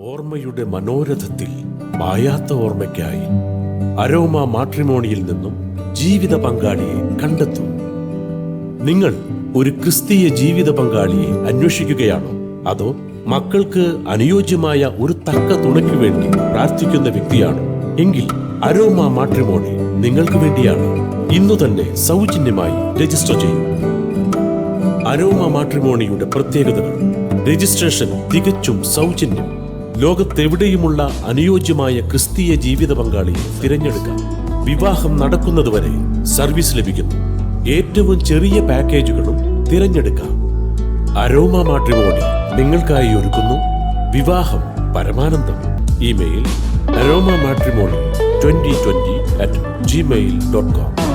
ഓർമ്മയുടെ മനോരഥത്തിൽ മായാത്ത ഓർമ്മയ്ക്കായി അരോമ മാട്രിമോണിയിൽ നിന്നും ജീവിത പങ്കാളിയെ കണ്ടെത്തൂ. നിങ്ങൾ ഒരു ക്രിസ്തീയ ജീവിത പങ്കാളിയെ അന്വേഷിക്കുകയാണോ? അതോ മക്കൾക്ക് അനുയോജ്യമായ ഒരു തക്ക തുണയ്ക്ക് വേണ്ടി പ്രാർത്ഥിക്കുന്ന വ്യക്തിയാണോ? എങ്കിൽ അരോമ മാട്രിമോണി നിങ്ങൾക്ക് വേണ്ടിയാണ്. ഇന്നു തന്നെ സൗജന്യമായി രജിസ്റ്റർ ചെയ്യൂ. അരോമ മാട്രിമോണിയുടെ പ്രത്യേകതകൾ: രജിസ്ട്രേഷൻ തികച്ചും സൗജന്യം. ലോകത്തെവിടെയുമുള്ള അനുയോജ്യമായ ക്രിസ്തീയ ജീവിത പങ്കാളിയെ തിരഞ്ഞെടുക്കാം. വിവാഹം നടക്കുന്നതുവരെ സർവീസ് ലഭിക്കുന്നു. ഏറ്റവും ചെറിയ പാക്കേജുകളും തിരഞ്ഞെടുക്കാം. അരോമ മാട്രിമോണി നിങ്ങൾക്കായി ഒരുക്കുന്നു വിവാഹം പരമാനന്ദം. Email aroma matrimony2020@gmail.com